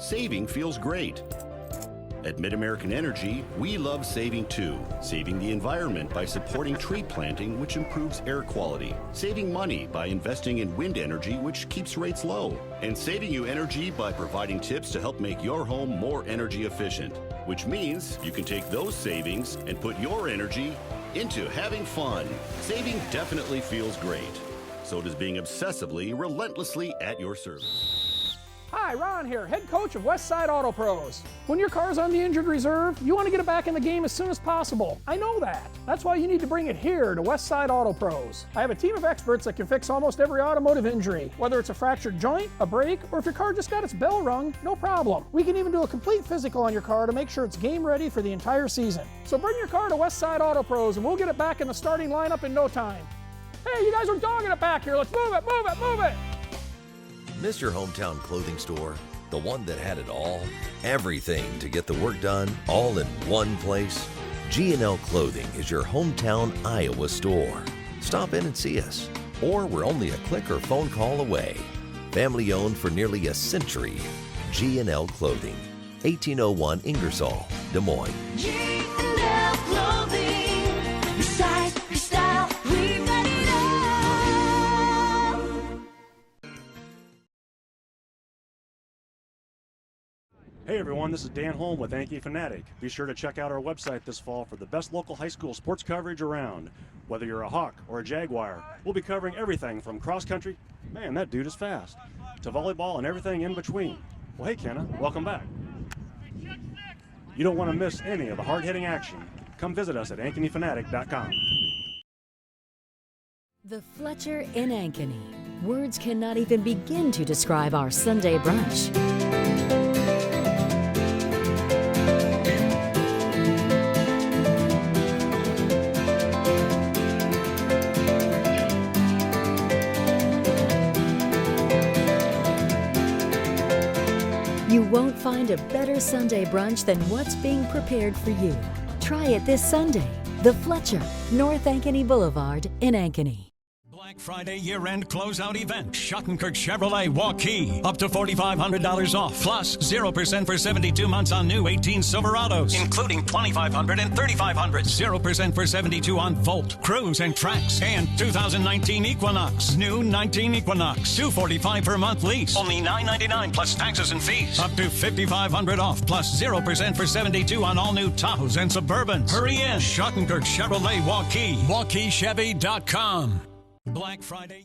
saving feels great. At Mid-American Energy, we love saving too. Saving the environment by supporting tree planting, which improves air quality. Saving money by investing in wind energy, which keeps rates low. And saving you energy by providing tips to help make your home more energy efficient. Which means you can take those savings and put your energy into having fun. Saving definitely feels great. So does being obsessively, relentlessly at your service. Hi, Ron here, head coach of Westside Auto Pros. When your car's on the injured reserve, you want to get it back in the game as soon as possible. I know that. That's why you need to bring it here to Westside Auto Pros. I have a team of experts that can fix almost every automotive injury. Whether it's a fractured joint, a brake, or if your car just got its bell rung, no problem. We can even do a complete physical on your car to make sure it's game ready for the entire season. So bring your car to Westside Auto Pros and we'll get it back in the starting lineup in no time. Hey, you guys are dogging it back here. Let's move it, move it, move it. Miss your hometown clothing store? The one that had it all? Everything to get the work done, all in one place? G&L Clothing is your hometown Iowa store. Stop in and see us. Or we're only a click or phone call away. Family owned for nearly a century. G&L Clothing, 1801 Ingersoll, Des Moines. G&L Clothing, your size, your style, we've got it all. Hey everyone, this is Dan Holm with Ankeny Fanatic. Be sure to check out our website this fall for the best local high school sports coverage around. Whether you're a Hawk or a Jaguar, we'll be covering everything from cross country, man that dude is fast, to volleyball and everything in between. Well hey Kenna, welcome back. You don't want to miss any of the hard-hitting action. Come visit us at AnkenyFanatic.com. The Fletcher in Ankeny. Words cannot even begin to describe our Sunday brunch. You won't find a better Sunday brunch than what's being prepared for you. Try it this Sunday. The Fletcher, North Ankeny Boulevard in Ankeny. Black Friday year-end closeout event. Schottenkirk Chevrolet Waukee. Up to $4,500 off. Plus 0% for 72 months on new 18 Silverados. Including $2,500 and $3,500. 0% for 72 on Volt, Cruise, and Trax. And 2019 Equinox. New 19 Equinox. $245 per month lease. Only $999 plus taxes and fees. Up to $5,500 off. Plus 0% for 72 on all new Tahoes and Suburbans. Hurry in. Schottenkirk Chevrolet Waukee. WaukeeChevy.com. Black Friday.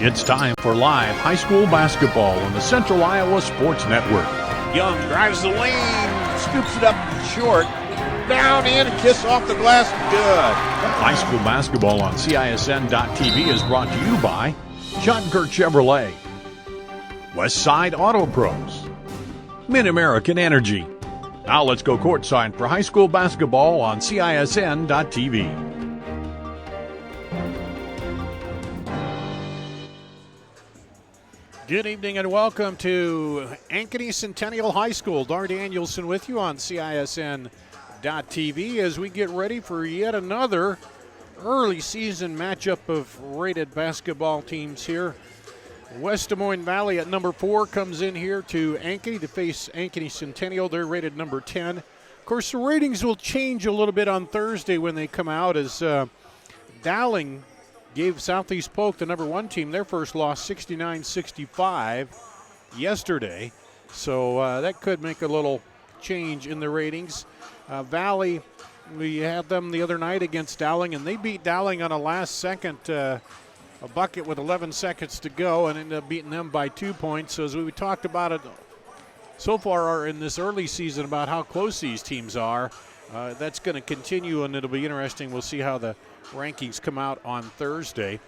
It's time for live high school basketball on the Central Iowa Sports Network. Young drives the lane, scoops it up short, down in, kiss off the glass, good. High school basketball on CISN.TV is brought to you by Schottenkirk Chevrolet, Westside Auto Pros, Mid-American Energy. Now let's go courtside for high school basketball on CISN.TV. Good evening and welcome to Ankeny Centennial High School. Dar Danielson with you on CISN.TV as we get ready for yet another early season matchup of rated basketball teams here. West Des Moines Valley at number 4 comes in here to Ankeny to face Ankeny Centennial. They're rated number 10. Of course, the ratings will change a little bit on Thursday when they come out as Dowling gave Southeast Polk, the number 1 team, their first loss 69-65 yesterday. So that could make a little change in the ratings. Valley, we had them the other night against Dowling, and they beat Dowling on a last-second a bucket with 11 seconds to go and ended up beating them by 2 points. So as we talked about it so far in this early season about how close these teams are, that's going to continue, and it'll be interesting. We'll see how the rankings come out on Thursday.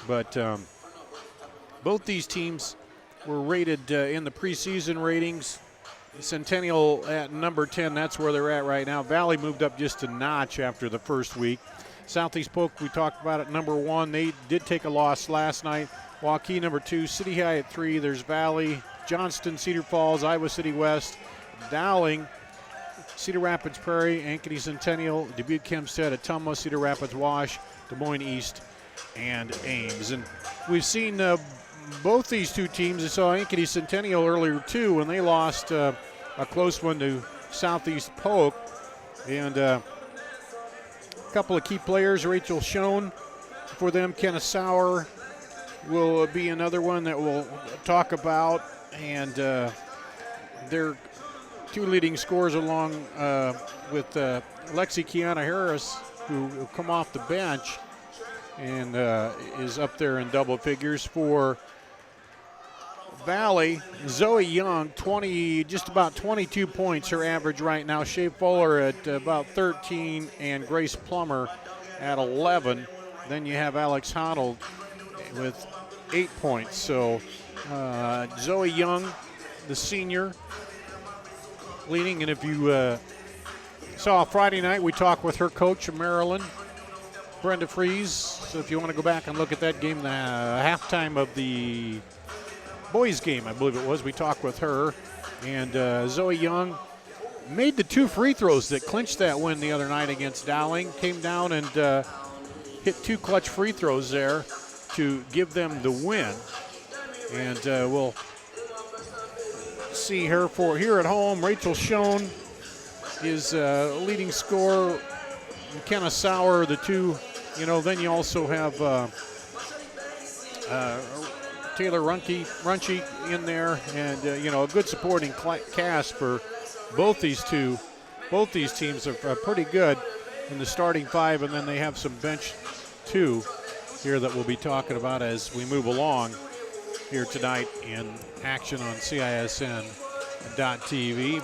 But both these teams were rated in the preseason ratings. Centennial at number 10, that's where they're at right now. Valley moved up just a notch after the first week. Southeast Polk, we talked about it, number 1. They did take a loss last night. Waukee, number 2. City High at 3. There's Valley, Johnston, Cedar Falls, Iowa City West, Dowling, Cedar Rapids Prairie, Ankeny Centennial, Dubuque Hempstead, Ottumwa, Cedar Rapids Wash, Des Moines East, and Ames. And we've seen both these two teams. I saw Ankeny Centennial earlier too when they lost a close one to Southeast Polk. And a couple of key players, Rachel Schoen for them, Kenna Sauer will be another one that we'll talk about. And their two leading scorers along with Lexi Kiana Harris, who will come off the bench and is up there in double figures. For Valley, Zoe Young, just about 22 points, her average right now. Shea Fuller at about 13, and Grace Plummer at 11. Then you have Alex Honnold with 8 points. So Zoe Young, the senior, leading. And if you saw Friday night, we talked with her coach of Maryland, Brenda Fries. So if you want to go back and look at that game, the halftime of the boys game, I believe it was, we talked with her. And Zoe Young made the 2 free throws that clinched that win the other night against Dowling. Came down and hit 2 clutch free throws there to give them the win. And we'll see her for here at home. Rachel Schoen is leading scorer. McKenna Sauer, the two. Then you also have Taylor Runchie in there, and a good supporting cast for both these two. Both these teams are pretty good in the starting 5, and then they have some bench 2 here that we'll be talking about as we move along here tonight in action on CISN.TV.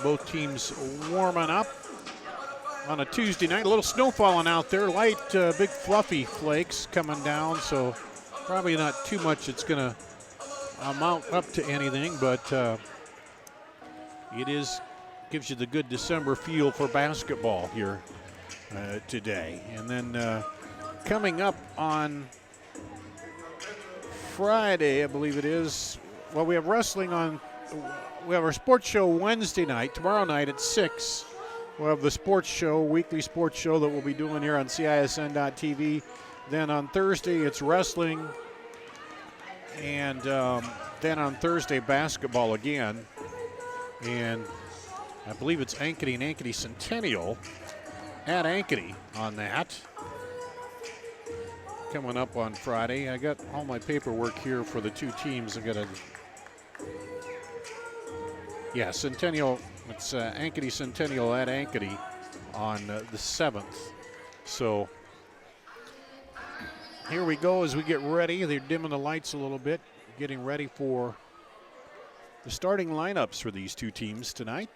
Both teams warming up on a Tuesday night. A little snow falling out there, light, big fluffy flakes coming down, so probably not too much it's going to amount up to anything, but it gives you the good December feel for basketball here today. And then coming up on Friday, I believe it is, well, we have wrestling we have our sports show Wednesday night. Tomorrow night at 6, we'll have the sports show, weekly sports show that we'll be doing here on CISN.TV. Then on Thursday, it's wrestling. And then on Thursday, basketball again. And I believe it's Ankeny and Ankeny Centennial at Ankeny on that. Coming up on Friday. I got all my paperwork here for the two teams. I got Centennial. It's Ankeny Centennial at Ankeny on the 7th. So here we go as we get ready. They're dimming the lights a little bit, getting ready for the starting lineups for these two teams tonight.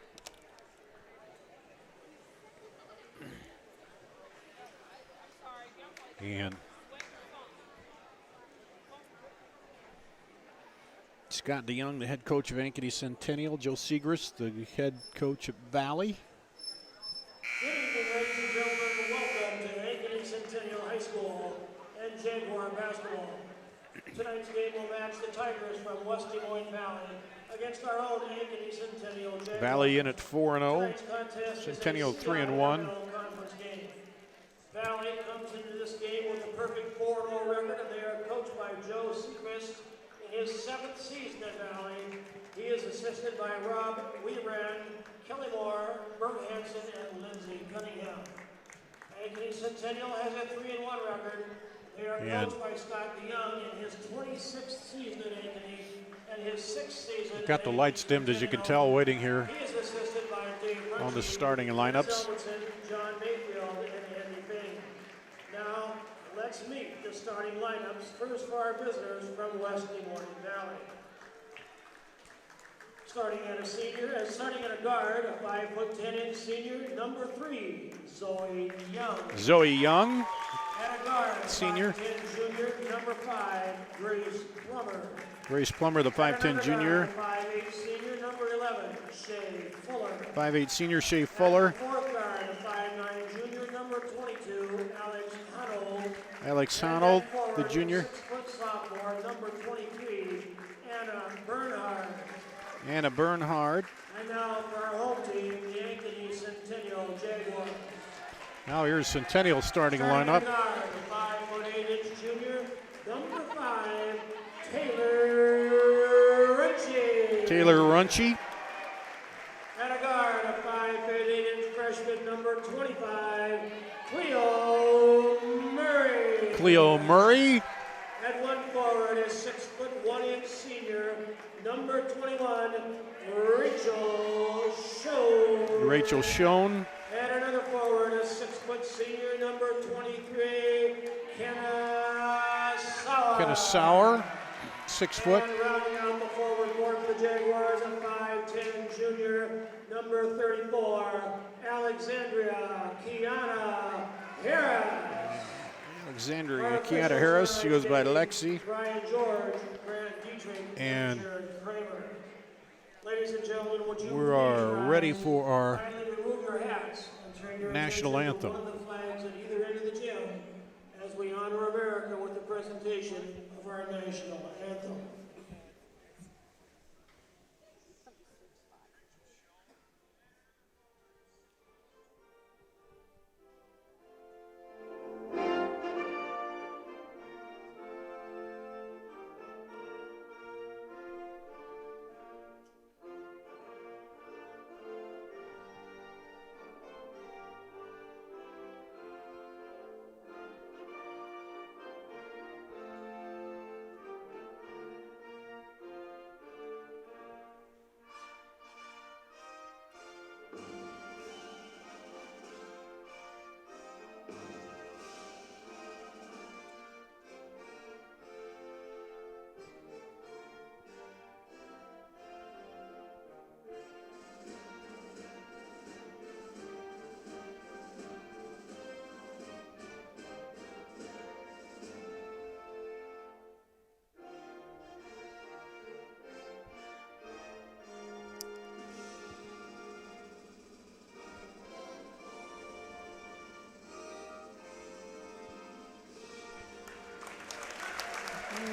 And Scott DeYoung, the head coach of Ankeny Centennial. Joe Segrist, the head coach at Valley. Good evening, ladies and gentlemen. Welcome to Ankeny Centennial High School and Jaguar basketball. Tonight's game will match the Tigers from West Des Moines Valley against our own Ankeny Centennial Jaguar. Valley in at 4-0. Centennial 3-1. Valley comes into this game with a perfect 4-0 record, and they are coached by Joe Segrist in his 7th season at Valley. He is assisted by Rob Wiedebrand, Kelly Moore, Brooke Hansen, and Lindsay Cunningham. Ankeny Centennial has a 3-1 record. They are coached by Scott DeYoung in his 26th season at Ankeny and his 6th season. Got the lights dimmed, as you can tell, waiting here He is assisted by Dave Runchie, on the starting lineups. John Mayfield, and Andy Payne. Now, let's meet the starting lineups. First for our visitors from West Des Moines Valley. Starting at a guard, a 5'10" senior, number 3, Zoe Young. Zoe Young, At a guard, senior. 5'10" junior, number 5, Grace Plummer. Grace Plummer, the 5'10" junior. 5'8" senior, number 11, Shea Fuller. 5'8" senior, Shea Fuller. Fourth guard, a 5'9" junior, number 22, Alex Honnold. Alex Honnold, the junior. 6-foot sophomore, number 23, Anna Bernhard. Anna Bernhard. And now for our home team, the Ankeny Centennial Jaguar. Now here's Centennial starting lineup. Guard, 5'8" junior, number 5, Taylor Runchie. And a guard, a 5'8" freshman, number 25, Cleo Murray. Cleo Murray. And one forward, a 6'1" senior, number 21, Rachel Schoen. Rachel Schoen. And another forward, a 6' senior, number 23, Kenna Sauer. Kenna Sauer, 6 foot. And rounding out the forward board for the Jaguars, a 5'10" junior, number 34, Alexandria Kiana Harris. Alexandria Kiana Harris. She goes by Lexi. Brian George, Grant Dietrich, And Jared Kramer. Ladies and gentlemen, would you we are please ready rise, for our kindly remove your hats and turn your national attention to anthem. one of the flags at either end of the gym as we honor America with the presentation of our national anthem.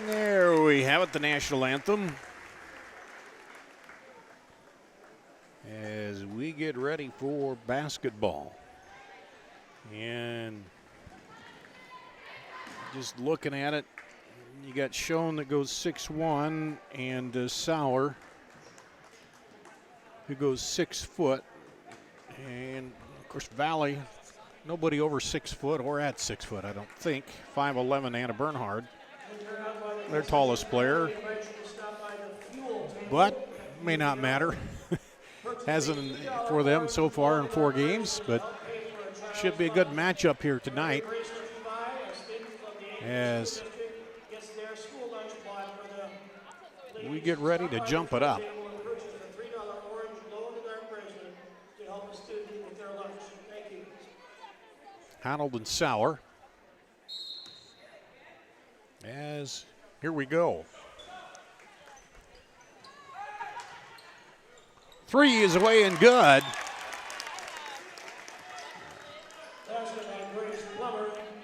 There we have it, the national anthem. As we get ready for basketball. And just looking at it, you got Schoen that goes 6'1", and Sauer, who goes 6 foot. And of course, Valley, nobody over 6 foot or at 6 foot, I don't think. 5'11", Anna Bernhard, their tallest player. But may not matter. Hasn't for them so far in 4 games, but should be a good matchup here tonight as we get ready to jump it up. Honnold and Sauer. As here we go. 3 is away and good.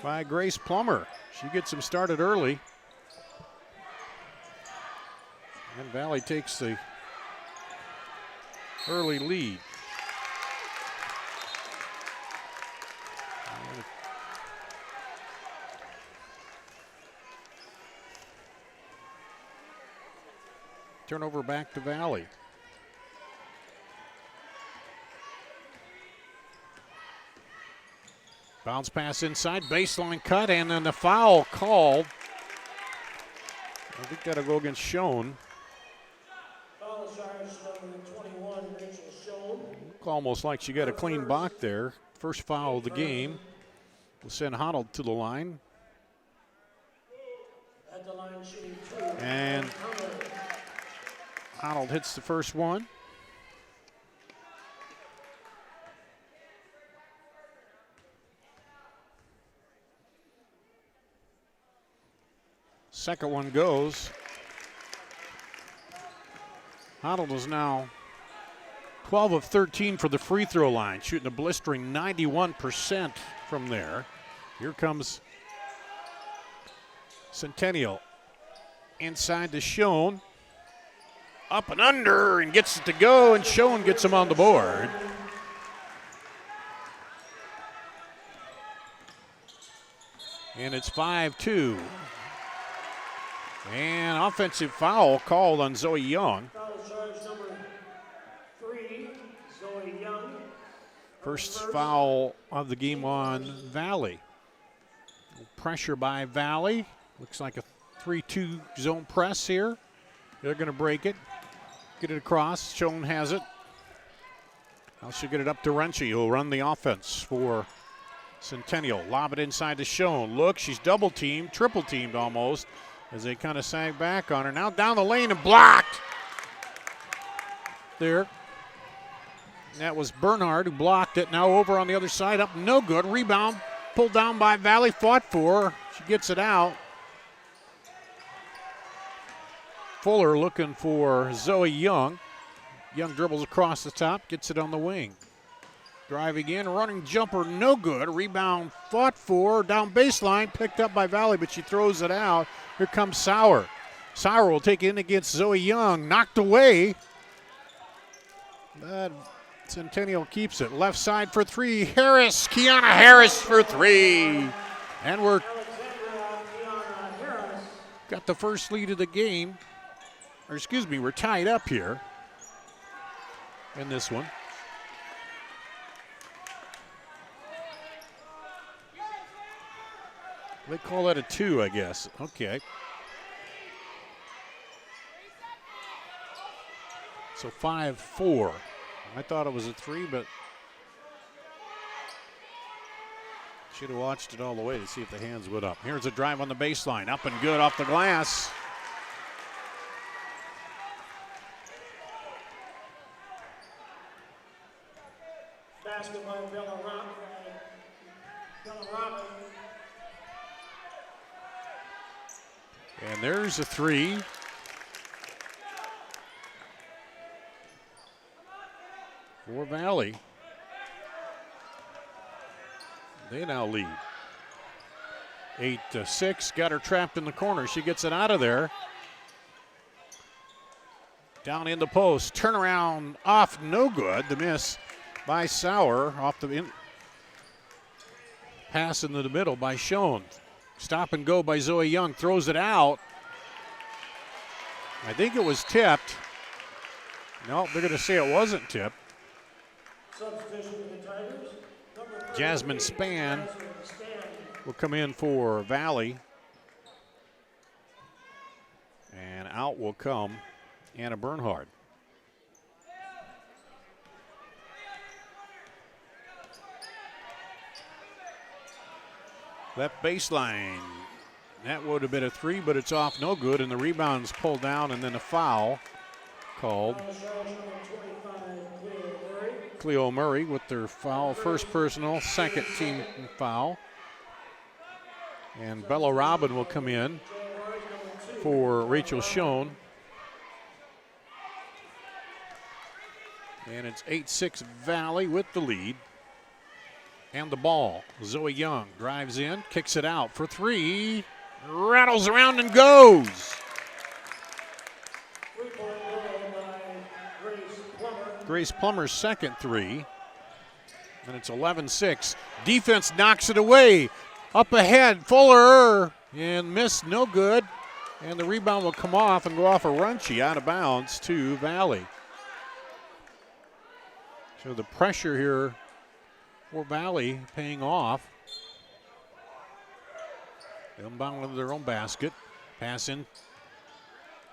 By Grace Plummer. She gets him started early. And Valley takes the early lead. Turnover back to Valley. Bounce pass inside, baseline cut, and then the foul called. I think that'll go against Schoen. Foul charge number 21, Rachel Schoen. Look almost like she got a clean block there. First foul of the game. Will send Honnold to the line. At the line shooting 2. And Honnold hits the first one. Second one goes. Honnold is now 12 of 13 for the free throw line, shooting a blistering 91% from there. Here comes Centennial. Inside to Schoen. Up and under, and gets it to go, and Schoen gets him on the board. And it's 5-2. And offensive foul called on Zoe Young. Foul charge First foul of the game on Valley. Pressure by Valley. Looks like a 3-2 zone press here. They're going to break it. Get it across. Schoen has it. Now she'll get it up to Renchie, who'll run the offense for Centennial. Lob it inside to Schoen. Look, she's double teamed, triple teamed almost, as they kind of sag back on her. Now down the lane and blocked. There. That was Bernhard who blocked it. Now over on the other side, up no good. Rebound pulled down by Valley, fought for. She gets it out. Fuller looking for Zoe Young. Young dribbles across the top, gets it on the wing. Driving in, running jumper, no good. Rebound fought for, down baseline, picked up by Valley, but she throws it out. Here comes Sauer. Sauer will take it in against Zoe Young, knocked away. But Centennial keeps it. Left side for three. Harris, Kiana Harris for three. And we're got the first lead of the game. Or excuse me, we're tied up here in this one. They call that a 2, I guess. Okay. So 5-4. I thought it was a 3, but should have watched it all the way to see if the hands went up. Here's a drive on the baseline. Up and good off the glass. Basket by Bella Robin. And there's a 3. For Valley. They now lead. 8-6. Got her trapped in the corner. She gets it out of there. Down in the post. Turnaround off, no good. The miss by Sauer off the pass into the middle by Schoen. Stop and go by Zoe Young. Throws it out. I think it was tipped. No, they're going to say it wasn't tipped. Jasmine Spann will come in for Valley. And out will come Anna Bernhard. Left baseline. That would have been a 3, but it's off no good, and the rebound's pulled down, and then a foul called. Cleo Murray with their foul, first personal, second team foul. And Bella Robin will come in for Rachel Schoen. And it's 8-6 Valley with the lead. And the ball. Zoe Young drives in, kicks it out for 3. Rattles around and goes. Grace Plummer's second 3. And it's 11-6. Defense knocks it away. Up ahead, Fuller. And miss, no good. And the rebound will come off and go off a Runchie out of bounds to Valley. So the pressure here for Valley paying off. Inbound into their own basket. Pass in.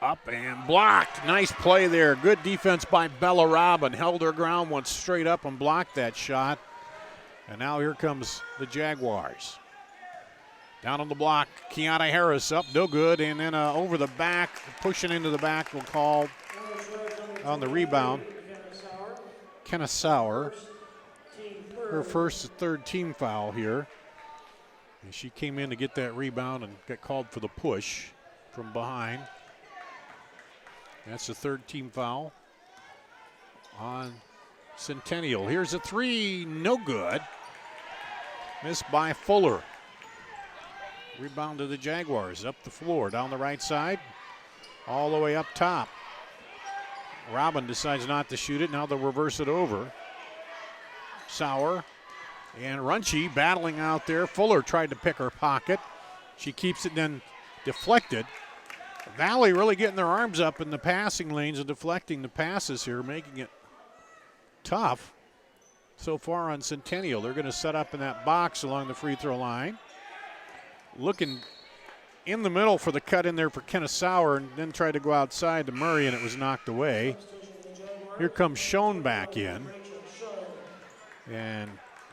Up and blocked. Nice play there. Good defense by Bella Robin. Held her ground, went straight up and blocked that shot. And now here comes the Jaguars. Down on the block, Kiana Harris up, no good. And then over the back, pushing into the back, will call on the rebound. Kenna Sauer. Her first, third team foul here. And she came in to get that rebound and got called for the push from behind. That's the third team foul on Centennial. Here's a 3, no good. Missed by Fuller. Rebound to the Jaguars, up the floor, down the right side, all the way up top. Robin decides not to shoot it, now they'll reverse it over. Sauer and Runchie battling out there. Fuller tried to pick her pocket. She keeps it, then deflected. Valley really getting their arms up in the passing lanes and deflecting the passes here, making it tough. so far on Centennial. They're going to set up in that box along the free throw line. Looking in the middle for the cut in there for Kennesaw, and then tried to go outside to Murray, and it was knocked away. Here comes Schoen back in. And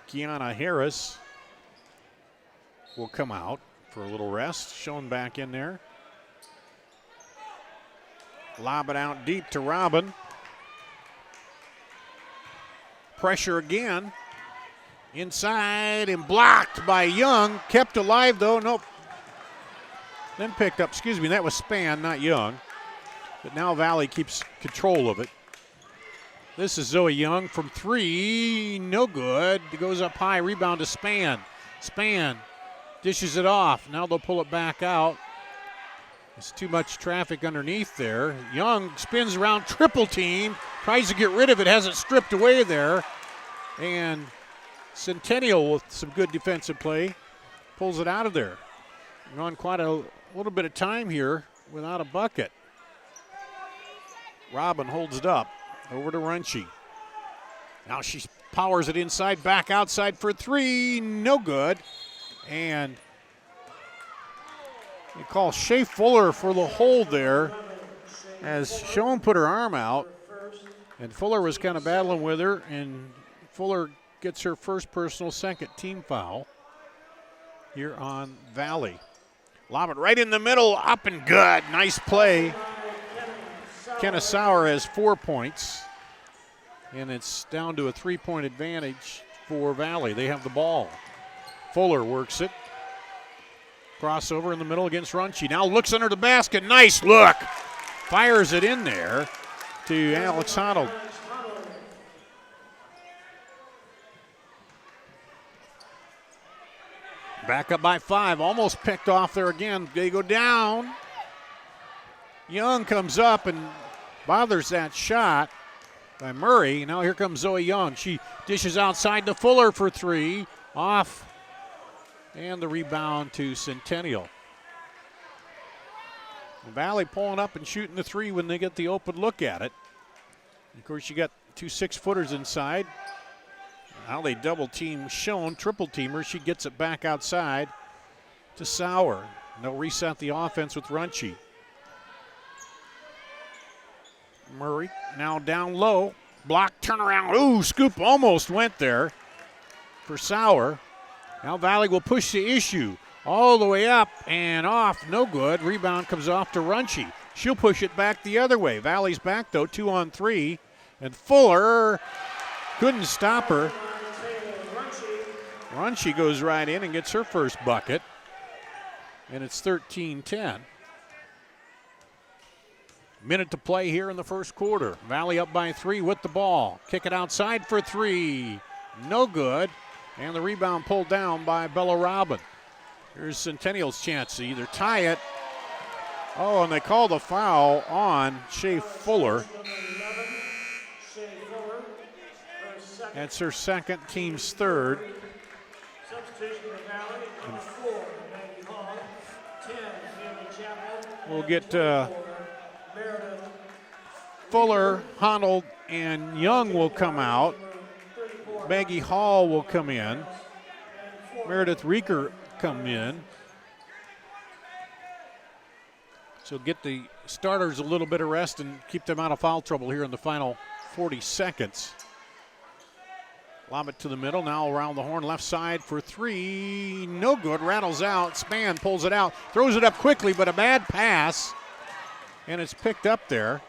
Kiana Harris will come out for a little rest. Schoen back in there. Lob it out deep to Robin. Pressure again. Inside and blocked by Young. Kept alive though. Nope. Then picked up. Excuse me, that was Span, not Young. But now Valley keeps control of it. This is Zoe Young from three. No good. It goes up high. Rebound to Span. Span dishes it off. Now they'll pull it back out. There's too much traffic underneath there. Young spins around, triple team, tries to get rid of it, has it stripped away there. And Centennial with some good defensive play pulls it out of there. Gone quite a little bit of time here without a bucket. Robin holds it up. Over to Runchie. Now she powers it inside, back outside for three. No good. And they call Shea Fuller for the hold there as Schoen put her arm out. And Fuller was kind of battling with her, and Fuller gets her first personal, second team foul here on Valley. Lob it right in the middle, up and good. Nice play. Kennesaw has 4 points, and it's down to a 3-point advantage for Valley. They have the ball. Fuller works it. Crossover in the middle against Runchie. Now looks under the basket. Nice look. Fires it in there to Alex Honnold. Back up by 5. Almost picked off there again. They go down. Young comes up and bothers that shot by Murray. Now here comes Zoe Young. She dishes outside to Fuller for three. Off. And the rebound to Centennial. Valley pulling up and shooting the three when they get the open look at it. Of course, you got 2 6-footers inside. Now they double team Schoen, triple teamer. She gets it back outside to Sauer. And they'll reset the offense with Runchie. Murray now down low. Block, turnaround. Ooh, scoop almost went there for Sauer. Now Valley will push the issue all the way up and off. No good. Rebound comes off to Runchie. She'll push it back the other way. Valley's back, though, 2-on-3. And Fuller couldn't stop her. Runchie goes right in and gets her first bucket. And it's 13-10. Minute to play here in the first quarter. Valley up by 3 with the ball. Kick it outside for 3. No good. And the rebound pulled down by Bella Robin. Here's Centennial's chance to either tie it. Oh, and they call the foul on Shea Fuller. That's her second, team's third. We'll get Fuller, Honnold, and Young will come out. Maggie Hall will come in. Meredith Reeker come in. So get the starters a little bit of rest and keep them out of foul trouble here in the final 40 seconds. Lob it to the middle, now around the horn, left side for 3. No good, rattles out. Span pulls it out, throws it up quickly, but a bad pass. And it's picked up there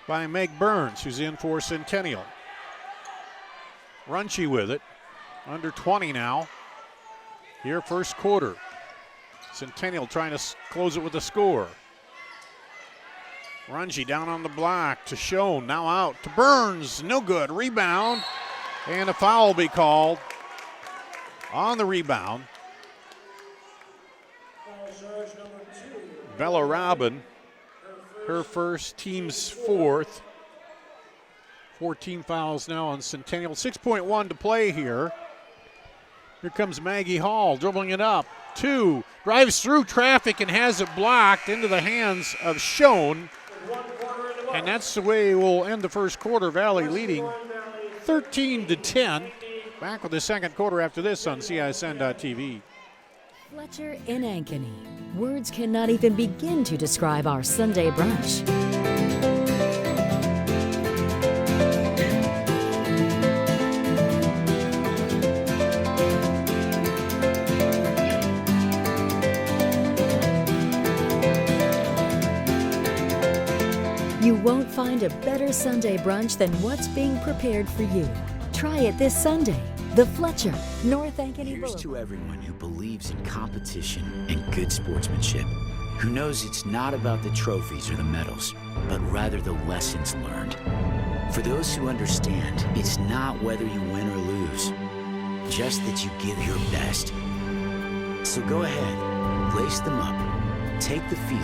by Meg Burns, who's in for Centennial. Runchie with it, under 20 now. Here, first quarter. Centennial trying to close it with a score. Runchie down on the block to Schoen, now out to Burns, no good, rebound, and a foul will be called on the rebound. Bella Robin, her first, team's fourth. 14 fouls now on Centennial. 6.1 to play here. Here comes Maggie Hall dribbling it up. 2, drives through traffic and has it blocked into the hands of Schoen. And that's the way we'll end the first quarter. Valley leading 13-10. Back with the second quarter after this on CISN.TV. Fletcher in Ankeny. Words cannot even begin to describe our Sunday brunch. You won't find a better Sunday brunch than what's being prepared for you. Try it this Sunday. The Fletcher, North Ankeny Here's Boulevard. to everyone who believes in competition and good sportsmanship, who knows it's not about the trophies or the medals, but rather the lessons learned. For those who understand, it's not whether you win or lose, just that you give your best. So go ahead, lace them up, take the field,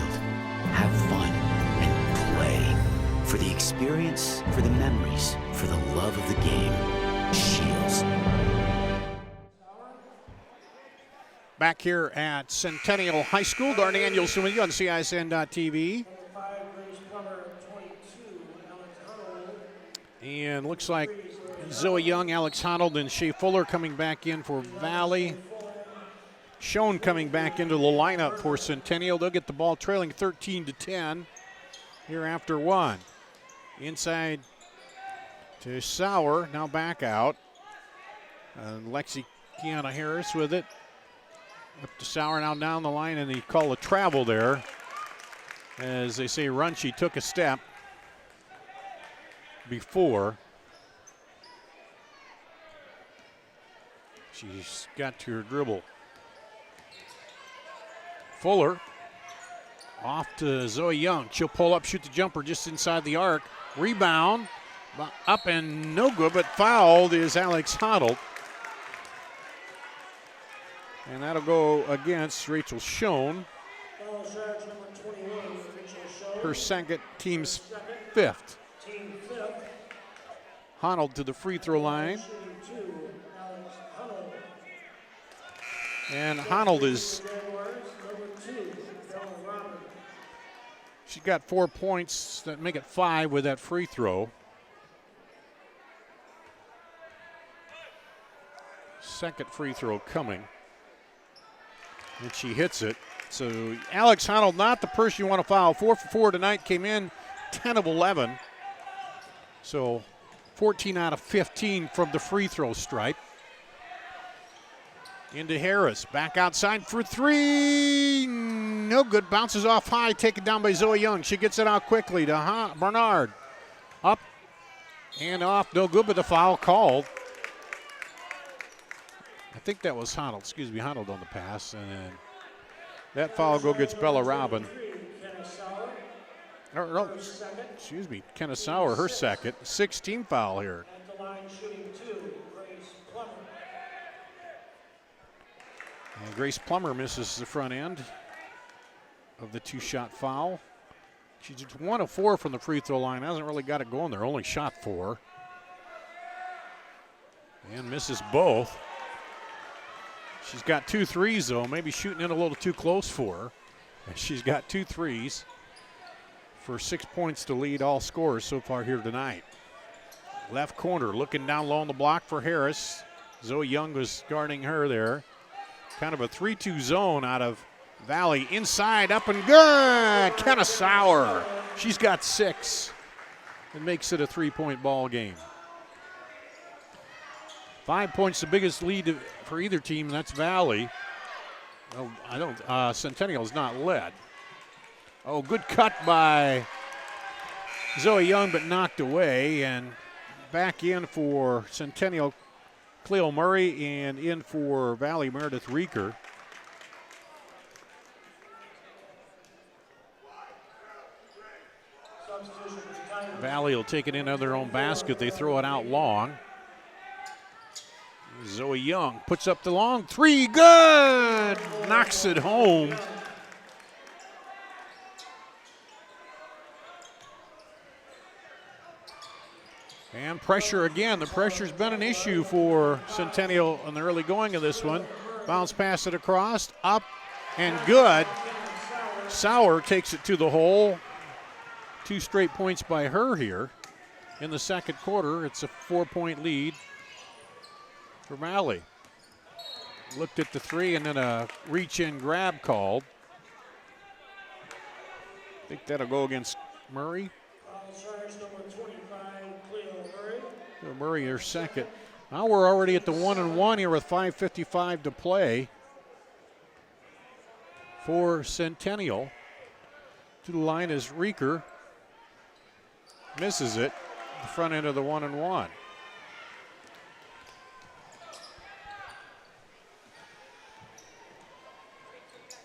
have fun, and play. For the experience, for the memories, for the love of the game. Shields. Back here at Centennial High School, Darn Daniels with you on CISN.TV. And looks like Zoe Young, Alex Honnold, and Shea Fuller coming back in for Valley. Schoen coming back into the lineup for Centennial. They'll get the ball trailing 13-10 here after one. Inside to Sauer, now back out. Lexi Kiana Harris with it. Up to Sauer, now down the line, and he called a travel there. As they say, run, she took a step before. She's got to her dribble. Fuller off to Zoe Young. She'll pull up, shoot the jumper just inside the arc. Rebound. Up and no good, but fouled is Alex Honnold. And that'll go against Rachel Schoen. Her second, team's fifth. Honnold to the free throw line. And Honnold is, she's got 4 points that make it 5 with that free throw. Second free throw coming. And she hits it. So Alex Honnold, not the person you want to foul. 4 for 4 tonight, came in 10 of 11. So 14 out of 15 from the free throw stripe. Into Harris, back outside for three. No good, bounces off high, taken down by Zoe Young. She gets it out quickly to Bernard. Up and off, no good, but the foul called. I think that was Honnold, Honnold on the pass. And then that foul go gets Bella Robin. Kenna Sauer, her second. 16 foul here. And Grace Plummer misses the front end of the two-shot foul. She's 1 of 4 from the free throw line. Hasn't really got it going there. Only shot 4. And misses both. She's got 2 threes, though. Maybe shooting in a little too close for her. And she's got 2 threes for 6 points to lead all scorers so far here tonight. Left corner, looking down low on the block for Harris. Zoe Young was guarding her there. Kind of a 3-2 zone out of Valley. Inside, up and good. Kenna Sauer. She's got 6. It makes it a 3-point ball game. 5 points, the biggest lead for either team. That's Valley. Oh, Centennial's not led. Oh, good cut by Zoe Young, but knocked away. And back in for Centennial, Cleo Murray, and in for Valley, Meredith Reeker. Valley will take it in on their own basket. They throw it out long. Zoe Young puts up the long 3, good! Knocks it home. And pressure again. The pressure's been an issue for Centennial in the early going of this one. Bounce pass it across, up and good. Sauer takes it to the hole. 2 straight points by her here. in the second quarter. It's a 4-point lead for Valley. Looked at the three and then a reach-in grab called. I think that'll go against Murray. Charge number 25, Cleo Murray. Murray, your second. Now we're already at the 1-1 here with 5:55 to play for Centennial. To the line is Reeker. Misses it. The front end of the 1-1.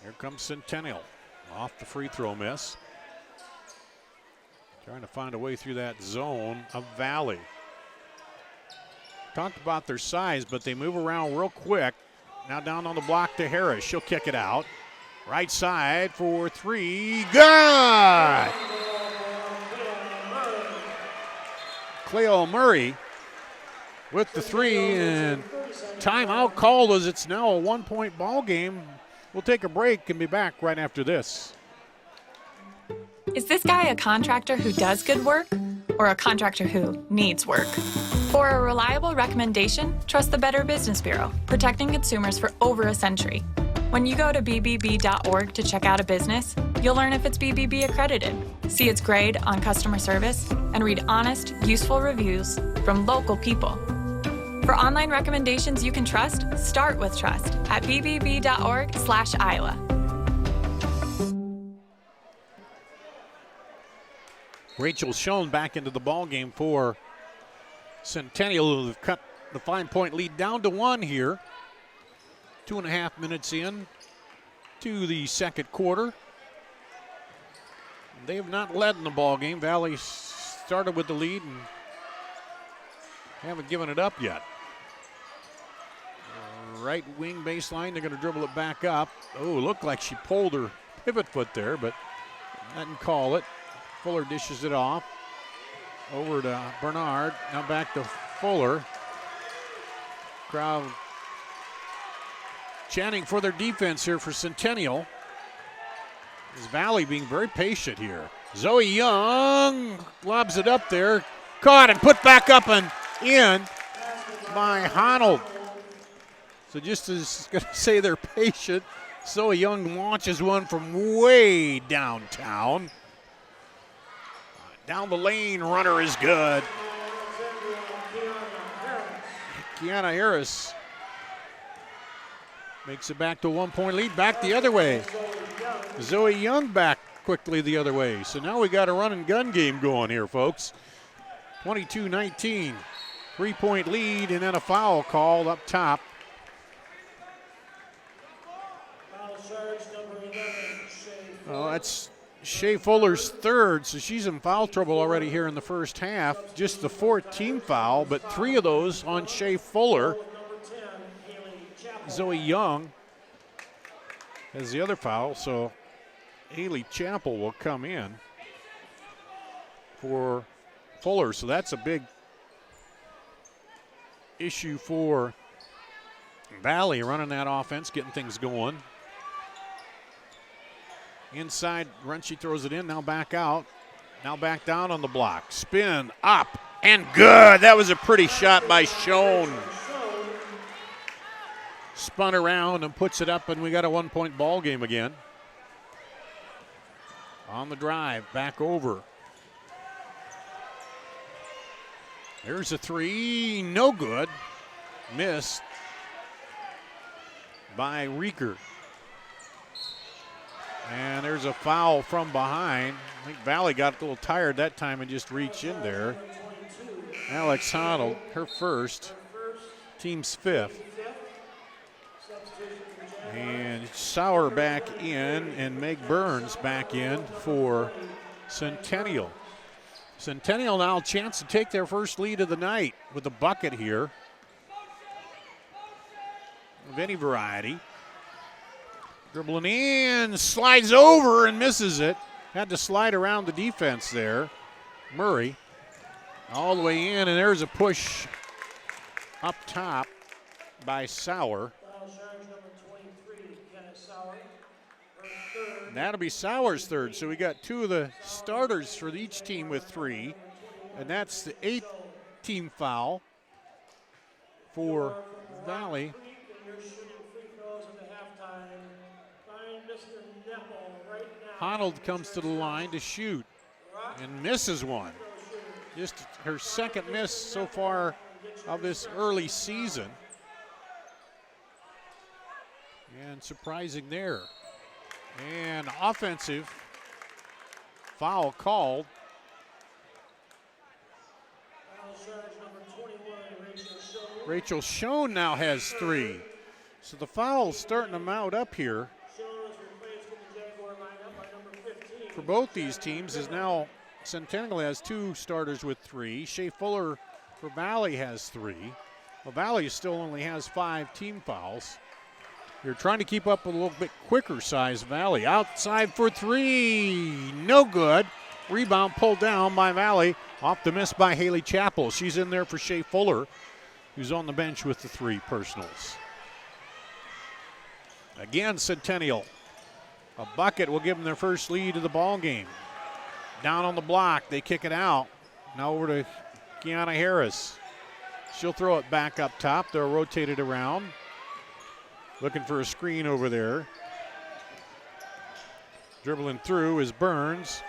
Here comes Centennial. Off the free throw miss. Trying to find a way through that zone of Valley. Talked about their size, but they move around real quick. Now down on the block to Harris. She'll kick it out. Right side for three. Good! Cleo Murray with the three, and timeout called as it's now a 1-point ball game. We'll take a break and be back right after this. Is this guy a contractor who does good work or a contractor who needs work? For a reliable recommendation, trust the Better Business Bureau, protecting consumers for over a century. When you go to bbb.org to check out a business, you'll learn if it's BBB accredited, see its grade on customer service, and read honest, useful reviews from local people. For online recommendations you can trust, start with trust at bbb.org/Iowa. Rachel Schoen back into the ball game for Centennial, who have cut the 5-point lead down to 1 here. 2.5 minutes in to the second quarter. They have not led in the ball game. Valley started with the lead and haven't given it up yet. Right wing baseline, they're going to dribble it back up. Oh, looked like she pulled her pivot foot there, but didn't call it. Fuller dishes it off. Over to Bernard. Now back to Fuller. Crowd chanting for their defense here for Centennial. Is Valley being very patient here. Zoe Young lobs it up there. Caught and put back up and in by Honnold. So just as going to say they're patient, Zoe Young launches one from way downtown. Down the lane, runner is good. Kiana Harris makes it back to a 1-point lead. Back the other way. Zoe Young back quickly the other way. So now we got a run and gun game going here, folks. 22-19. 3-point lead and then a foul called up top. Well, that's Shea Fuller's third, so she's in foul trouble already here in the first half. Just the 4th team foul, but 3 of those on Shea Fuller. Zoe Young has the other foul, so Haley Chappell will come in for Fuller. So that's a big issue for Valley, running that offense, getting things going. Inside, Runchi throws it in, now back out. Now back down on the block. Spin, up, and good. That was a pretty shot by Schoen. Spun around and puts it up, and we got a 1-point ball game again. On the drive, back over. There's a 3, no good. Missed by Reeker. And there's a foul from behind. I think Valley got a little tired that time and just reached in there. Alex Honnold, her first, team's 5th. And Sauer back in and Meg Burns back in for Centennial. Centennial now a chance to take their first lead of the night with a bucket here of any variety. Dribbling in, slides over and misses it. Had to slide around the defense there. Murray all the way in, and there's a push up top by Sauer. And that'll be Sauer's third. So we got 2 of the starters for each team with 3. And that's the 8th team foul for Valley. Honnold comes to the line to shoot and misses one. Just her second miss so far of this early season. And surprising there. And offensive foul called. Rachel Schoen now has 3. So the foul's starting to mount up here for both these teams, as now Centennial has 2 starters with 3. Shea Fuller for Valley has 3. Well, Valley still only has 5 team fouls. You're trying to keep up with a little bit quicker size Valley. Outside for 3, no good. Rebound pulled down by Valley. Off the miss by Haley Chappell. She's in there for Shea Fuller, who's on the bench with the 3 personals. Again, Centennial. A bucket will give them their first lead of the ball game. Down on the block, they kick it out. Now over to Kiana Harris. She'll throw it back up top. They'll rotate it around. Looking for a screen over there. Dribbling through is Burns.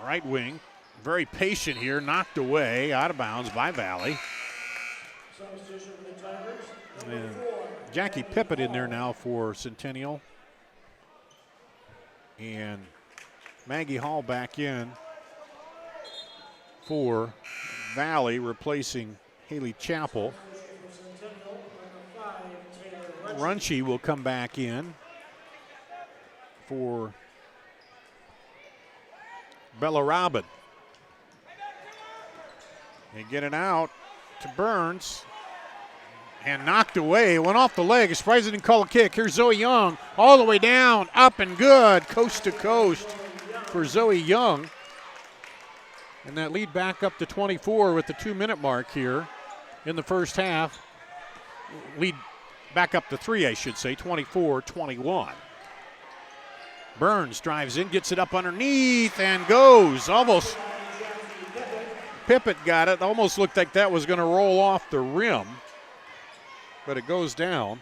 Right wing. Very patient here. Knocked away. Out of bounds by Valley. And Jackie Pippett in there now for Centennial. And Maggie Hall back in for Valley, replacing Haley Chappell. Runchie will come back in for Bella Robin. They get it out to Burns. And knocked away, went off the leg. I'm surprised they didn't call a kick. Here's Zoe Young, all the way down, up and good, coast to coast for Zoe Young. And that lead back up to 24 with the 2-minute mark here in the first half. Lead back up to 3, I should say, 24-21. Burns drives in, gets it up underneath, and goes. Almost, Pippett got it. Almost looked like that was going to roll off the rim. But it goes down.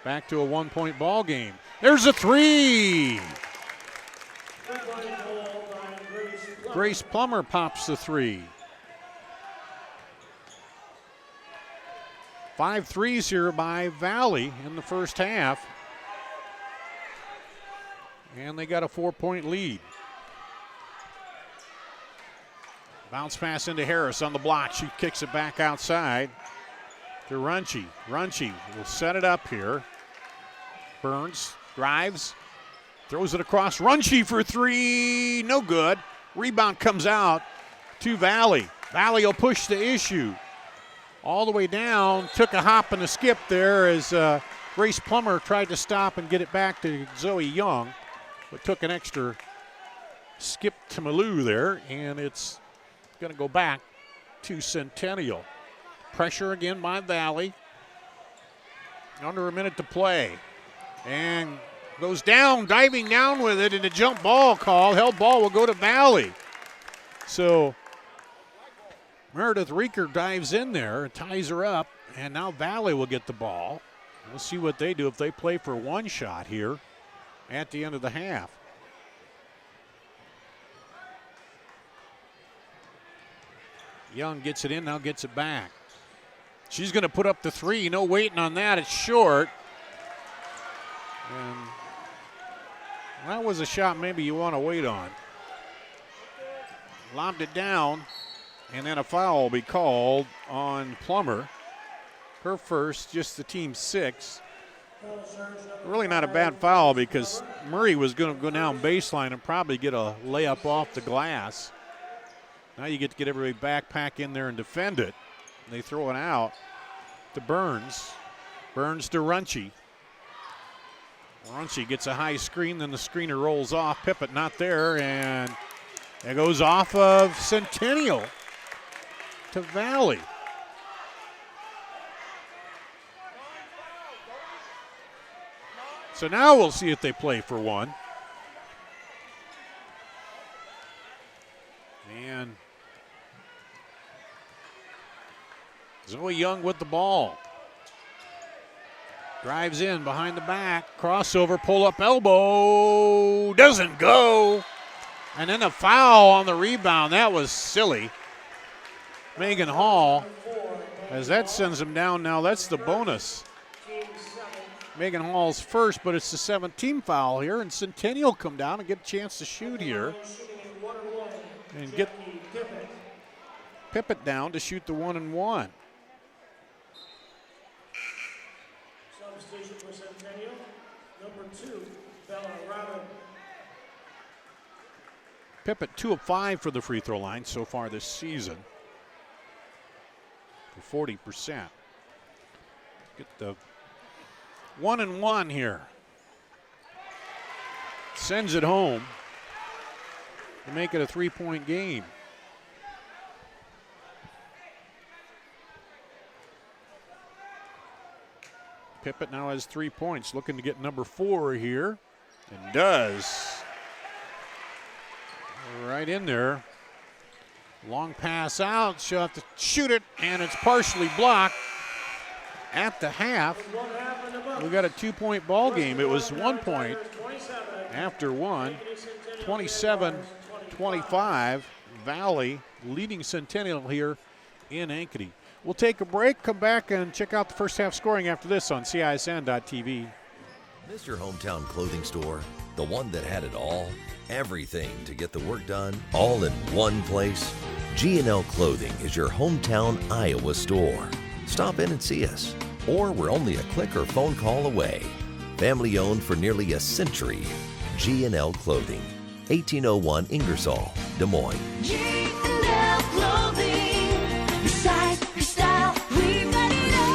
Back to a 1-point ball game. There's a 3. Grace Plummer pops the 3. 5 threes here by Valley in the first half. And they got a 4-point lead. Bounce pass into Harris on the block. She kicks it back outside to Runchie. Runchie will set it up here. Burns drives, throws it across. Runchie for 3, no good. Rebound comes out to Valley. Valley will push the issue all the way down. Took a hop and a skip there as Grace Plummer tried to stop and get it back to Zoe Young, but took an extra skip to Malou there, and it's going to go back to Centennial. Pressure again by Valley. Under a minute to play. And goes down, diving down with it, and a jump ball call. Held ball will go to Valley. So Meredith Reeker dives in there and ties her up, and now Valley will get the ball. We'll see what they do if they play for one shot here at the end of the half. Young gets it in, now gets it back. She's going to put up the 3. No waiting on that. It's short. And that was a shot maybe you want to wait on. Lobbed it down, and then a foul will be called on Plummer. Her first, just the team 6. Really not a bad foul because Murray was going to go down baseline and probably get a layup off the glass. Now you get to get everybody back in there and defend it. They throw it out to Burns. Burns to Runchie. Runchie gets a high screen, then the screener rolls off. Pippett not there, and it goes off of Centennial to Valley. So now we'll see if they play for one. And Zoe Young with the ball. Drives in behind the back. Crossover, pull up elbow. Doesn't go. And then a foul on the rebound. That was silly. Megan Hall, as that sends him down now, that's the bonus. Megan Hall's first, but it's the 17th foul here, and Centennial come down and get a chance to shoot here. And get Pippett down to shoot the 1-and-1. Substitution for Centennial, number 2, Bella Robin. Pippett 2 of 5 for the free throw line so far this season. For 40%. Get the 1-and-1 here. Sends it home to make it a 3-point game. Pippett now has 3 points, looking to get number 4 here, and does. Right in there. Long pass out, she'll have to shoot it, and it's partially blocked at the half. We got a 2-point ball game. It was 1 point after one. 27-25, Valley leading Centennial here in Ankeny. We'll take a break, come back, and check out the first half scoring after this on CISN.TV. Mr. Hometown Clothing Store, the one that had it all, everything to get the work done, all in one place. G&L Clothing is your hometown Iowa store. Stop in and see us, or we're only a click or phone call away. Family owned for nearly a century. G&L Clothing, 1801 Ingersoll, Des Moines. G&L Clothing, your size, your style, we've got it all.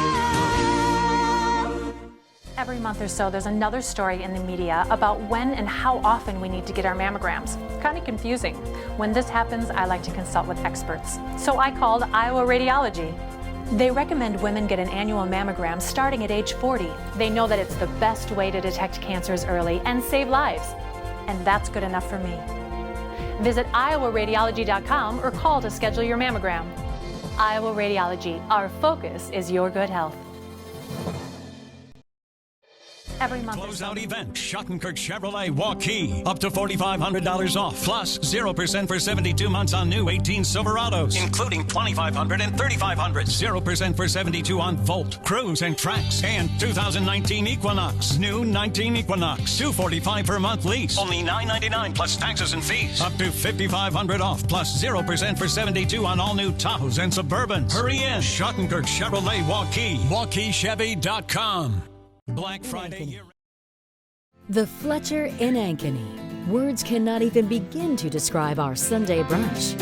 Every month or so, there's another story in the media about when and how often we need to get our mammograms. Kind of confusing. When this happens, I like to consult with experts. So I called Iowa Radiology. They recommend women get an annual mammogram starting at age 40. They know that it's the best way to detect cancers early and save lives. And that's good enough for me. Visit iowaradiology.com or call to schedule your mammogram. Iowa Radiology, our focus is your good health. Every month. Closeout event. Schottenkirk Chevrolet Waukee. Up to $4,500 off. Plus 0% for 72 months on new 18 Silverados. Including $2,500 and $3,500. 0% for 72 on Volt, Cruise, and Trax. And 2019 Equinox. New 19 Equinox. $245 per month lease. Only $999 plus taxes and fees. Up to $5,500 off. Plus 0% for 72 on all new Tahoes and Suburbans. Hurry in. Schottenkirk Chevrolet Waukee. WaukeeChevy.com. Black Friday. The Fletcher in Ankeny. Words cannot even begin to describe our Sunday brunch.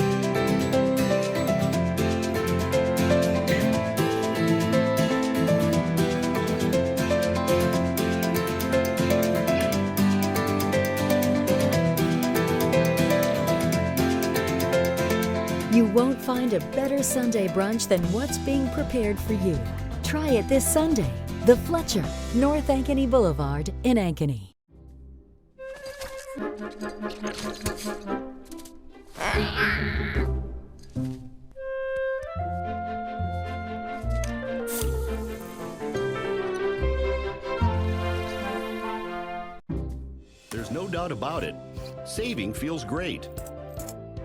You won't find a better Sunday brunch than what's being prepared for you. Try it this Sunday. The Fletcher, North Ankeny Boulevard in Ankeny. There's no doubt about it. Saving feels great.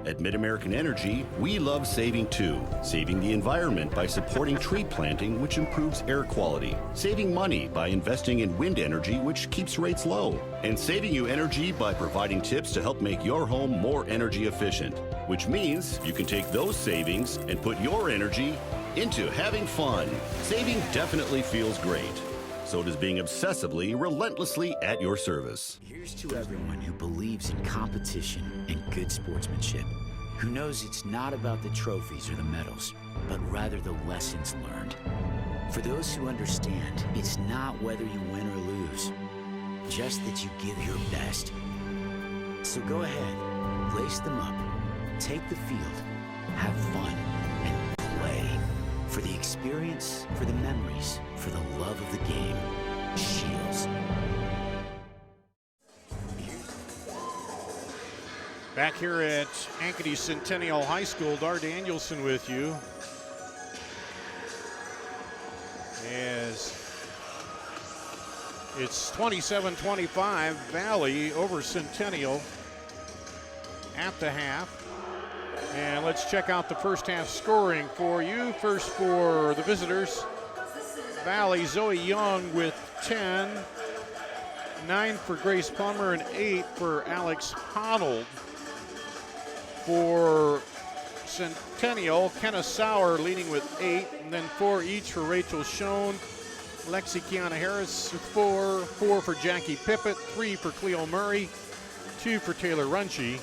At Mid-American Energy, we love saving too. Saving the environment by supporting tree planting, which improves air quality. Saving money by investing in wind energy, which keeps rates low. And saving you energy by providing tips to help make your home more energy efficient. Which means you can take those savings and put your energy into having fun. Saving definitely feels great. So does being obsessively, relentlessly at your service. Here's to everyone who believes in competition and good sportsmanship, who knows it's not about the trophies or the medals, but rather the lessons learned. For those who understand, it's not whether you win or lose, just that you give your best. So go ahead, lace them up, take the field, have fun, and play. For the experience, for the memories, for the love of the game. Shields. Back here at Ankeny Centennial High School, Dar Danielson with you. As it's 27-25, Valley over Centennial at the half. And let's check out the first half scoring for you. First for the visitors, Valley, Zoe Young with 10, 9 for Grace Plummer, and 8 for Alex Honnold. For Centennial, Kenna Sauer leading with 8, and then 4 each for Rachel Schoen, Lexi Kiana Harris with 4, 4 for Jackie Pippett, 3 for Cleo Murray, 2 for Taylor Runchie.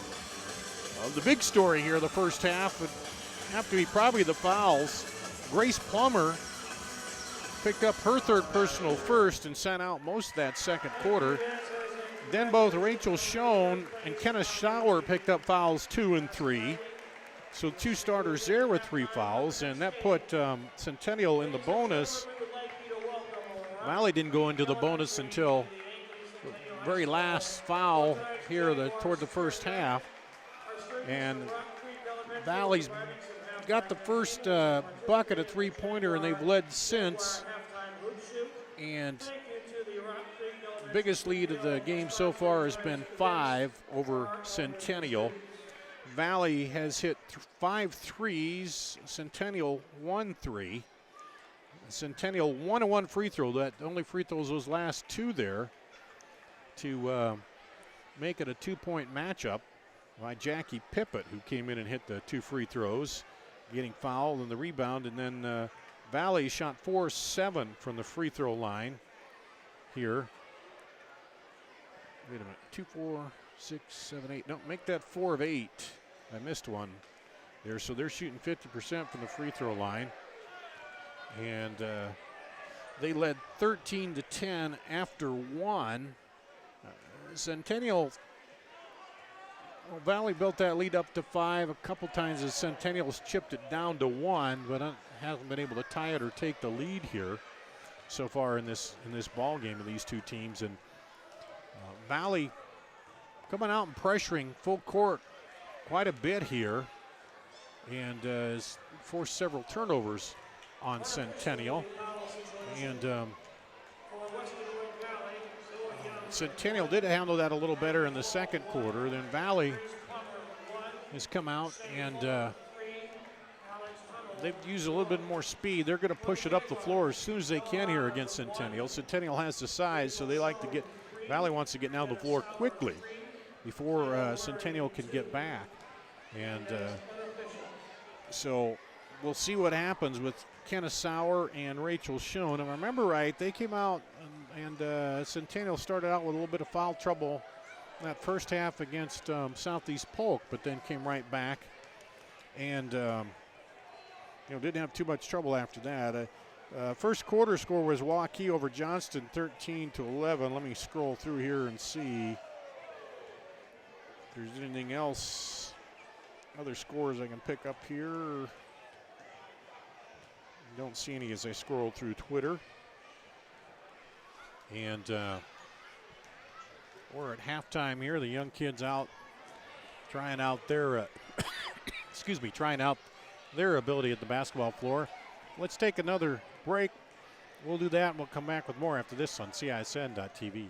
The big story here the first half would have to be probably the fouls. Grace Plummer picked up her third personal first and sat out most of that second quarter. Then both Rachel Schoen and Kenna Sauer picked up fouls 2 and 3. So 2 starters there with 3 fouls, and that put Centennial in the bonus. Valley didn't go into the bonus until the very last foul here toward the first half. And Valley's got the first bucket, a 3-pointer, and they've led since. And the biggest lead of the game so far has been 5 over Centennial. Valley has hit 5 threes, Centennial 1 3. Centennial 1-1 free throw. That only free throws those last 2 there to make it a 2-point matchup by Jackie Pippett, who came in and hit the 2 free throws, getting fouled and the rebound. And then Valley shot 4-7 from the free throw line here. Wait a minute, 2, 4, 6, 7, 8. No, make that 4 of 8. I missed one there. So they're shooting 50% from the free throw line. And they led 13-10 after 1. Centennial, Valley built that lead up to 5 a couple times as Centennial's chipped it down to 1, but hasn't been able to tie it or take the lead here so far in this ball game of these two teams. And Valley coming out and pressuring full court quite a bit here, and has forced several turnovers on Centennial. And Centennial did handle that a little better in the second quarter. Then Valley has come out and they've used a little bit more speed. They're going to push it up the floor as soon as they can here against Centennial. Centennial has the size, so they like to get, Valley wants to get down the floor quickly before Centennial can get back. And so we'll see what happens with Kenna Sauer and Rachel Schoen. If I remember right, they came out and Centennial started out with a little bit of foul trouble in that first half against Southeast Polk, but then came right back and didn't have too much trouble after that. First quarter score was Waukee over Johnston, 13-11. Let me scroll through here and see if there's anything else, other scores I can pick up here. Don't see any as I scroll through Twitter. And we're at halftime here. The young kids out trying out their trying out their ability at the basketball floor. Let's take another break. We'll do that and we'll come back with more after this on CISN.TV.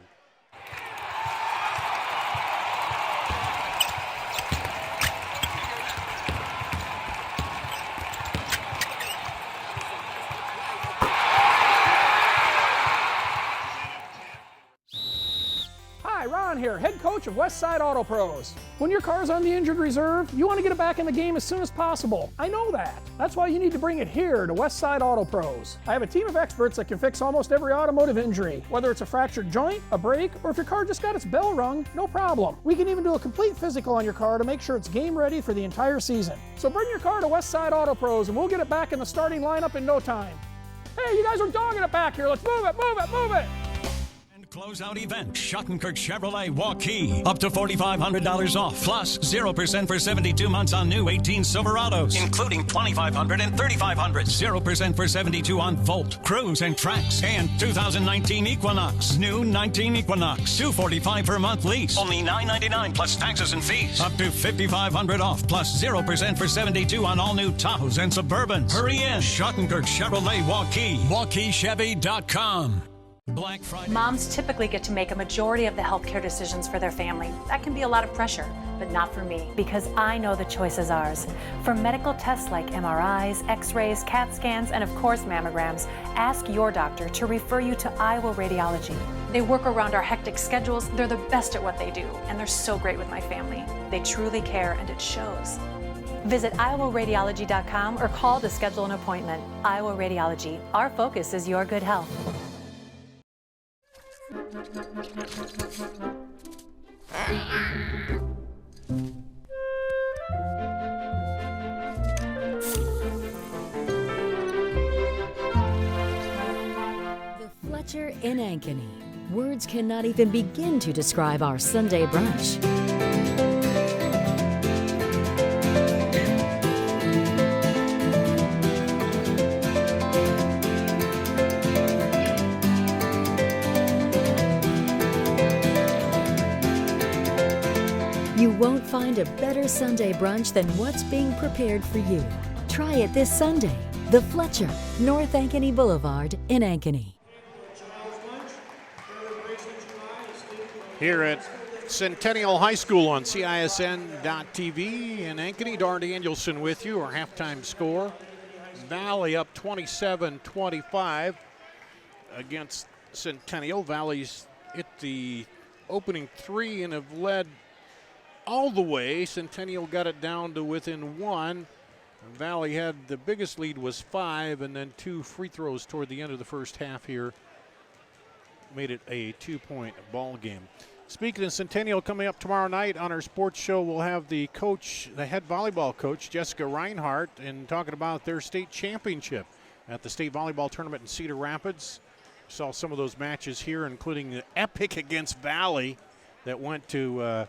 Here, head coach of Westside Auto Pros. When your car's on the injured reserve, you want to get it back in the game as soon as possible. I know that. That's why you need to bring it here to Westside Auto Pros. I have a team of experts that can fix almost every automotive injury, whether it's a fractured joint, a brake, or if your car just got its bell rung, no problem. We can even do a complete physical on your car to make sure it's game ready for the entire season. So bring your car to Westside Auto Pros and we'll get it back in the starting lineup in no time. Hey, you guys are dogging it back here. Let's move it, move it, move it. Closeout event. Schottenkirk Chevrolet Waukee. Up to $4,500 off. Plus 0% for 72 months on new 18 Silverados. Including $2,500 and $3,500. 0% for 72 on Volt, Cruise, and Trax. And 2019 Equinox. New 19 Equinox. $245 per month lease. Only $999 plus taxes and fees. Up to $5,500 off. Plus 0% for 72 on all new Tahoes and Suburbans. Hurry in. Schottenkirk Chevrolet Waukee. WaukeeChevy.com. Black Friday. Moms typically get to make a majority of the healthcare decisions for their family. That can be a lot of pressure, but not for me, because I know the choice is ours. From medical tests like MRIs, X-rays, CAT scans, and of course mammograms, ask your doctor to refer you to Iowa Radiology. They work around our hectic schedules, they're the best at what they do, and they're so great with my family. They truly care, and it shows. Visit iowaradiology.com or call to schedule an appointment. Iowa Radiology, our focus is your good health. The Fletcher in Ankeny. Words cannot even begin to describe our Sunday brunch. You won't find a better Sunday brunch than what's being prepared for you. Try it this Sunday. The Fletcher, North Ankeny Boulevard in Ankeny. Here at Centennial High School on CISN.TV in Ankeny, Dar Danielson with you. Our halftime score. Valley up 27-25 against Centennial. Valley's hit the opening three and have led all the way. Centennial got it down to within one. Valley had the biggest lead was 5, and then 2 free throws toward the end of the first half here made it a 2-point ball game. Speaking of Centennial, coming up tomorrow night on our sports show, we'll have the coach, the head volleyball coach, Jessica Reinhardt, and talking about their state championship at the state volleyball tournament in Cedar Rapids. Saw some of those matches here, including the epic against Valley that went to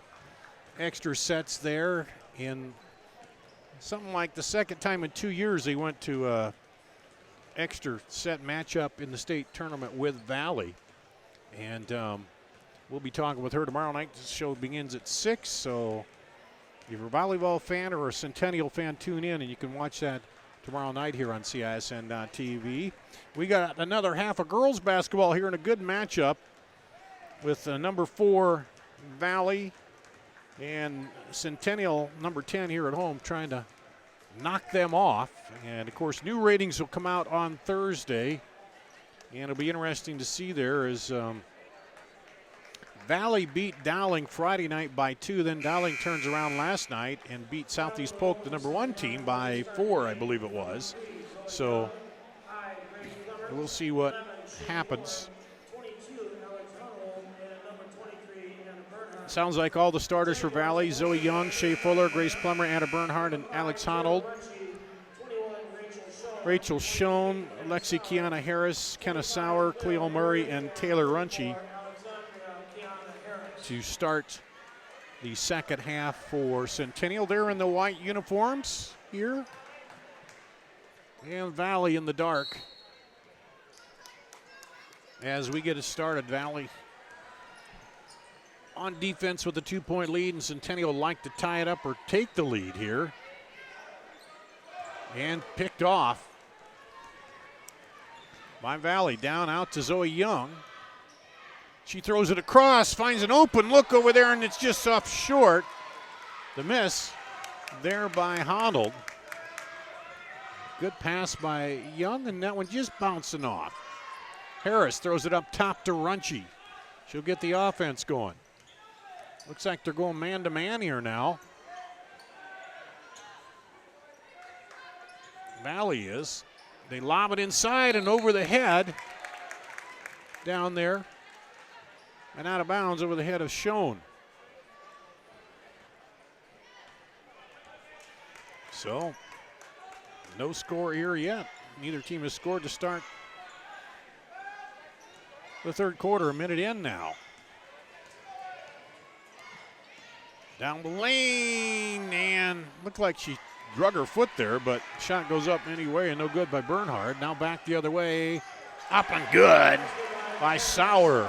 extra sets there. In something like the second time in 2 years they went to extra set matchup in the state tournament with Valley. And we'll be talking with her tomorrow night. The show begins at 6, so if you're a volleyball fan or a Centennial fan, tune in and you can watch that tomorrow night here on CISN.TV. We got another half of girls basketball here in a good matchup with number 4 Valley and Centennial, number 10 here at home, trying to knock them off. And of course, new ratings will come out on Thursday, and it'll be interesting to see there as Valley beat Dowling Friday night by 2. Then Dowling turns around last night and beat Southeast Polk, the number 1 team, by 4, I believe it was. So we'll see what happens. Sounds like all the starters for Valley: Zoe Young, Shea Fuller, Grace Plummer, Anna Bernhardt, and Alex Honold. Rachel Schoen, Lexi Kiana Harris, Kenna Sauer, Cleo Murray, and Taylor Runchie to start the second half for Centennial. They're in the white uniforms here, and Valley in the dark. As we get it started, Valley on defense with a 2-point lead, and Centennial like to tie it up or take the lead here. And picked off by Valley. Down out to Zoe Young. She throws it across, finds an open look over there, and it's just off short. The miss there by Honold. Good pass by Young, and that one just bouncing off. Harris throws it up top to Runchie. She'll get the offense going. Looks like they're going man-to-man here now. Valley is. They lob it inside and over the head. Down there. And out of bounds over the head of Schoen. So, no score here yet. Neither team has scored to start the third quarter, a minute in now. Down the lane, and looked like she drug her foot there, but shot goes up anyway and no good by Bernhard. Now back the other way, up and good by Sauer.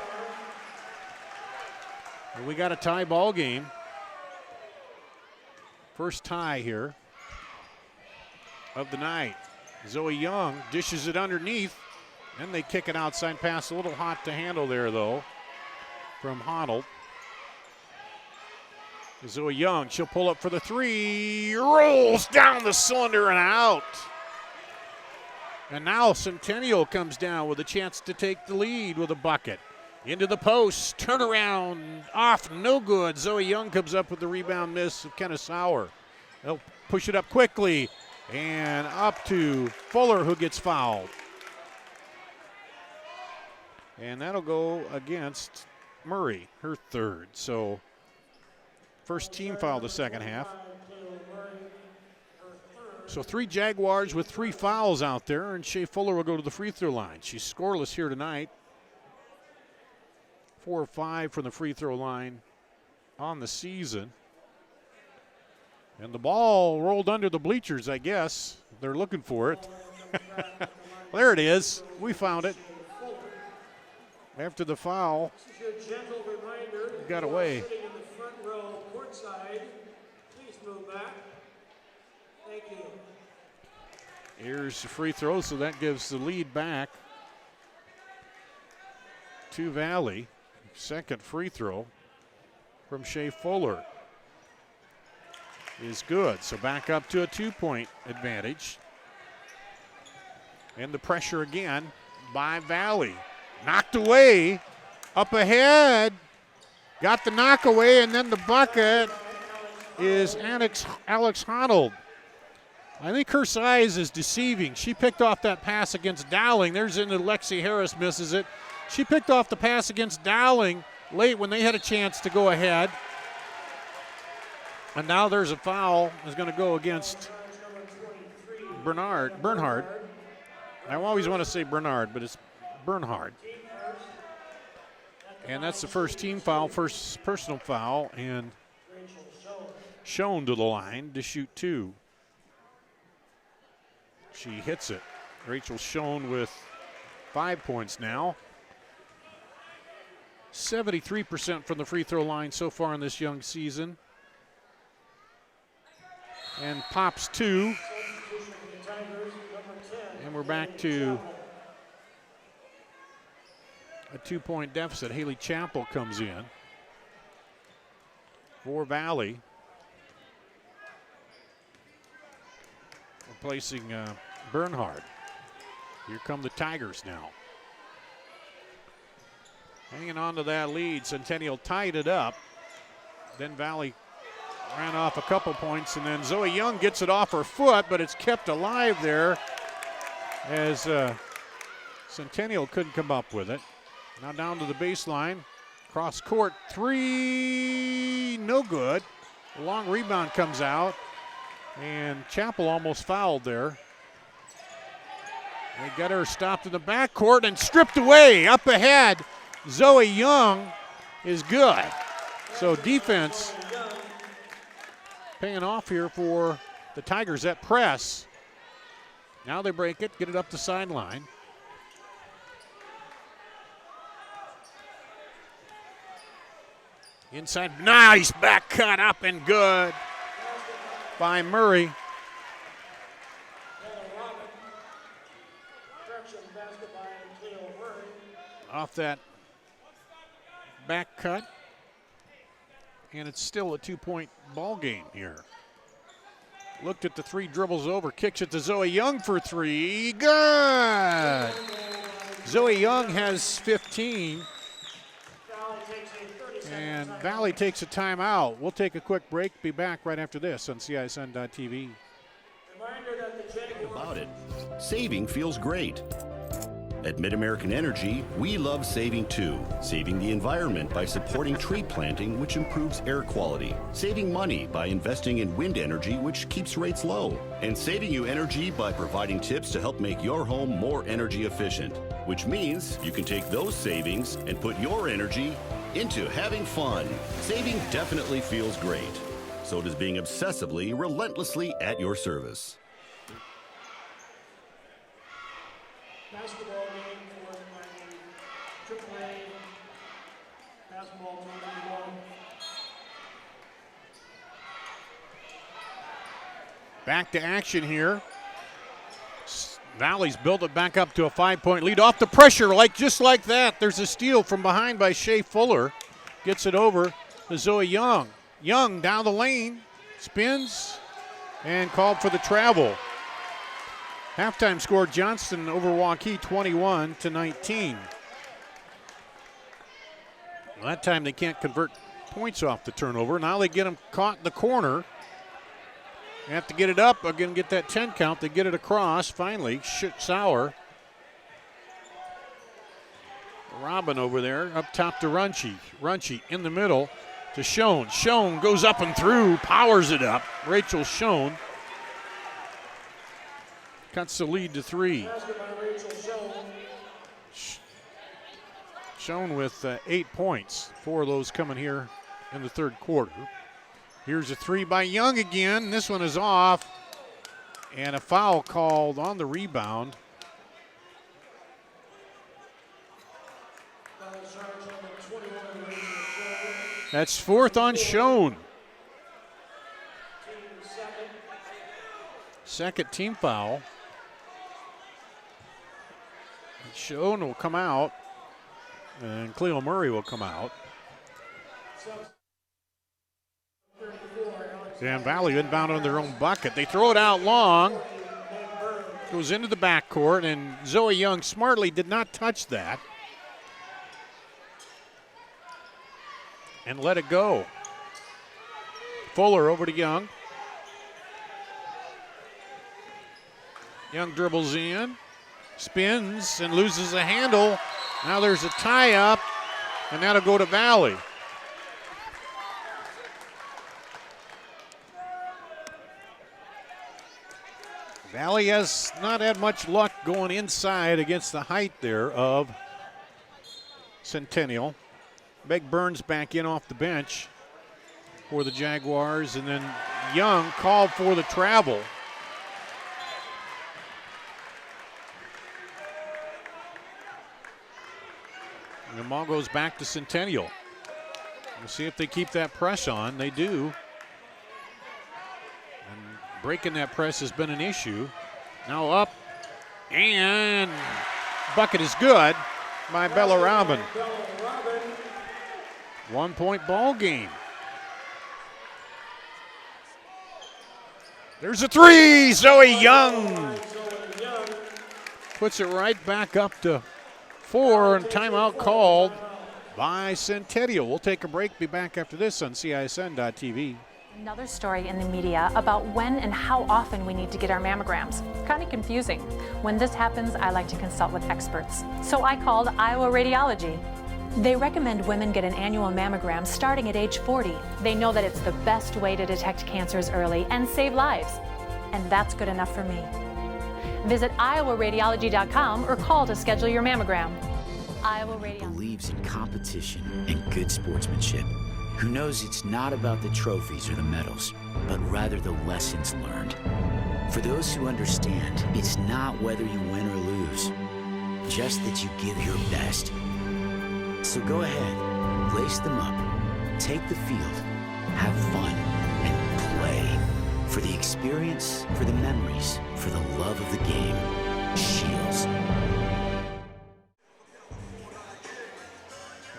And we got a tie ball game. First tie here of the night. Zoe Young dishes it underneath, and they kick it outside pass. A little hot to handle there, though, from Honnold. Zoe Young, she'll pull up for the three, rolls down the cylinder and out. And now Centennial comes down with a chance to take the lead with a bucket. Into the post, turnaround, off, no good. Zoe Young comes up with the rebound miss of Kenna Sauer. They'll push it up quickly, and up to Fuller, who gets fouled. And that'll go against Murray, her third. So first team foul the second half. So 3 Jaguars with 3 fouls out there, and Shea Fuller will go to the free throw line. She's scoreless here tonight. 4 or 5 from the free throw line on the season. And the ball rolled under the bleachers, I guess. They're looking for it. There it is. We found it. After the foul, got away. Sitting in the front row courtside, please move back. Thank you. Here's the free throw, so that gives the lead back to Valley. Second free throw from Shea Fuller is good. So back up to a 2-point advantage. And the pressure again by Valley. Knocked away, up ahead, got the knock away, and then the bucket is Alex Honnold. I think her size is deceiving. She picked off that pass against Dowling. There's into Lexi Harris, misses it. She picked off the pass against Dowling late when they had a chance to go ahead. And now there's a foul that's going to go against Bernhard. I always want to say Bernard, but it's Bernhard. And that's the first team foul, first personal foul, and Schoen to the line to shoot 2. She hits it. Rachel Schoen with 5 points now. 73% from the free throw line so far in this young season. And pops 2. And we're back to a 2-point deficit. Haley Chappell comes in for Valley, replacing Bernhard. Here come the Tigers now. Hanging on to that lead. Centennial tied it up. Then Valley ran off a couple points, and then Zoe Young gets it off her foot, but it's kept alive there as Centennial couldn't come up with it. Now down to the baseline. Cross court, 3, no good. A long rebound comes out, and Chappell almost fouled there. They got her stopped in the backcourt and stripped away. Up ahead, Zoe Young is good. So defense paying off here for the Tigers at press. Now they break it, get it up the sideline. Inside, nice back cut up and good by Murray. Off that back cut. And it's still a 2-point ball game here. Looked at the 3, dribbles over, kicks it to Zoe Young for 3. Good! Zoe Young has 15. And Valley takes a timeout. We'll take a quick break. Be back right after this on CISN.TV. About it. Saving feels great. At MidAmerican Energy, we love saving too. Saving the environment by supporting tree planting, which improves air quality. Saving money by investing in wind energy, which keeps rates low. And saving you energy by providing tips to help make your home more energy efficient. Which means you can take those savings and put your energy into having fun. Saving definitely feels great. So does being obsessively, relentlessly at your service. Basketball game for my AAA basketball tournament. Back to action here. Valley's built it back up to a 5-point lead off the pressure, just like that. There's a steal from behind by Shea Fuller. Gets it over to Zoe Young. Young down the lane, spins, and called for the travel. Halftime score, Johnston over Waukee 21-19. Well, that time they can't convert points off the turnover. Now they get them caught in the corner. They have to get it up, again get that 10 count. They get it across, finally, Sauer. Robin over there, up top to Runchie. Runchie in the middle to Schoen. Schoen goes up and through, powers it up. Rachel Schoen cuts the lead to 3. Schoen with 8 points, 4 of those coming here in the third quarter. Here's a 3 by Young again. This one is off, and a foul called on the rebound. That's 4th on Schoen. Second team foul. Schoen will come out, and Cleo Murray will come out. And Valley inbound on their own bucket. They throw it out long. Goes into the backcourt, and Zoe Young smartly did not touch that. And let it go. Fuller over to Young. Young dribbles in, spins, and loses a handle. Now there's a tie-up, and that'll go to Valley. Valley has not had much luck going inside against the height there of Centennial. Meg Burns back in off the bench for the Jaguars, and then Young called for the travel. And the ball goes back to Centennial. We'll see if they keep that press on. They do. And breaking that press has been an issue. Now up, and bucket is good by Bella Robin. 1 point ball game. There's a 3, Zoe Young. Puts it right back up to 4, and timeout called by Centennial. We'll take a break, be back after this on CISN.TV. Another story in the media about when and how often we need to get our mammograms. Kind of confusing. When this happens, I like to consult with experts. So I called Iowa Radiology. They recommend women get an annual mammogram starting at age 40. They know that it's the best way to detect cancers early and save lives. And that's good enough for me. Visit iowaradiology.com or call to schedule your mammogram. Iowa Radiology believes in competition and good sportsmanship. Who knows it's not about the trophies or the medals, but rather the lessons learned. For those who understand, it's not whether you win or lose, just that you give your best. So go ahead, lace them up, take the field, have fun, and play. For the experience, for the memories, for the love of the game. Shields.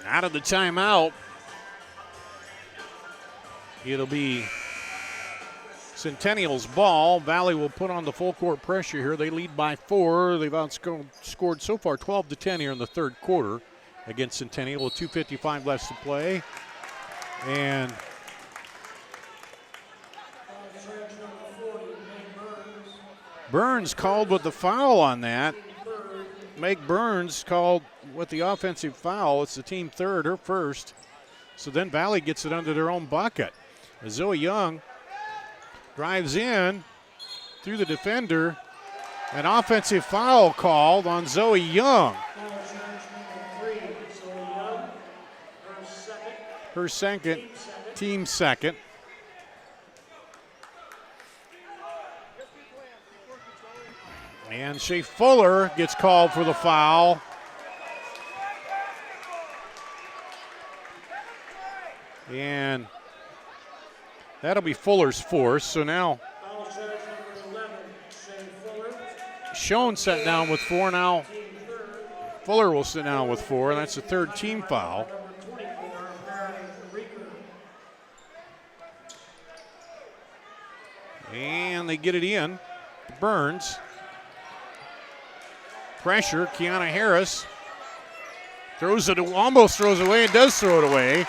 Out of the timeout. It'll be Centennial's ball. Valley will put on the full court pressure here. They lead by 4. They've outscored so far 12-10 here in the third quarter against Centennial with 2:55 left to play. And Burns called with the foul on that. Meg Burns called with the offensive foul. It's the team third, her first. So then Valley gets it under their own bucket. As Zoe Young drives in through the defender. An offensive foul called on Zoe Young. Her second, team second. And Shea Fuller gets called for the foul. And that'll be Fuller's fourth. So now Schoen sat down with 4 now. Fuller will sit down with 4, and that's the third team foul. And they get it in. Burns. Pressure. Kiana Harris throws it, almost throws it away, and does throw it away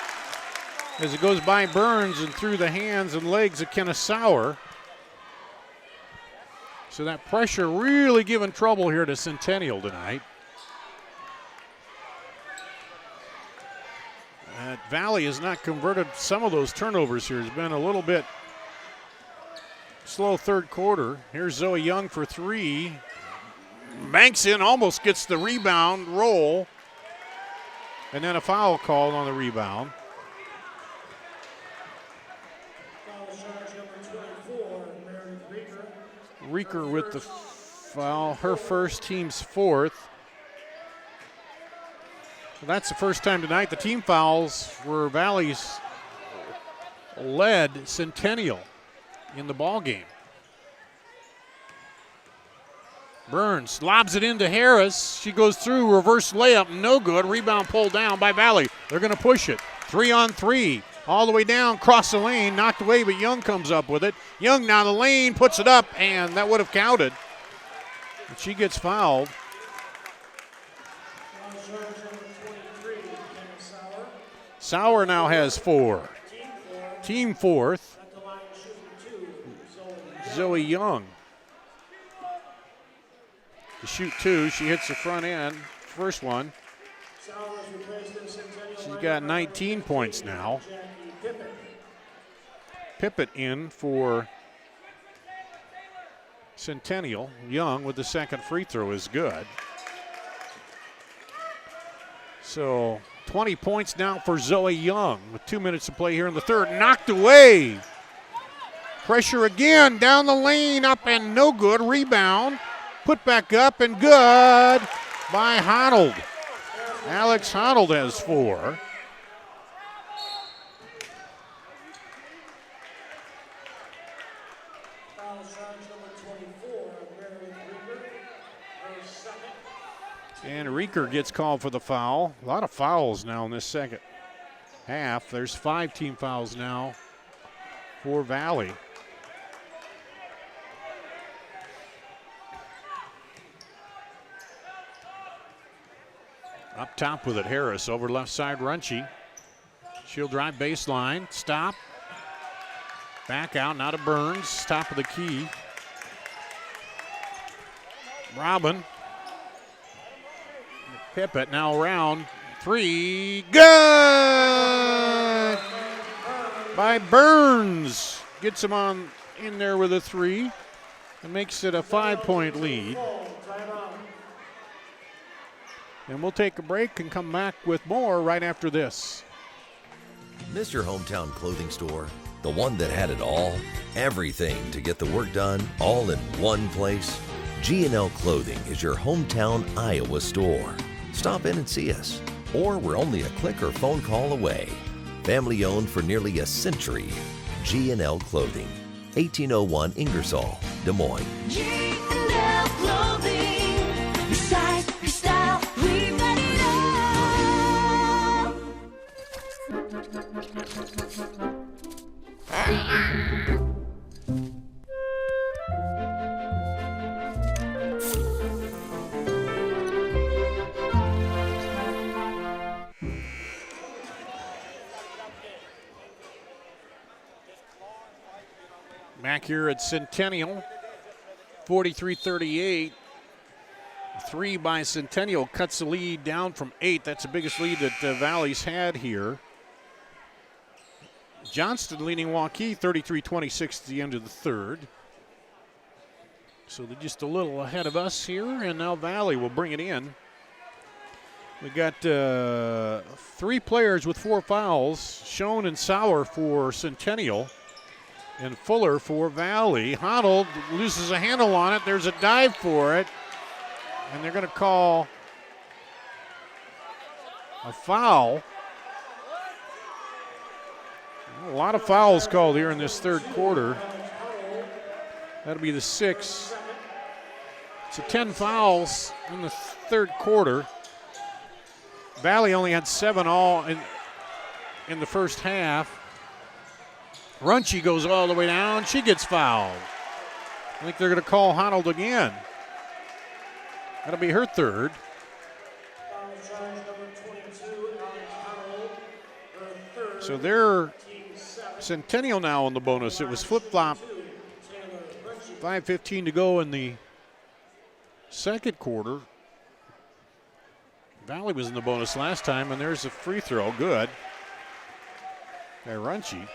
as it goes by Burns and through the hands and legs of Kenna Sauer. So that pressure really giving trouble here to Centennial tonight. Valley has not converted some of those turnovers here. It's been a little bit slow third quarter. Here's Zoe Young for 3. Banks in, almost gets the rebound, roll. And then a foul called on the rebound. Reeker with the foul, her first, team's fourth. Well, that's the first time tonight the team fouls were Valley's led Centennial in the ball game. Burns lobs it into Harris. She goes through, reverse layup, no good. Rebound pulled down by Valley. They're going to push it. 3-on-3. All the way down, cross the lane, knocked away, but Young comes up with it. Young down the lane, puts it up, and that would have counted. But she gets fouled. Sauer now has 4. Team fourth. Zoe Young. To shoot 2, she hits the front end, first one. She's got 19 points now. Pippett in for Centennial. Young with the second free throw is good. So 20 points now for Zoe Young with 2 minutes to play here in the third. Knocked away. Pressure again down the lane, up and no good. Rebound. Put back up and good by Honold. Alex Honold has 4. And Reeker gets called for the foul. A lot of fouls now in this second half. There's 5 team fouls now for Valley. Up top with it, Harris over left side, Runchie. She'll drive baseline, stop. Back out, now to Burns, top of the key. Robin. Pippett now around, 3, good! By Burns. Gets him on in there with a 3 and makes it a 5-point lead. And we'll take a break and come back with more right after this. Miss your hometown clothing store? The one that had it all? Everything to get the work done, all in one place? G&L Clothing is your hometown Iowa store. Stop in and see us. Or we're only a click or phone call away. Family owned for nearly a century. G&L Clothing. 1801 Ingersoll, Des Moines. G&L Clothing. Your size, your style, we've got it all. Back here at Centennial, 43-38. Three by Centennial cuts the lead down from 8. That's the biggest lead that Valley's had here. Johnston leading Waukee 33-26 at the end of the third. So they're just a little ahead of us here, and now Valley will bring it in. We got 3 players with 4 fouls, Schoen and Sauer for Centennial, and Fuller for Valley. Honnold loses a handle on it. There's a dive for it, and they're going to call a foul. A lot of fouls called here in this third quarter. That'll be the 6th. So 10 fouls in the third quarter. Valley only had 7 all in the first half. Runchie goes all the way down. She gets fouled. I think they're going to call Honnold again. That'll be her third. So they're Centennial now on the bonus. It was flip-flop. 5:15 to go in the second quarter. Valley was in the bonus last time, and there's a free throw. Good. By Runchie.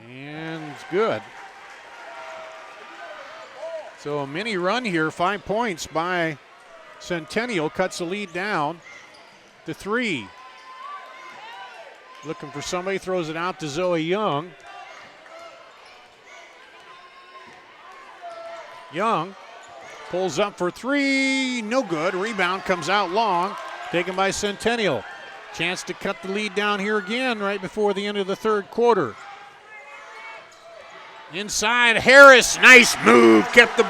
And it's good. So a mini run here, 5 points by Centennial, cuts the lead down to 3. Looking for somebody, throws it out to Zoe Young. Young pulls up for 3, no good. Rebound comes out long, taken by Centennial. Chance to cut the lead down here again right before the end of the third quarter. Inside, Harris, nice move. Kept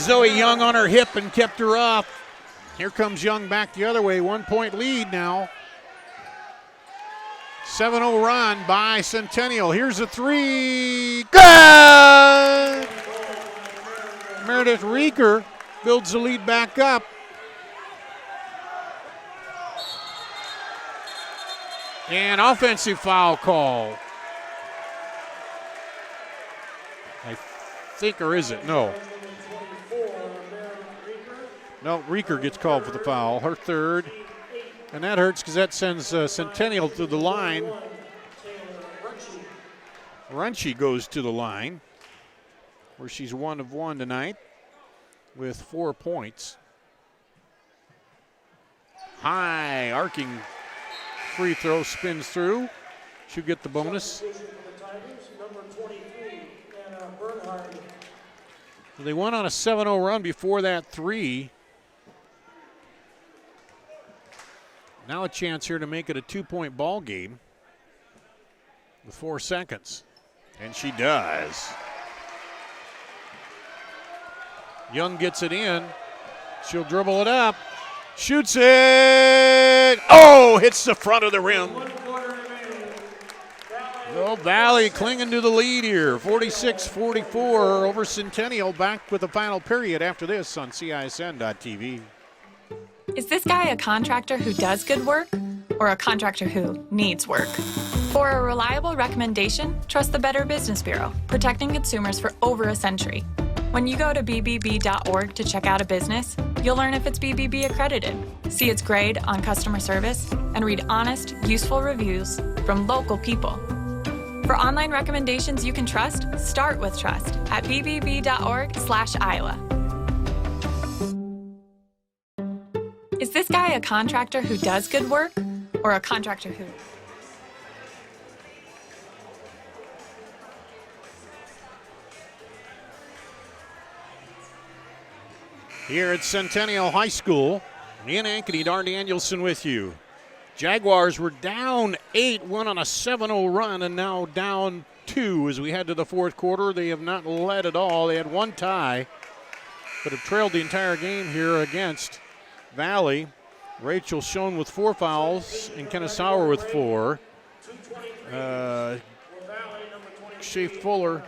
Zoe Young on her hip and kept her off. Here comes Young back the other way, 1 point lead now. 7-0 run by Centennial. Here's a 3, good! Meredith Reeker builds the lead back up. And offensive foul call. I think, or is it? No. No, Reeker gets called for the foul, her third. And that hurts because that sends Centennial to the line. Runchie goes to the line, where she's 1 of 1 tonight with 4 points. High arcing free throw spins through. She'll get the bonus. They went on a 7-0 run before that 3. Now a chance here to make it a 2-point ball game with 4 seconds. And she does. Young gets it in. She'll dribble it up. Shoots it. Oh, hits the front of the rim. Well, Valley clinging to the lead here. 46-44 over Centennial. Back with the final period after this on CISN.TV. Is this guy a contractor who does good work or a contractor who needs work? For a reliable recommendation, trust the Better Business Bureau, protecting consumers for over a century. When you go to bbb.org to check out a business, you'll learn if it's BBB accredited, see its grade on customer service, and read honest, useful reviews from local people. For online recommendations you can trust, start with trust at bbb.org/Iowa. Is this guy a contractor who does good work or a contractor who? Here at Centennial High School in Ankeny, Dar Danielson with you. Jaguars were down 8, went on a 7-0 run, and now down 2 as we head to the fourth quarter. They have not led at all. They had 1 tie, but have trailed the entire game here against Valley. Rachel Schoen with 4 fouls and Kenna Sauer with 4. Shea Fuller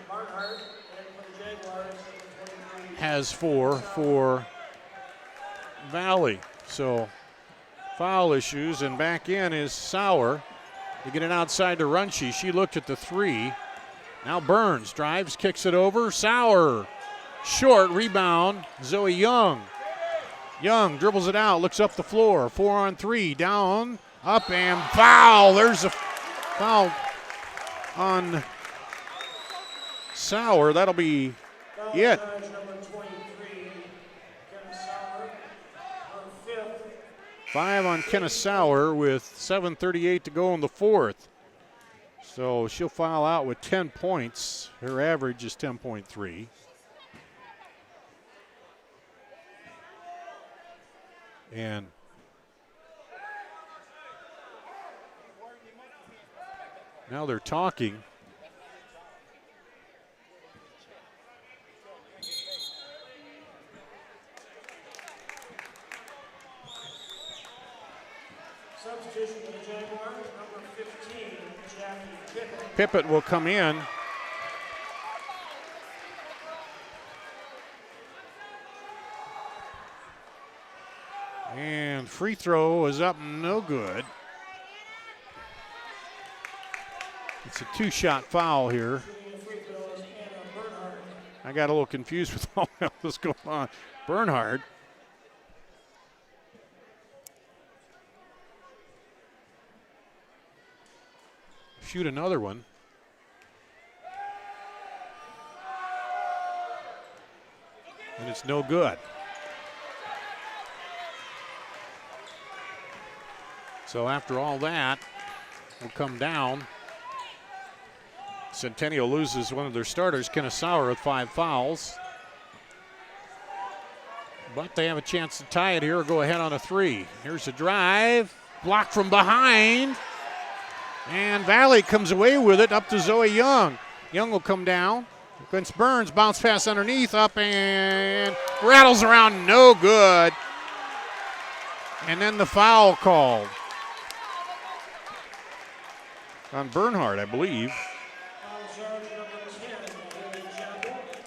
has 4 for Valley. So foul issues, and back in is Sauer. They get it outside to Runchi. She looked at the 3. Now Burns drives, kicks it over. Sauer, short, rebound. Zoe Young. Young dribbles it out, looks up the floor. 4-on-3, down, up, and foul. There's a foul on Sauer. That'll be it. 5 on Kenna Sauer with 7:38 to go in the 4th. So she'll foul out with 10 points. Her average is 10.3. And now they're talking. Substitution for the Jaguars, number 15, Jackie Pippett. Pippett will come in. And free throw is up, no good. It's a 2-shot foul here. I got a little confused with all that was going on. Bernhard. Shoot another one. And it's no good. So after all that, we'll come down. Centennial loses one of their starters, Kenna Sauer, with 5 fouls. But they have a chance to tie it here or go ahead on a 3. Here's a drive, blocked from behind. And Valley comes away with it up to Zoe Young. Young will come down against Burns, bounce pass underneath, up and rattles around, no good. And then the foul called on Bernhard, I believe.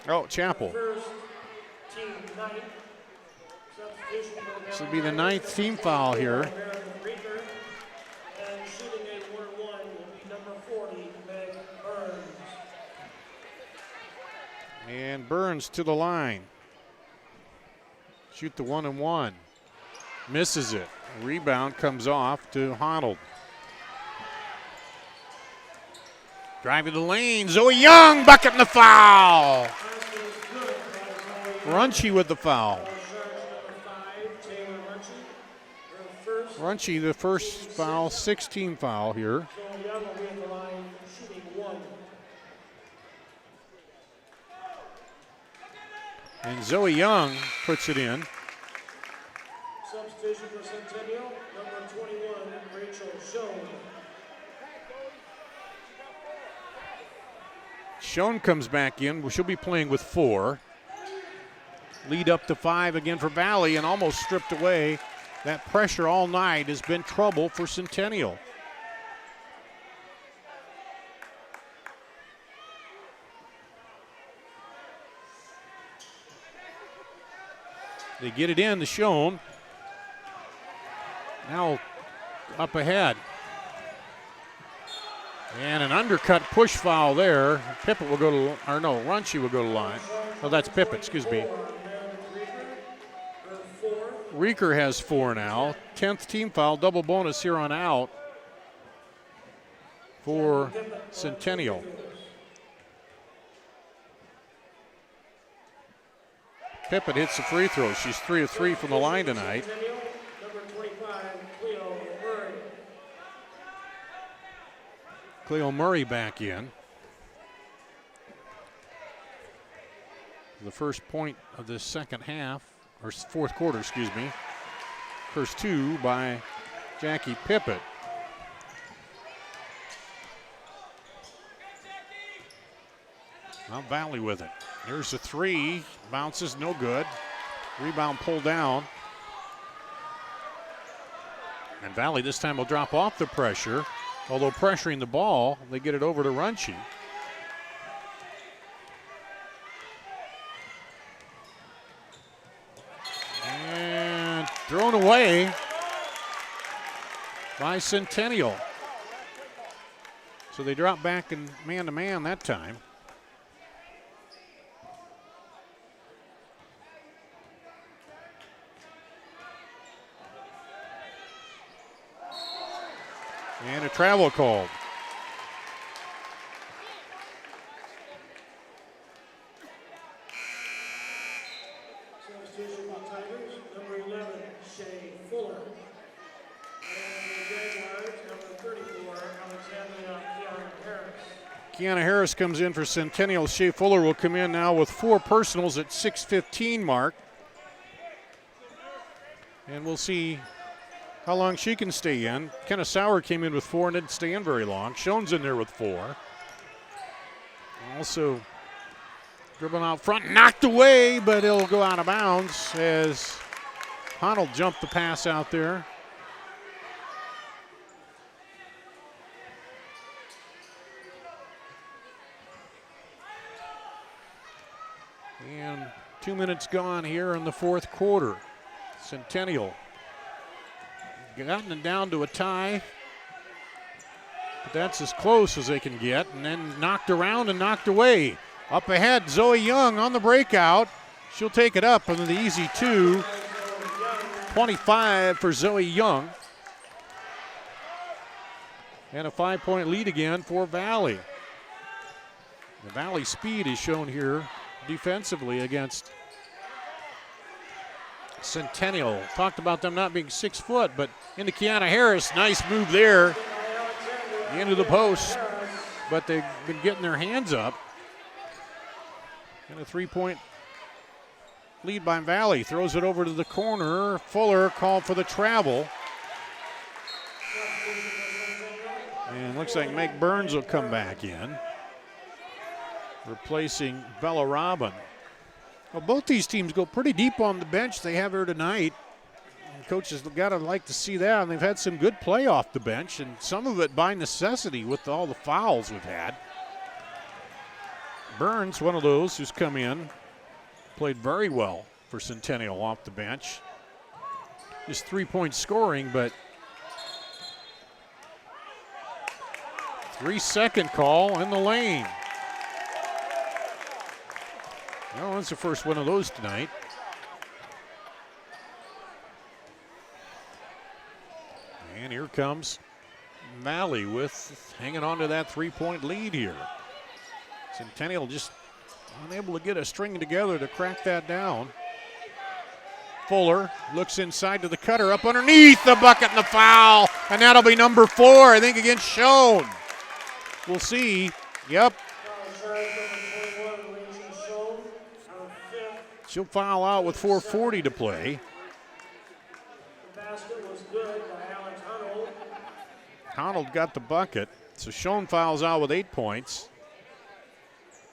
Oh, Chapel. This will be the 9th team foul here. And Burns to the line. Shoot the 1-and-1. Misses it. Rebound comes off to Honnold. Drive to the lane. Zoe Young, bucket and the foul. Runchi with the foul. Runchi, the first foul, 16 foul here. And Zoe Young puts it in. Substitution for Centennial, number 21, Rachel Schoen. Schoen comes back in. She'll be playing with 4. Lead up to 5 again for Valley and almost stripped away. That pressure all night has been trouble for Centennial. They get it in to Schoen. Now up ahead. And an undercut push foul there. Pippett will go to, or no, Runchi will go to line. Oh, that's Pippett, excuse me. Reeker has 4 now. 10th team foul, double bonus here on out for Centennial. Pippett hits the free throw. She's 3 of 3 from the line tonight. Cleo Murray back in. The first point of the second half, or 4th quarter, excuse me. First 2 by Jackie Pippett. Now Valley with it. Here's a 3, bounces, no good. Rebound pulled down. And Valley this time will drop off the pressure. Although pressuring the ball, they get it over to Runchi. And thrown away by Centennial. So they drop back in man-to-man that time. And a travel called. Substitution by Tigers, number 11, Shea Fuller. And the Jaguars, number 34, Alexandria Keanu Harris. Kiana Harris comes in for Centennial. Shea Fuller will come in now with 4 personals at 6:15 mark. And we'll see how long she can stay in. Kenna Sauer came in with 4 and didn't stay in very long. Schoen's in there with 4. Also dribbling out front, knocked away, but it'll go out of bounds as Honnold jumped the pass out there. And 2 minutes gone here in the fourth quarter. Centennial gotten it down to a tie, but that's as close as they can get, and then knocked around and knocked away. Up ahead, Zoe Young on the breakout. She'll take it up under the easy 2. 25 for Zoe Young. And a 5-point lead again for Valley. The Valley speed is shown here defensively against Centennial. Talked about them not being 6 foot, but into Kiana Harris. Nice move there into the post, but they've been getting their hands up. And a 3-point lead by Valley. Throws it over to the corner. Fuller called for the travel. And looks like Meg Burns will come back in, replacing Bella Robin. Well, both these teams go pretty deep on the bench. They have her tonight. And coaches have got to like to see that. And they've had some good play off the bench, and some of it by necessity with all the fouls we've had. Burns, one of those who's come in, played very well for Centennial off the bench. Just 3-point scoring, but 3-second call in the lane. Well, that's the first one of those tonight. And here comes Valley with hanging on to that 3-point lead here. Centennial just unable to get a string together to crack that down. Fuller looks inside to the cutter, up underneath the bucket and the foul, and that'll be number 4, I think, against Schoen. We'll see. Yep. She'll foul out with 4:40 to play. The basket was good by Alex Honnold. Honnold got the bucket, so Schoen fouls out with 8 points.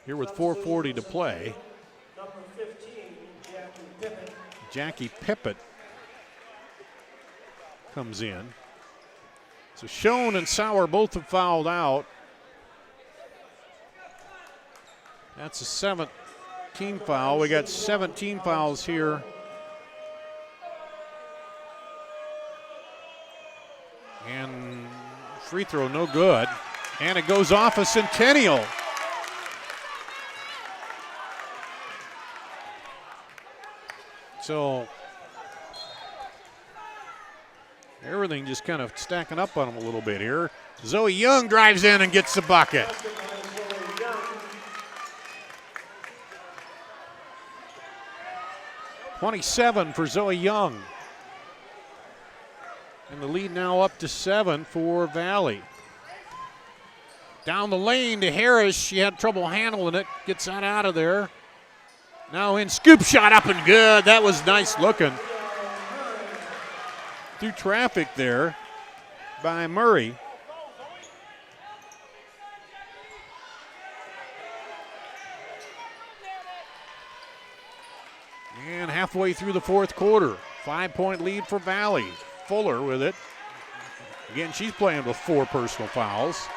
Here with 4:40 to play. Number 15, Jackie Pippett. Jackie Pippett comes in. So Schoen and Sauer both have fouled out. That's a 7th team foul. We got 17 fouls here. And free throw no good. And it goes off a Centennial. So everything just kind of stacking up on them a little bit here. Zoe Young drives in and gets the bucket. .27 for Zoe Young. And the lead now up to 7 for Valley. Down the lane to Harris. She had trouble handling it. Gets that out of there. Now in, scoop shot up and good. That was nice looking. Through traffic there by Murray. And halfway through the fourth quarter, 5-point lead for Valley. Fuller with it. Again, she's playing with 4 personal fouls.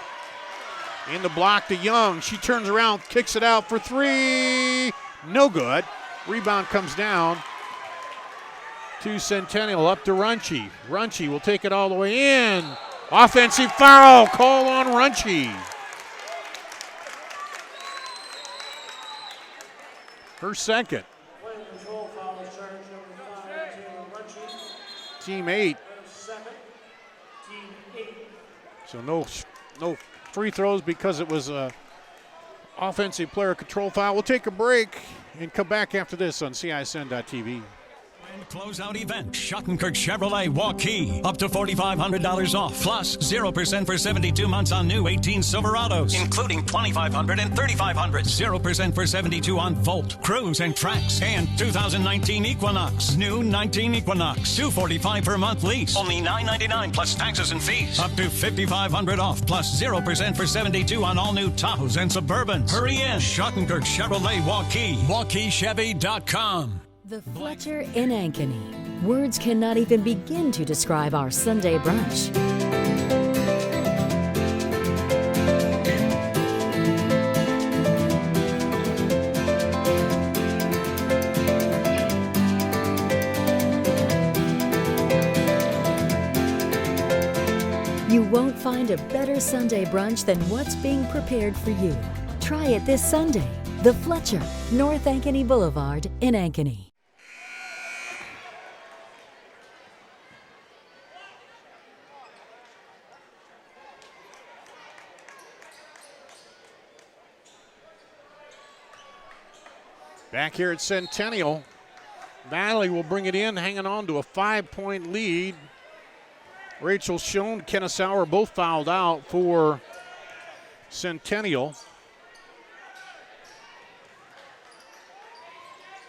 In the block to Young. She turns around, kicks it out for 3. No good. Rebound comes down to Centennial, up to Runchie. Runchie will take it all the way in. Offensive foul call on Runchie. her second. Playing control foul is charge number 5 to Munchie. Team 8. Second, team 8. So no free throws because it was a offensive player control foul. We'll take a break and come back after this on CISN.TV. And closeout event. Schottenkirk Chevrolet Waukee. Up to $4,500 off. Plus 0% for 72 months on new 18 Silverados. Including $2,500 and $3,500. 0% for 72 on Volt, Cruise, and Trax. And 2019 Equinox. New 19 Equinox. $245 per month lease. Only $999 plus taxes and fees. Up to $5,500 off. Plus 0% for 72 on all new Tahoes and Suburbans. Hurry in. Schottenkirk Chevrolet Waukee. WaukeeChevy.com. The Fletcher in Ankeny. Words cannot even begin to describe our Sunday brunch. You won't find a better Sunday brunch than what's being prepared for you. Try it this Sunday. The Fletcher, North Ankeny Boulevard in Ankeny. Back here at Centennial, Valley will bring it in, hanging on to a 5-point lead. Rachel Schoen, Kennesaw both fouled out for Centennial.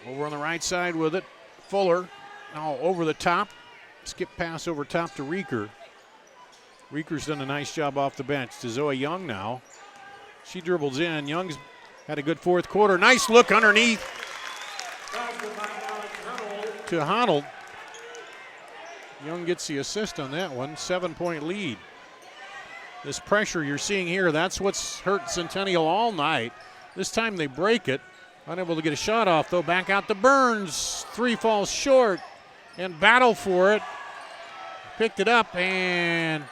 Over on the right side with it, Fuller now over the top. Skip pass over top to Reeker. Reeker's done a nice job off the bench to Zoe Young now. She dribbles in. Young's had a good fourth quarter. Nice look underneath to Honnold. Young gets the assist on that one. 7-point lead. This pressure you're seeing here, that's what's hurt Centennial all night. This time they break it. Unable to get a shot off, though. Back out to Burns. 3 falls short and battle for it. Picked it up and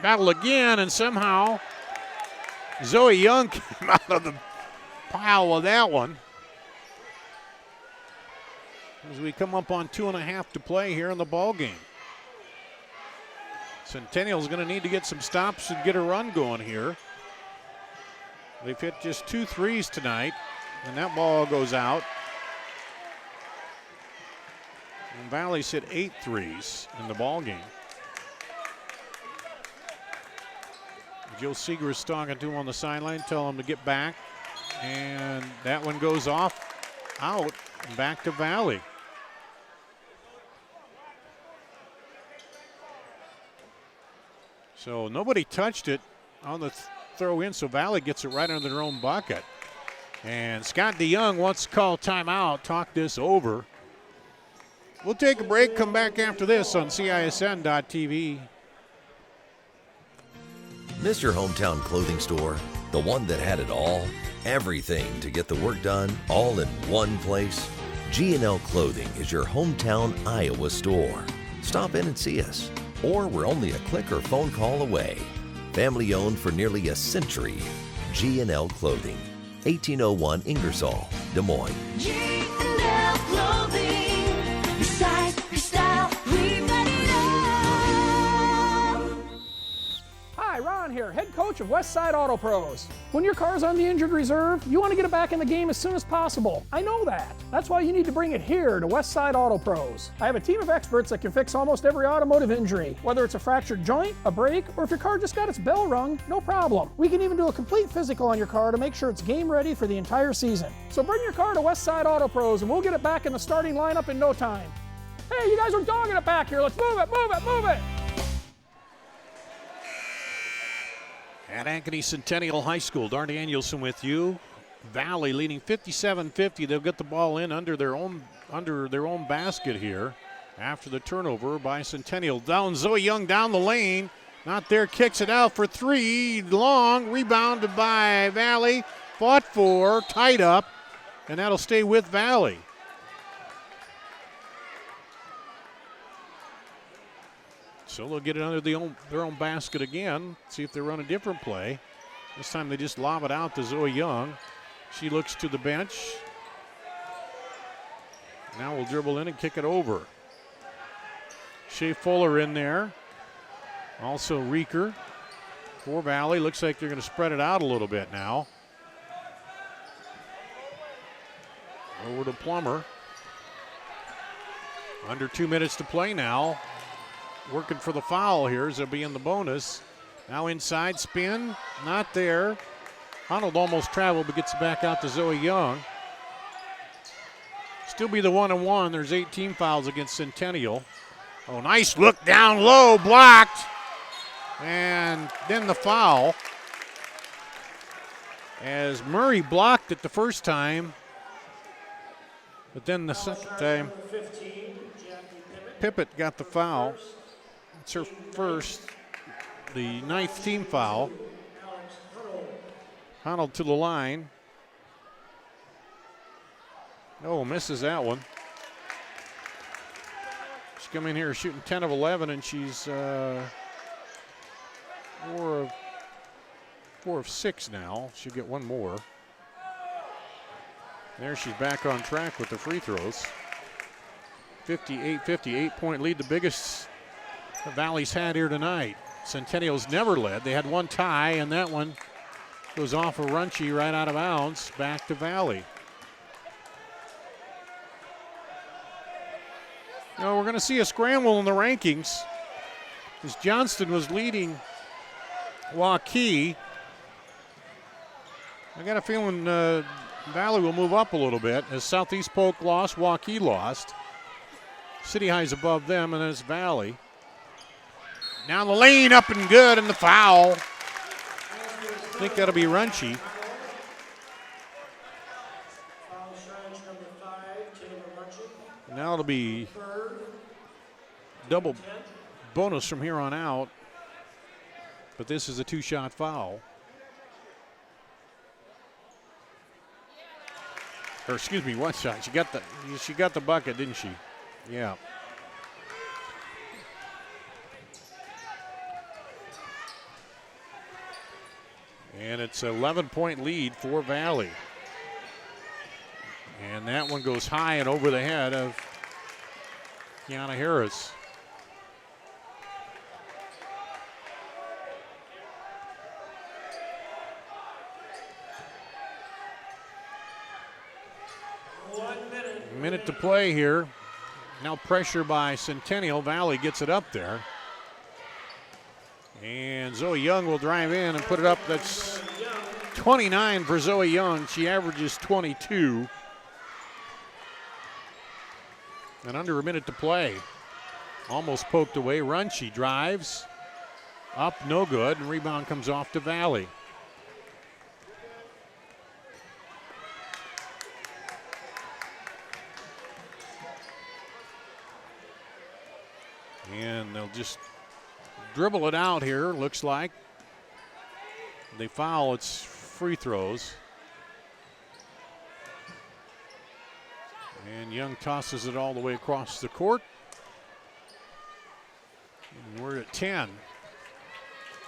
battle again, and somehow Zoe Young came out of the pile with that one. As we come up on 2.5 to play here in the ball game. Centennial's going to need to get some stops and get a run going here. They've hit just 2 threes tonight, and that ball goes out. And Valley's hit 8 threes in the ball game. Joe Segrist talking to him on the sideline, tell him to get back. And that one goes off, out, and back to Valley. So nobody touched it on the throw in, so Valley gets it right under their own bucket. And Scott DeYoung wants to call timeout, talk this over. We'll take a break, come back after this on CISN.TV. Miss your hometown clothing store? The one that had it all? Everything to get the work done, all in one place? G&L Clothing is your hometown Iowa store. Stop in and see us. Or we're only a click or phone call away. Family owned for nearly a century. G&L Clothing, 1801 Ingersoll, Des Moines. G&L Clothing, your size, your style, we've got it all. Hi, Ron here, head coach of Westside Auto Pros. When your car's on the injured reserve, you want to get it back in the game as soon as possible. I know that. That's why you need to bring it here to Westside Auto Pros. I have a team of experts that can fix almost every automotive injury. Whether it's a fractured joint, a brake, or if your car just got its bell rung, no problem. We can even do a complete physical on your car to make sure it's game ready for the entire season. So bring your car to Westside Auto Pros and we'll get it back in the starting lineup in no time. Hey, you guys are dogging it back here. Let's move it, move it, move it. At Ankeny Centennial High School, Dar Danielson with you. Valley leading 57-50. They'll get the ball in under their own basket here after the turnover by Centennial. Down Zoe Young down the lane. Not there, kicks it out for 3. Long, rebounded by Valley. Fought for, tied up, and that'll stay with Valley. So they'll get it under their own basket again. See if they run a different play. This time they just lob it out to Zoe Young. She looks to the bench. Now we'll dribble in and kick it over. Shea Fuller in there. Also Reeker for Valley. Looks like they're going to spread it out a little bit now. Over to Plummer. Under 2 minutes to play now. Working for the foul here as they'll be in the bonus. Now inside spin, not there. Honnold almost traveled but gets it back out to Zoe Young. Still be the 1-on-1. There's 8 team fouls against Centennial. Oh, nice look down low, blocked. And then the foul. As Murray blocked it the first time. But then the second time, Pippett got the foul. It's her first, the 9th team foul. Honnold to the line. Oh, misses that one. She's come in here shooting 10 of 11, and she's 4 of 6 now. She'll get one more. There she's back on track with the free throws. 58-50, 8-point lead, the biggest the Valley's had here tonight. Centennial's never led. They had one tie, and that one goes off of Runchie right out of bounds, back to Valley. Now we're going to see a scramble in the rankings as Johnston was leading Waukee. I got a feeling Valley will move up a little bit as Southeast Polk lost, Waukee lost. City High's above them, and then it's Valley. Now the lane up and good, and the foul. I think that'll be Runchie. Now it'll be double bonus from here on out, but this is a 2-shot foul. Or excuse me, 1 shot. She got the bucket, didn't she? Yeah. And it's an 11-point lead for Valley. And that one goes high and over the head of Kiana Harris. Minute to play here. Now pressure by Centennial. Valley gets it up there. And Zoe Young will drive in and put it up. That's 29 for Zoe Young. She averages 22. And under a minute to play. Almost poked away. Runchie drives. Up, no good. And rebound comes off to Valley. And they'll just dribble it out here, looks like. They foul, it's free throws. And Young tosses it all the way across the court. And we're at 10.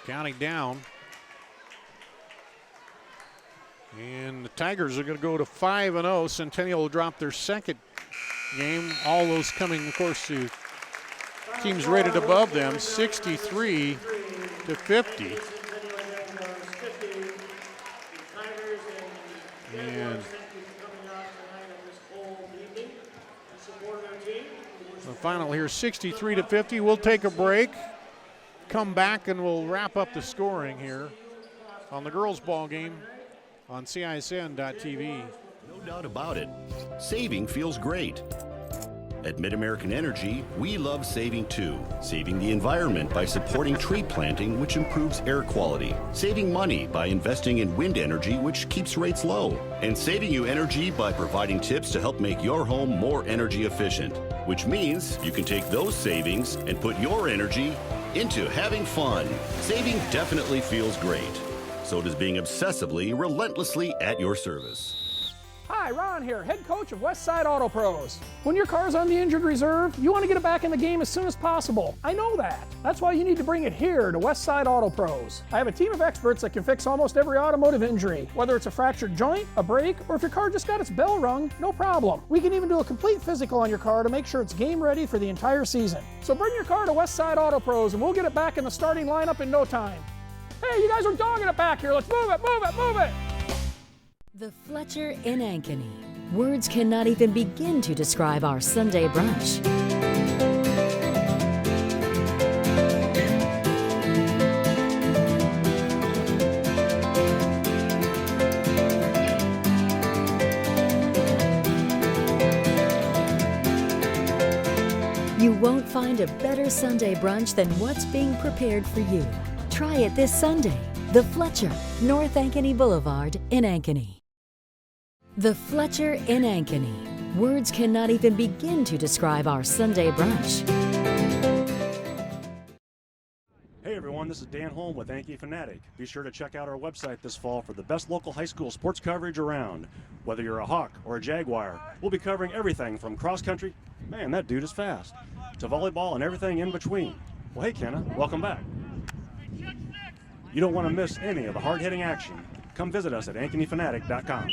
Counting down. And the Tigers are going to go to 5-0. Centennial will drop their second game. All those coming, of course, to teams rated above them, 63-50. And the final here, 63-50. We'll take a break, come back, and we'll wrap up the scoring here on the girls' ball game on CISN.TV. No doubt about it. Saving feels great. At Mid-American Energy, we love saving too. Saving the environment by supporting tree planting, which improves air quality. Saving money by investing in wind energy, which keeps rates low. And saving you energy by providing tips to help make your home more energy efficient. Which means you can take those savings and put your energy into having fun. Saving definitely feels great. So does being obsessively, relentlessly at your service. Hi, Ron here, head coach of Westside Auto Pros. When your car's on the injured reserve, you want to get it back in the game as soon as possible. I know that. That's why you need to bring it here to Westside Auto Pros. I have a team of experts that can fix almost every automotive injury. Whether it's a fractured joint, a brake, or if your car just got its bell rung, no problem. We can even do a complete physical on your car to make sure it's game ready for the entire season. So bring your car to Westside Auto Pros and we'll get it back in the starting lineup in no time. Hey, you guys are dogging it back here. Let's move it, move it, move it. The Fletcher in Ankeny. Words cannot even begin to describe our Sunday brunch. You won't find a better Sunday brunch than what's being prepared for you. Try it this Sunday. The Fletcher, North Ankeny Boulevard in Ankeny. The Fletcher in Ankeny. Words cannot even begin to describe our Sunday brunch. Hey everyone, this is Dan Holm with Ankeny Fanatic. Be sure to check out our website this fall for the best local high school sports coverage around. Whether you're a Hawk or a Jaguar, we'll be covering everything from cross country, man that dude is fast, to volleyball and everything in between. Well hey Kenna, welcome back. You don't want to miss any of the hard-hitting action. Come visit us at ankenyfanatic.com.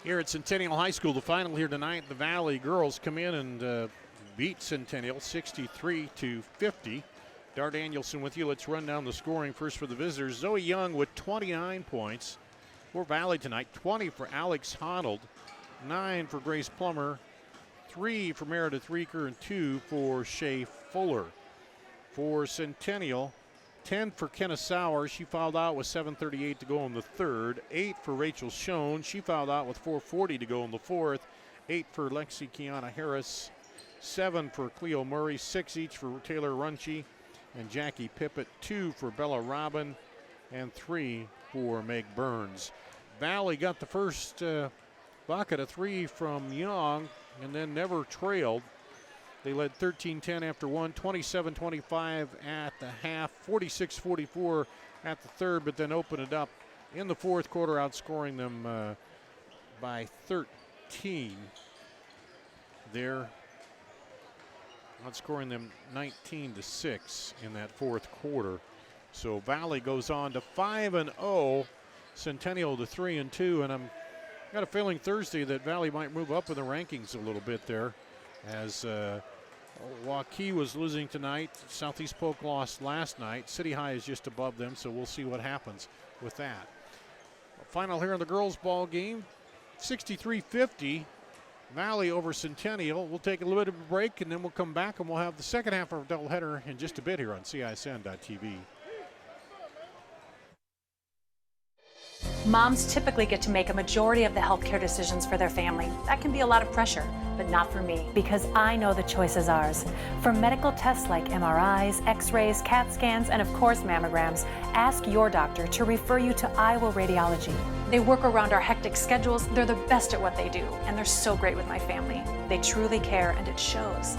Here at Centennial High School, the final here tonight, the Valley girls come in and beat Centennial 63-50. Dar Danielson with you. Let's run down the scoring first for the visitors. Zoe Young with 29 points for Valley tonight. 20 for Alex Honnold, 9 for Grace Plummer, 3 for Meredith Reeker, and 2 for Shay Fuller. For Centennial, 10 for Kenna Sauer. She fouled out with 7:38 to go in the third. 8 for Rachel Schoen. She fouled out with 4:40 to go in the fourth. 8 for Lexi Kiana Harris. 7 for Cleo Murray. 6 each for Taylor Runchie and Jackie Pippett. 2 for Bella Robin and 3 for Meg Burns. Valley got the first bucket of 3 from Young and then never trailed. They led 13-10 after one, 27-25 at the half, 46-44 at the third, but then opened it up in the fourth quarter, outscoring them by 13 there. Outscoring them 19-6 in that fourth quarter. So Valley goes on to 5-0, Centennial to 3-2, and I'm got a feeling Thursday that Valley might move up in the rankings a little bit there, as Waukee was losing tonight. Southeast Polk lost last night. City High is just above them, so we'll see what happens with that. Final here in the girls' ball game, 63-50. Valley over Centennial. We'll take a little bit of a break, and then we'll come back, and we'll have the second half of our doubleheader in just a bit here on CISN.TV. Moms typically get to make a majority of the healthcare decisions for their family. That can be a lot of pressure, but not for me, because I know the choice is ours. For medical tests like MRIs, X-rays, CAT scans, and of course mammograms, ask your doctor to refer you to Iowa Radiology. They work around our hectic schedules. They're the best at what they do, and they're so great with my family. They truly care, and it shows.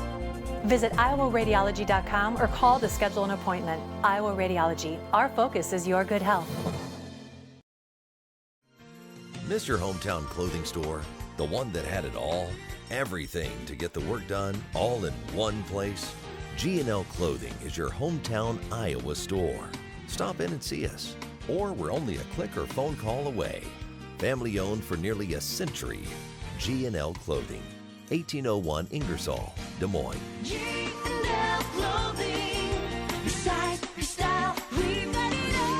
Visit iowaradiology.com or call to schedule an appointment. Iowa Radiology. Our focus is your good health. Miss your hometown clothing store? The one that had it all? Everything to get the work done, all in one place? G&L Clothing is your hometown Iowa store. Stop in and see us. Or we're only a click or phone call away. Family owned for nearly a century. G&L Clothing, 1801 Ingersoll, Des Moines. G&L Clothing. Your size, your style, we've got it all.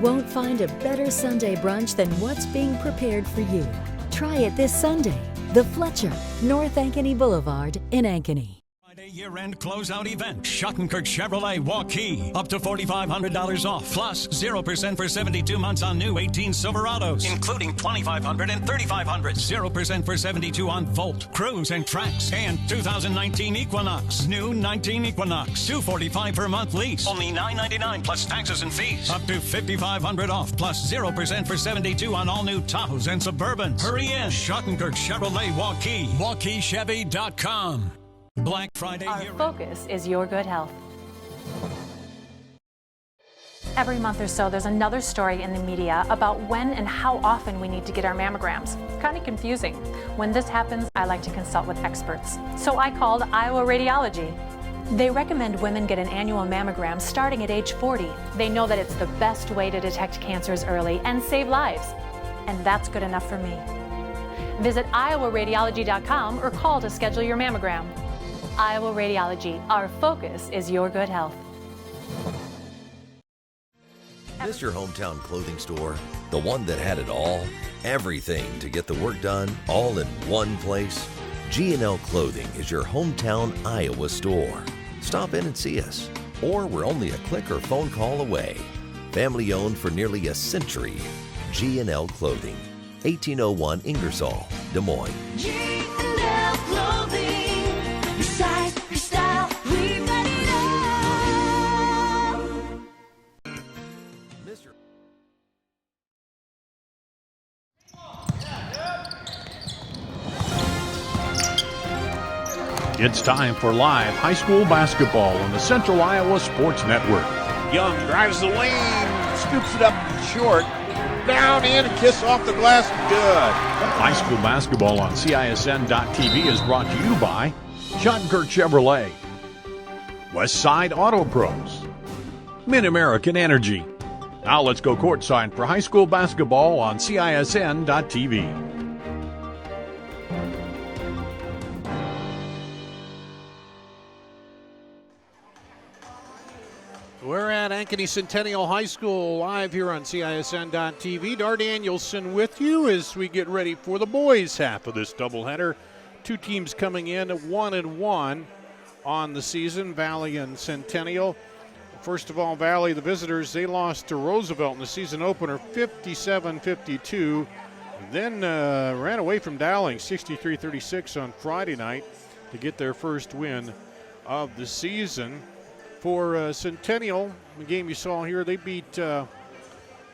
won't find a better Sunday brunch than what's being prepared for you. Try it this Sunday. The Fletcher, North Ankeny Boulevard in Ankeny. Friday year-end closeout event. Schottenkirk Chevrolet Waukee. Up to $4,500 off. Plus 0% for 72 months on new 18 Silverados. Including $2,500 and $3,500. 0% for 72 on Volt, Cruise, and Trax. And 2019 Equinox. New 19 Equinox. $245 per month lease. Only $999 plus taxes and fees. Up to $5,500 off. Plus 0% for 72 on all new Tahoes and Suburbans. Hurry in. Schottenkirk Chevrolet Waukee. WaukeeChevy.com. Black Friday. Our focus is your good health. Every month or so, there's another story in the media about when and how often we need to get our mammograms. Kind of confusing. When this happens, I like to consult with experts. So I called Iowa Radiology. They recommend women get an annual mammogram starting at age 40. They know that it's the best way to detect cancers early and save lives. And that's good enough for me. Visit iowaradiology.com or call to schedule your mammogram. Iowa Radiology. Our focus is your good health. Miss your hometown clothing store? The one that had it all? Everything to get the work done, all in one place? G&L Clothing is your hometown Iowa store. Stop in and see us. Or we're only a click or phone call away. Family owned for nearly a century. G&L Clothing. 1801 Ingersoll, Des Moines. G&L Clothing. Your size, your style, we've got it all. It's time for live high school basketball on the Central Iowa Sports Network. Young drives the lane, scoops it up short, down in, and kiss off the glass, good. High school basketball on CISN.TV is brought to you by Schottenkirk Chevrolet, Westside Auto Pros, Mid-American Energy. Now let's go courtside for high school basketball on CISN.TV. We're at Ankeny Centennial High School live here on CISN.TV. Dar Danielson with you as we get ready for the boys' half of this doubleheader. Two teams coming in at 1-1 on the season, Valley and Centennial. First of all, Valley, the visitors, they lost to Roosevelt in the season opener 57-52. Then ran away from Dowling 63-36 on Friday night to get their first win of the season. For Centennial, the game you saw here, they beat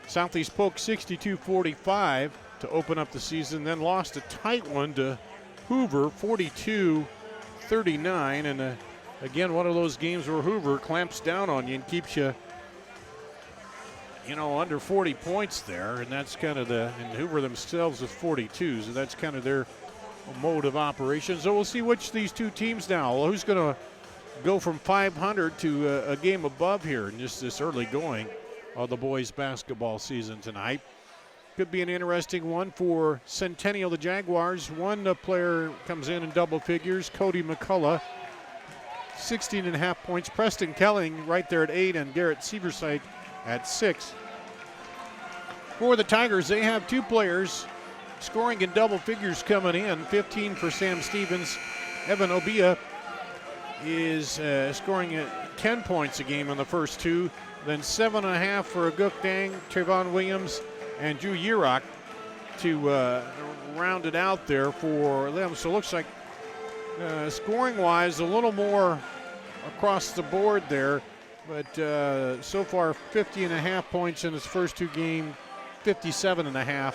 Southeast Polk 62-45 to open up the season, then lost a tight one to Hoover 42-39. And again, one of those games where Hoover clamps down on you and keeps you, under 40 points there. And that's kind of and Hoover themselves with 42, so that's kind of their mode of operation. So we'll see which these two teams now. Well, who's going to go from 500 to a game above here in just this early going of the boys basketball season tonight. Could be an interesting one for Centennial, the Jaguars. One player comes in double figures, Cody McCullough, 16.5 points. Preston Kelling right there at 8, and Garrett Seversite at 6. For the Tigers, they have two players scoring in double figures coming in. 15 for Sam Stevens. Evan Obia is scoring at 10 points a game in the first two. Then 7.5 for Aguk Dang, Trayvon Williams, and Drew Yerock to round it out there for them. So it looks like scoring-wise a little more across the board there. But so far 50.5 points in his first two games, 57.5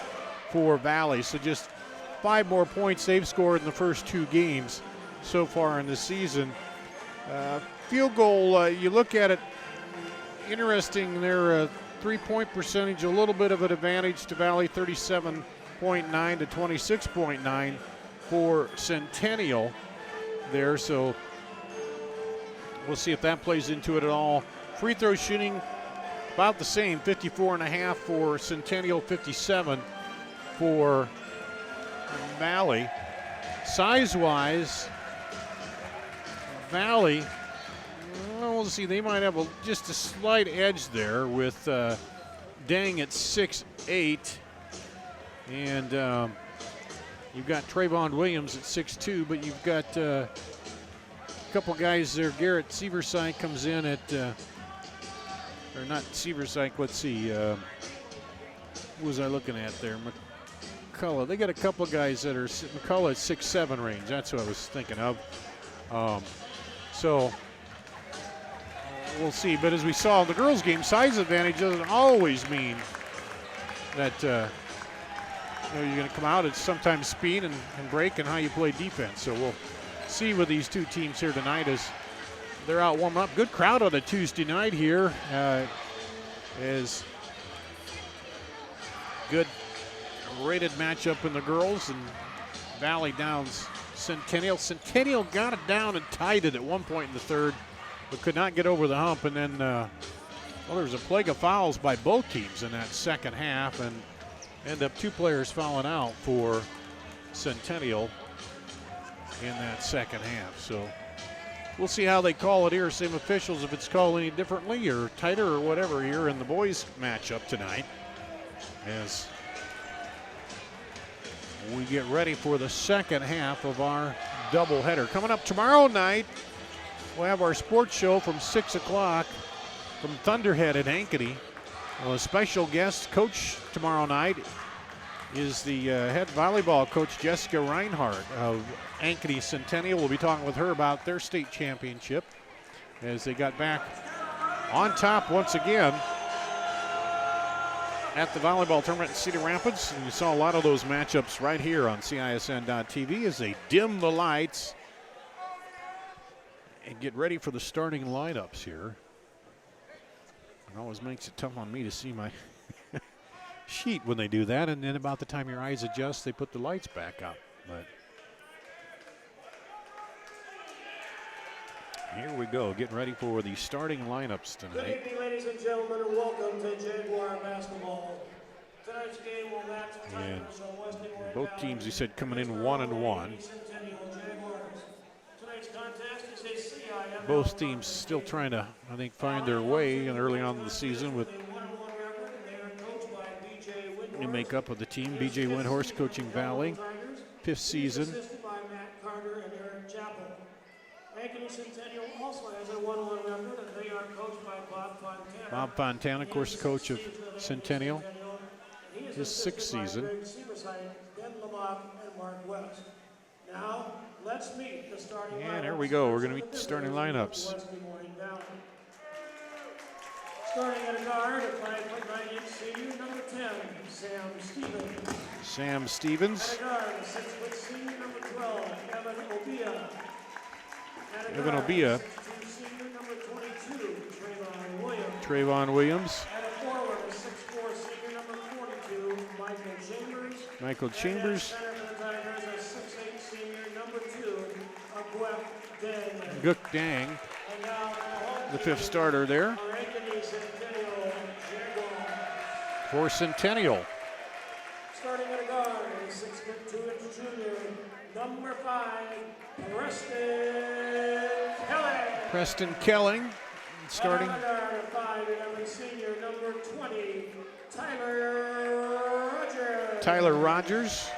for Valley. So just 5 more points they've scored in the first two games so far in the season. Field goal, you look at it, interesting. Their three-point percentage, a little bit of an advantage to Valley, 37.9 to 26.9 for Centennial there. So we'll see if that plays into it at all. Free throw shooting about the same, 54.5 for Centennial, 57 for Valley. Size-wise, Valley, we'll see, they might have just a slight edge there with Dang at 6'8", and you've got Trayvon Williams at 6'2", but you've got a couple guys there. Garrett Seversike comes in at, or not Seversike, let's see, who was I looking at there? McCullough. They got a couple guys that are, McCullough at 6'7" range. That's what I was thinking of. So we'll see. But as we saw in the girls' game, size advantage doesn't always mean that you're going to come out. It's sometimes speed and break and how you play defense. So we'll see with these two teams here tonight as they're out warming up. Good crowd on a Tuesday night here. Is good rated matchup in the girls, and Valley downs Centennial. Centennial got it down and tied it at one point in the third, but could not get over the hump. And then, well, there was a plague of fouls by both teams in that second half, and end up 2 players fouling out for Centennial in that second half. So we'll see how they call it here. Same officials, if it's called any differently or tighter or whatever here in the boys matchup tonight, as we get ready for the second half of our doubleheader. Coming up tomorrow night, we'll have our sports show from 6 o'clock from Thunderhead at Ankeny. Well, a special guest coach tomorrow night is the head volleyball coach, Jessica Reinhardt of Ankeny Centennial. We'll be talking with her about their state championship as they got back on top once again at the volleyball tournament in Cedar Rapids. And you saw a lot of those matchups right here on CISN.TV as they dim the lights and get ready for the starting lineups here. It always makes it tough on me to see my sheet when they do that, and then about the time your eyes adjust, they put the lights back up. But here we go, getting ready for the starting lineups tonight. Good evening, ladies and gentlemen, and welcome to Jaguar basketball. Tonight's game will match the Tigers of Western Both teams, he said, coming in 1-1. Tonight's contest is a CIML. Both teams still trying to, I think, find their way and early on in the season with new makeup of the team. B.J. Windhorst coaching Valley, 5th season. Assisted by Matt Carter and Eric Chappell. Ankeny Centennial also has a 1-1 record, and they are coached by Bob Fontana. Bob Fontana, of course, the coach of Centennial. His 6th season. Ben Lamont and Mark West. Now, let's meet the starting lineups. And there we go. We're going to meet the starting lineups. Starting at a guard, a 5'9" senior, number 10, Sam Stevens. Sam Stevens. At a guard, a 6' senior, number 12, Evan Obia. At a Evan guard, Obia. 6'2" senior, number 22, Trayvon Williams. Trayvon Williams. At a forward, a 6'4" senior, number 42, Michael Chambers. Michael Chambers. And at center for the Tigers, a 6'8" senior, number 2, Agwep Dang. Gook Dang, And now the 5th starter there for Ankeny Centennial Jaguar. for Centennial. Starting at a guard, a 6'2" junior, number 5, Preston Kelly. Preston Kelling starting. And at a guard, a 5'11" senior, number 20, Tyler Rogers. Tyler Rogers.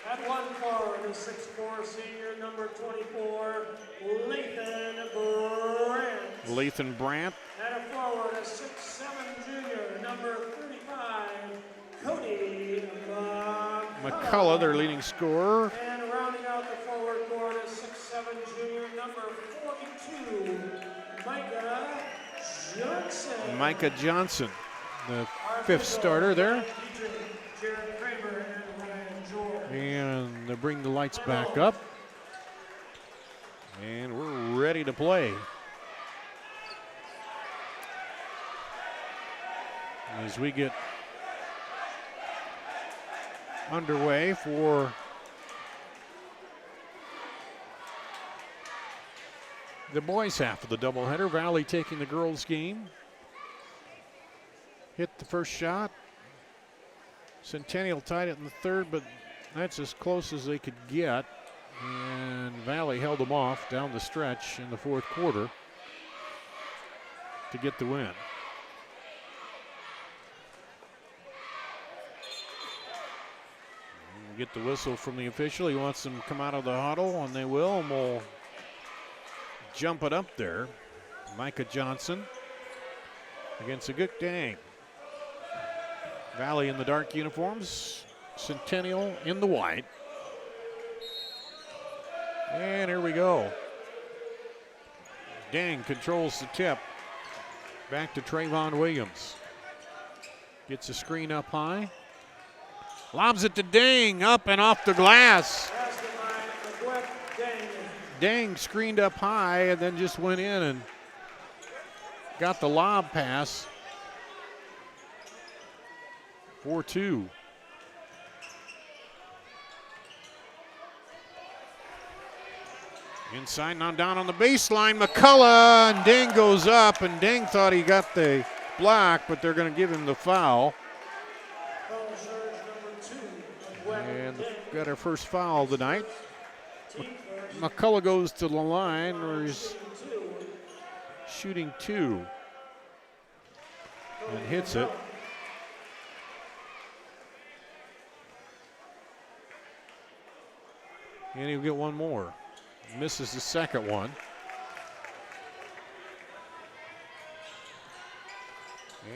At one forward, a 6'4" senior, number 24, Lathan Brandt. Lathan Brandt. At a forward, a 6'7" junior, number 35, Cody McCullough, their leading scorer. And rounding out the forward board, a 6'7" junior, number 42, Micah Johnson. Micah Johnson, the 5th starter there. Jared Kramer and Ryan George. And they bring the lights back up. And we're ready to play. As we get underway for the boys' half of the doubleheader. Valley taking the girls' game. Hit the first shot. Centennial tied it in the third, but that's as close as they could get. And Valley held them off down the stretch in the 4th quarter to get the win. Get the whistle from the official. He wants them to come out of the huddle, and they will, and we'll jump it up there. Micah Johnson against Aguk Dang. Valley in the dark uniforms, Centennial in the white. And here we go. Dang controls the tip. Back to Trayvon Williams. Gets a screen up high. Lobs it to Dang, up and off the glass. Dang screened up high and then just went in and got the lob pass. 4-2. Inside, now down on the baseline. McCullough, and Dang goes up, and Dang thought he got the block, but they're going to give him the foul. And got our first foul of the night. McCullough goes to the line where he's shooting 2 and hits it. And he'll get one more. Misses the second one.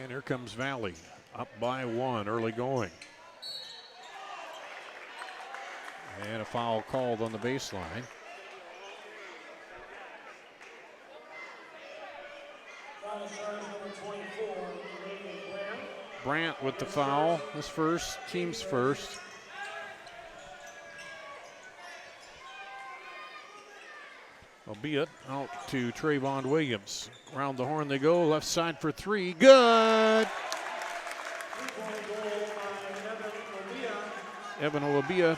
And here comes Valley, up by 1 early going. And a foul called on the baseline. Brandt with the foul, his first, team's first. Albeit out to Trayvon Williams. Around the horn they go, left side for 3, good! Evan Olabia.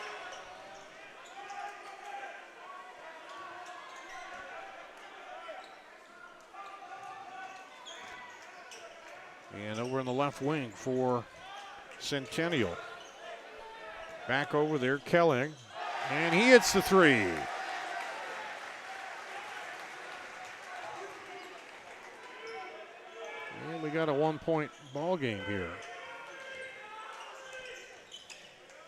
And over in the left wing for Centennial. Back over there, Kelling. And he hits the 3. And we got a 1-point ball game here.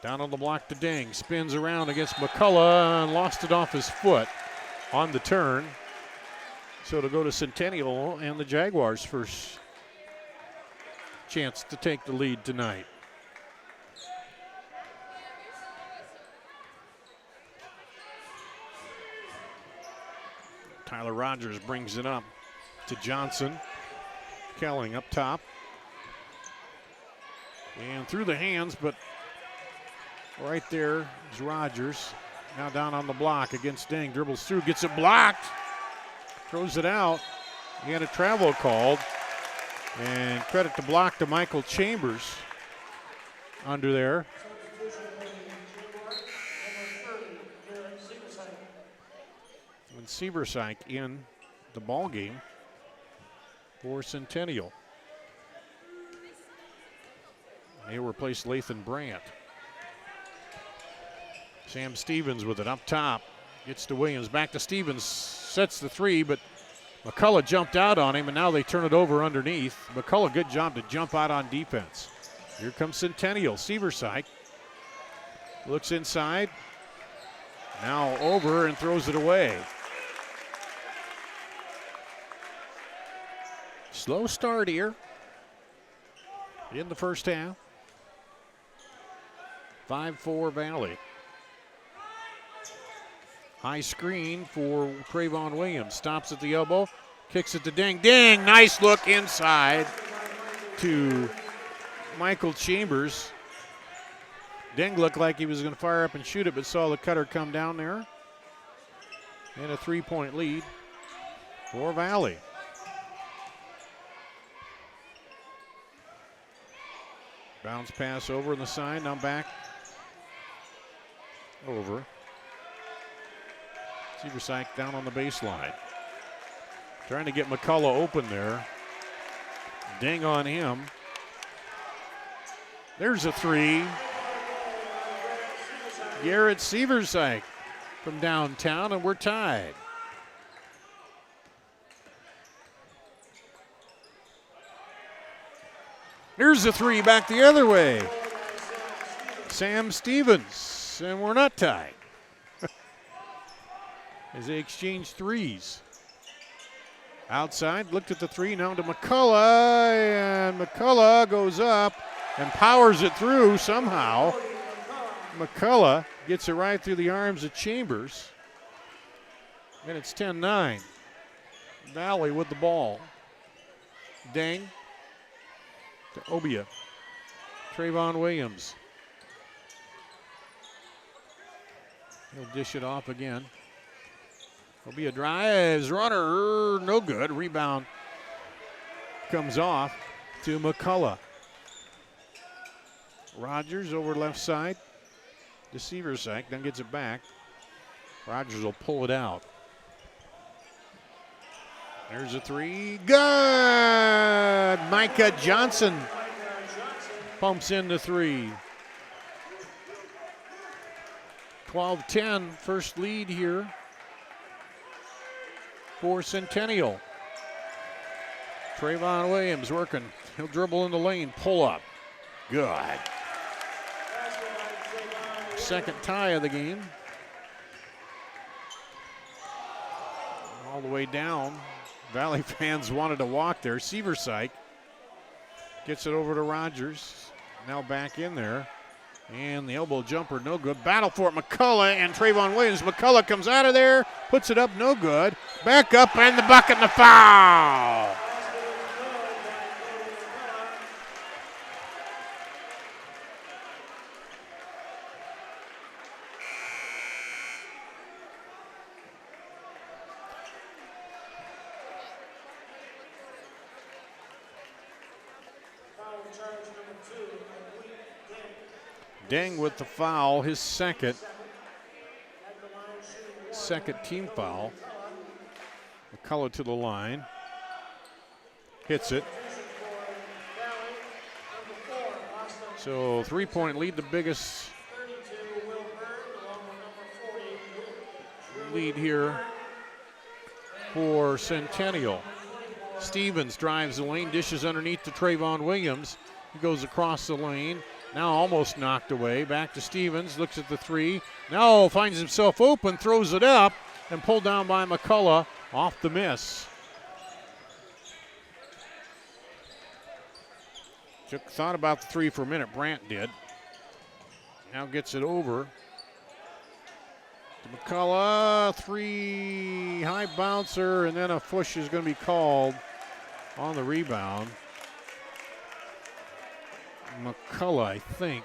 Down on the block to Dang. Spins around against McCullough and lost it off his foot on the turn. So to go to Centennial and the Jaguars' first chance to take the lead tonight. Tyler Rogers brings it up to Johnson. Kelling up top. And through the hands, but right there is Rogers. Now down on the block against Dang. Dribbles through, gets it blocked. Throws it out. He had a travel called. And credit to block to Michael Chambers under there. And Seversike in the ball game for Centennial. They replaced Lathan Brandt. Sam Stevens with it up top. Gets to Williams, back to Stevens, sets the 3, but McCullough jumped out on him, and now they turn it over underneath. McCullough, good job to jump out on defense. Here comes Centennial. Seversike looks inside. Now over and throws it away. Slow start here in the first half. 5-4 Valley. High screen for Trayvon Williams. Stops at the elbow, kicks it to Dang. Dang, nice look inside to Michael Chambers. Dang looked like he was going to fire up and shoot it, but saw the cutter come down there. And a 3-point lead for Valley. Bounce pass over on the side, now back over. Seversike down on the baseline. Trying to get McCullough open there. Ding on him. There's a 3. Garrett Seversike from downtown, and we're tied. There's a 3 back the other way. Sam Stevens points, and we're not tied. As they exchange threes. Outside, looked at the three, now to McCullough, and McCullough goes up and powers it through somehow. McCullough gets it right through the arms of Chambers. And it's 10-9. Valley with the ball. Dang to Obia. Trayvon Williams. He'll dish it off again. Obia drives, runner, no good. Rebound comes off to McCullough. Rogers over left side. Deceiver side, then gets it back. Rogers will pull it out. There's a three. Good! Micah Johnson pumps in the three. 12-10, first lead here for Centennial. Trayvon Williams working. He'll dribble in the lane, pull up. Good. Second tie of the game. All the way down. Valley fans wanted to walk there. Seversike gets it over to Rogers. Now back in there. And the elbow jumper, no good. Battle for it, McCullough and Trayvon Williams. McCullough comes out of there, puts it up, no good. Back up, and the bucket and the foul. Deng with the foul, his second team foul. McCullough to the line. Hits it. So 3-point lead, the biggest lead here for Centennial. Stevens drives the lane, dishes underneath to Trayvon Williams. He goes across the lane. Now almost knocked away. Back to Stevens, looks at the three. Now finds himself open, throws it up, and pulled down by McCullough off the miss. Thought about the three for a minute, Brandt did. Now gets it over to McCullough. Three, high bouncer, and then a push is going to be called on the rebound. McCullough, I think.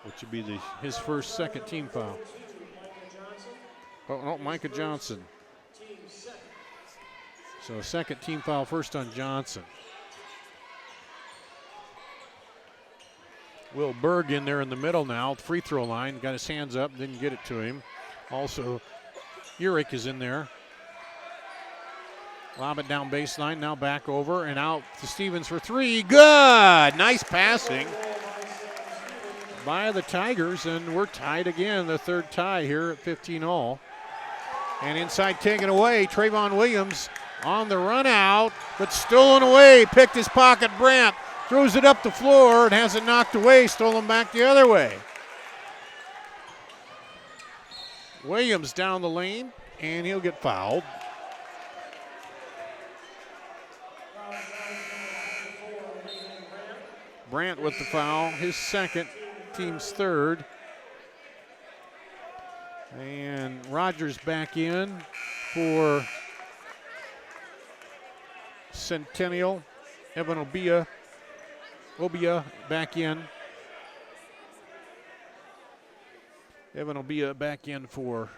Which would be his first second team foul. Oh, no, Micah Johnson. So second team foul, first on Johnson. Will Berg in there in the middle now, free throw line, got his hands up, didn't get it to him. Also, Urich is in there. Lob it down baseline, now back over and out to Stevens for three. Good! Nice passing by the Tigers, and we're tied again, the third tie here at 15-all. And inside taken away, Trayvon Williams on the run out, but stolen away, picked his pocket, Brandt. Throws it up the floor and has it knocked away, stolen back the other way. Williams down the lane, and he'll get fouled. Brandt with the foul, his second, team's third. And Rogers back in for Centennial. Evan Obia back in. Evan Obia back in for.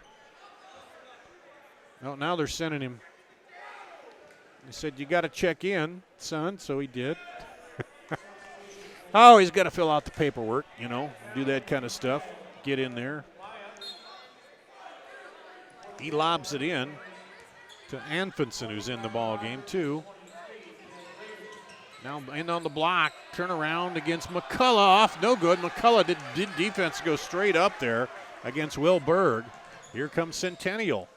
Oh, now they're sending him. They said, you got to check in, son, so he did. Oh, he's got to fill out the paperwork, do that kind of stuff. Get in there. He lobs it in to Anfinson, who's in the ball game too. Now in on the block, turn around against McCullough, off, no good. McCullough did defense go straight up there against Will Berg. Here comes Centennial.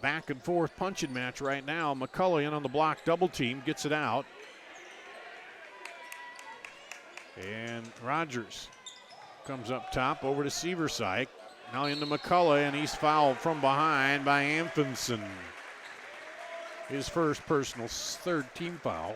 Back and forth punching match right now. McCullough in on the block, double team, gets it out. And Rogers comes up top over to Severside. Now into McCullough, and he's fouled from behind by Amfinson. His first personal, third team foul.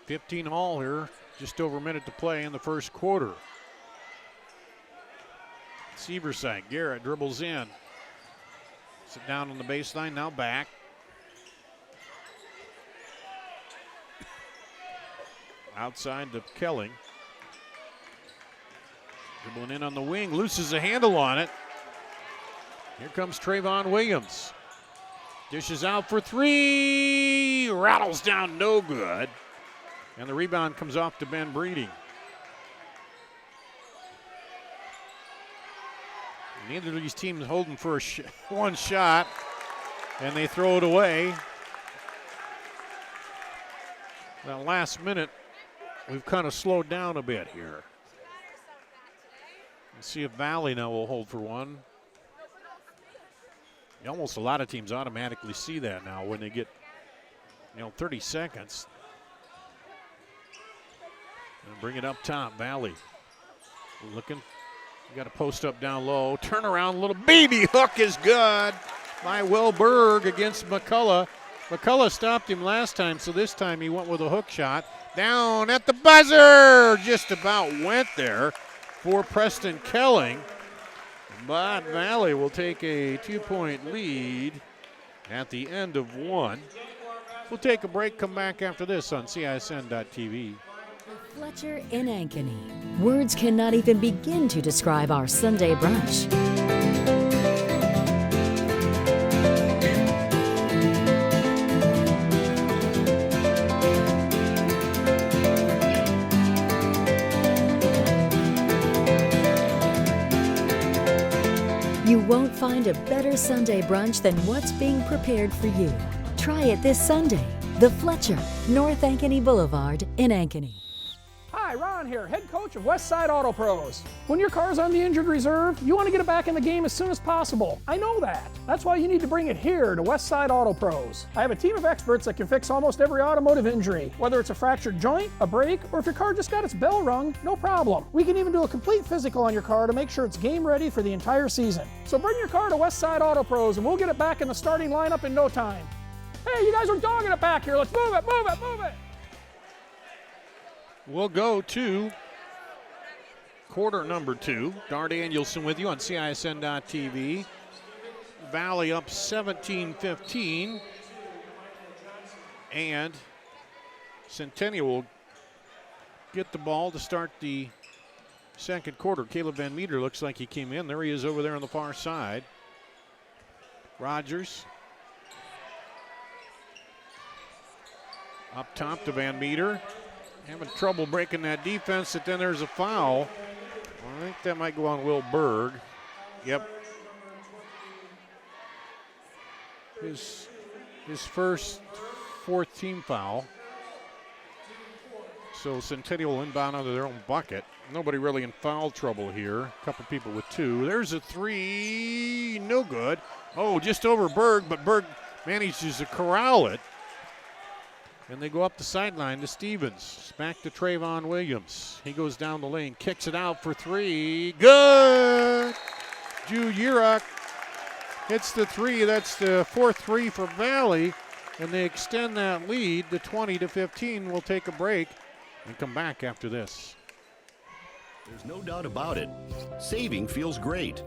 $15 all here, just over a minute to play in the first quarter. Severside, Garrett dribbles in. Sit down on the baseline, now back. Outside to Kelling. Dribbling in on the wing, loses a handle on it. Here comes Trayvon Williams. Dishes out for three, rattles down, no good. And the rebound comes off to Ben Breeding. Neither of these teams holding for one shot, and they throw it away. That last minute, we've kind of slowed down a bit here. Let's see if Valley now will hold for one. Almost a lot of teams automatically see that now when they get, 30 seconds. And bring it up top, Valley. Looking. You got to post up down low. Turn around, little baby hook is good by Will Berg against McCullough. McCullough stopped him last time, so this time he went with a hook shot. Down at the buzzer! Just about went there for Preston Kelling. But Valley will take a 2-point lead at the end of one. We'll take a break, come back after this on CISN.TV. Fletcher in Ankeny. Words cannot even begin to describe our Sunday brunch. You won't find a better Sunday brunch than what's being prepared for you. Try it this Sunday. The Fletcher, North Ankeny Boulevard in Ankeny. Hi, Ron here, head coach of Westside Auto Pros. When your car's on the injured reserve, you want to get it back in the game as soon as possible. I know that. That's why you need to bring it here to Westside Auto Pros. I have a team of experts that can fix almost every automotive injury. Whether it's a fractured joint, a brake, or if your car just got its bell rung, no problem. We can even do a complete physical on your car to make sure it's game ready for the entire season. So bring your car to Westside Auto Pros and we'll get it back in the starting lineup in no time. Hey, you guys are dogging it back here. Let's move it, move it, move it. We'll go to quarter number 2. Dar Danielson with you on CISN.TV. Valley up 17-15. And Centennial will get the ball to start the second quarter. Caleb Van Meter looks like he came in. There he is over there on the far side. Rogers. Up top to Van Meter. Having trouble breaking that defense, but then there's a foul. I think that might go on Will Berg. Yep. His first fourth team foul. So Centennial inbound under their own bucket. Nobody really in foul trouble here. A couple people with 2. There's a 3, no good. Oh, just over Berg, but Berg manages to corral it. And they go up the sideline to Stevens. Back to Trayvon Williams. He goes down the lane, kicks it out for 3. Good! Drew Urach hits the 3. That's the 4th 3 for Valley. And they extend that lead to 20-15. We'll take a break and come back after this. There's no doubt about it. Saving feels great.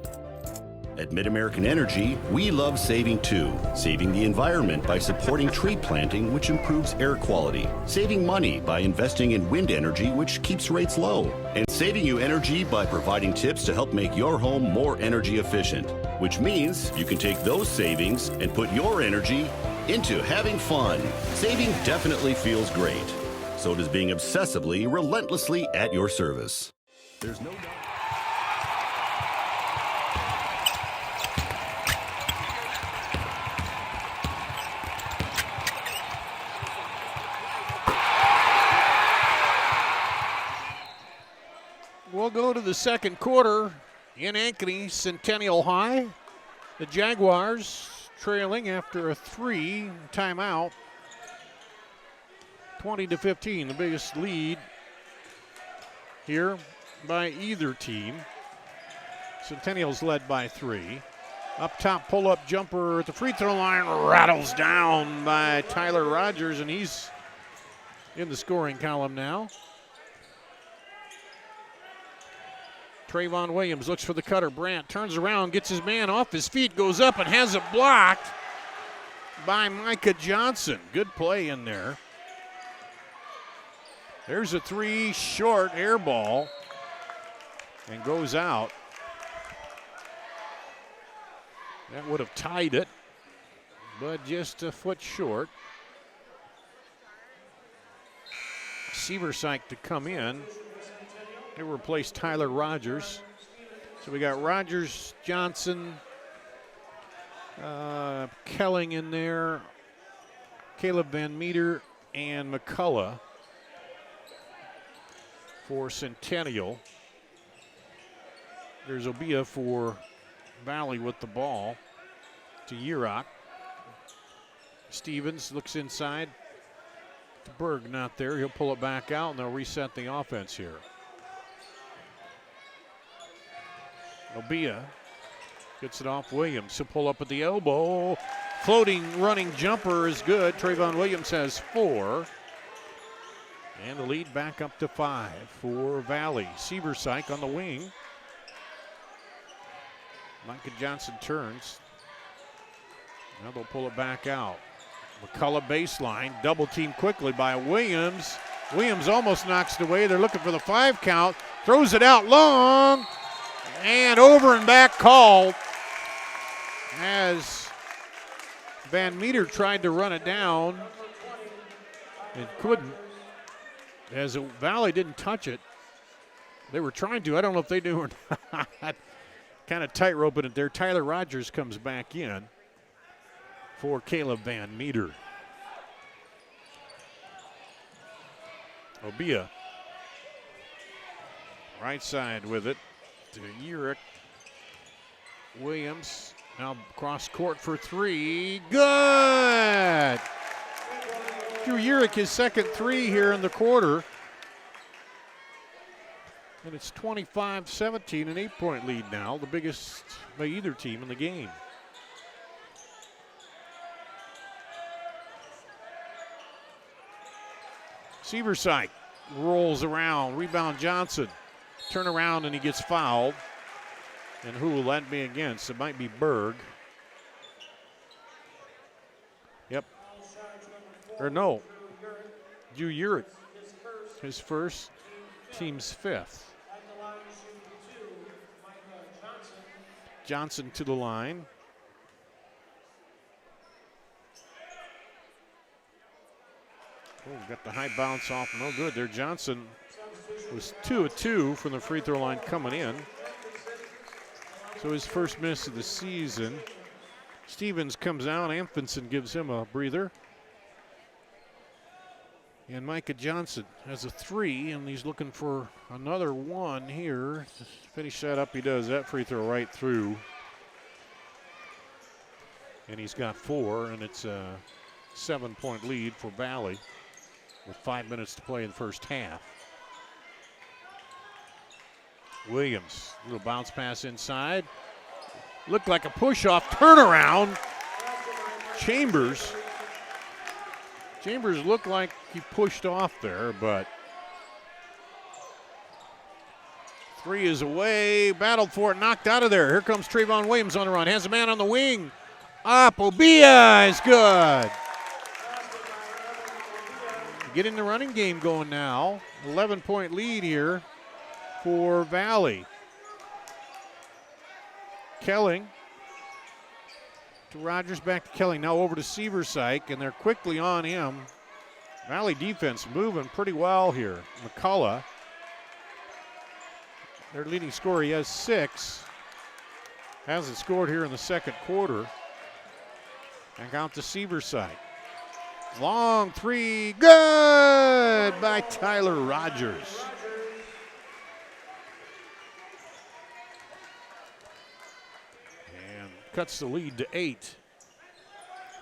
At Mid-American Energy, we love saving too. Saving the environment by supporting tree planting, which improves air quality. Saving money by investing in wind energy, which keeps rates low. And saving you energy by providing tips to help make your home more energy efficient. Which means you can take those savings and put your energy into having fun. Saving definitely feels great. So does being obsessively, relentlessly at your service. There's no doubt. we'll go to the second quarter in Ankeny, Centennial High. The Jaguars trailing after a 3 timeout. 20-15, the biggest lead here by either team. Centennial's led by 3. Up top, pull-up jumper at the free throw line, rattles down by Tyler Rogers, and he's in the scoring column now. Trayvon Williams looks for the cutter. Brandt turns around, gets his man off his feet, goes up and has it blocked by Micah Johnson. Good play in there. There's a 3 short air ball and goes out. That would have tied it, but just a foot short. Seversike to come in. They replaced Tyler Rogers. So we got Rogers, Johnson, Kelling in there, Caleb Van Meter, and McCullough for Centennial. There's Obia for Valley with the ball to Yurok. Stevens looks inside. Berg not there. He'll pull it back out, and they'll reset the offense here. Obia gets it off Williams. He'll pull up at the elbow. Floating running jumper is good. Trayvon Williams has 4. And the lead back up to 5 for Valley. Seversike on the wing. Micah Johnson turns. Now they'll pull it back out. McCullough baseline. Double team quickly by Williams. Williams almost knocks it away. They're looking for the 5 count. Throws it out long. And over and back called as Van Meter tried to run it down and couldn't. As Valley didn't touch it. They were trying to. I don't know if they knew or not. Kind of tight-roping it there. Tyler Rogers comes back in for Caleb Van Meter. Obia. Right side with it to Urick. Williams now cross court for 3. Good! Drew Urick his second 3 here in the quarter. And it's 25-17, an 8-point lead now, the biggest by either team in the game. Seversike rolls around, rebound Johnson. Turn around and he gets fouled. And who will that be against? It might be Berg. Yep. Or no, Drew Urick, his first, team's 5th. Johnson to the line. Oh, got the high bounce off, no good there. Johnson was 2 of 2 from the free throw line coming in. So his first miss of the season. Stevens comes out, Amfinson gives him a breather. And Micah Johnson has a 3, and he's looking for another 1 here. To finish that up, he does that free throw right through. And he's got 4, and it's a 7-point lead for Valley with 5 minutes to play in the first half. Williams, little bounce pass inside. Looked like a push-off turnaround. Chambers looked like he pushed off there, but 3 is away. Battled for it, knocked out of there. Here comes Trayvon Williams on the run. Has a man on the wing. Up, Obia is good. Getting the running game going now. 11-point lead here for Valley. Kelling to Rogers, back to Kelling. Now over to Seversike, and they're quickly on him. Valley defense moving pretty well here. McCullough, their leading scorer, he has 6. Hasn't scored here in the second quarter. Back out to Seversike. Long 3, good by Tyler Rogers. cuts the lead to 8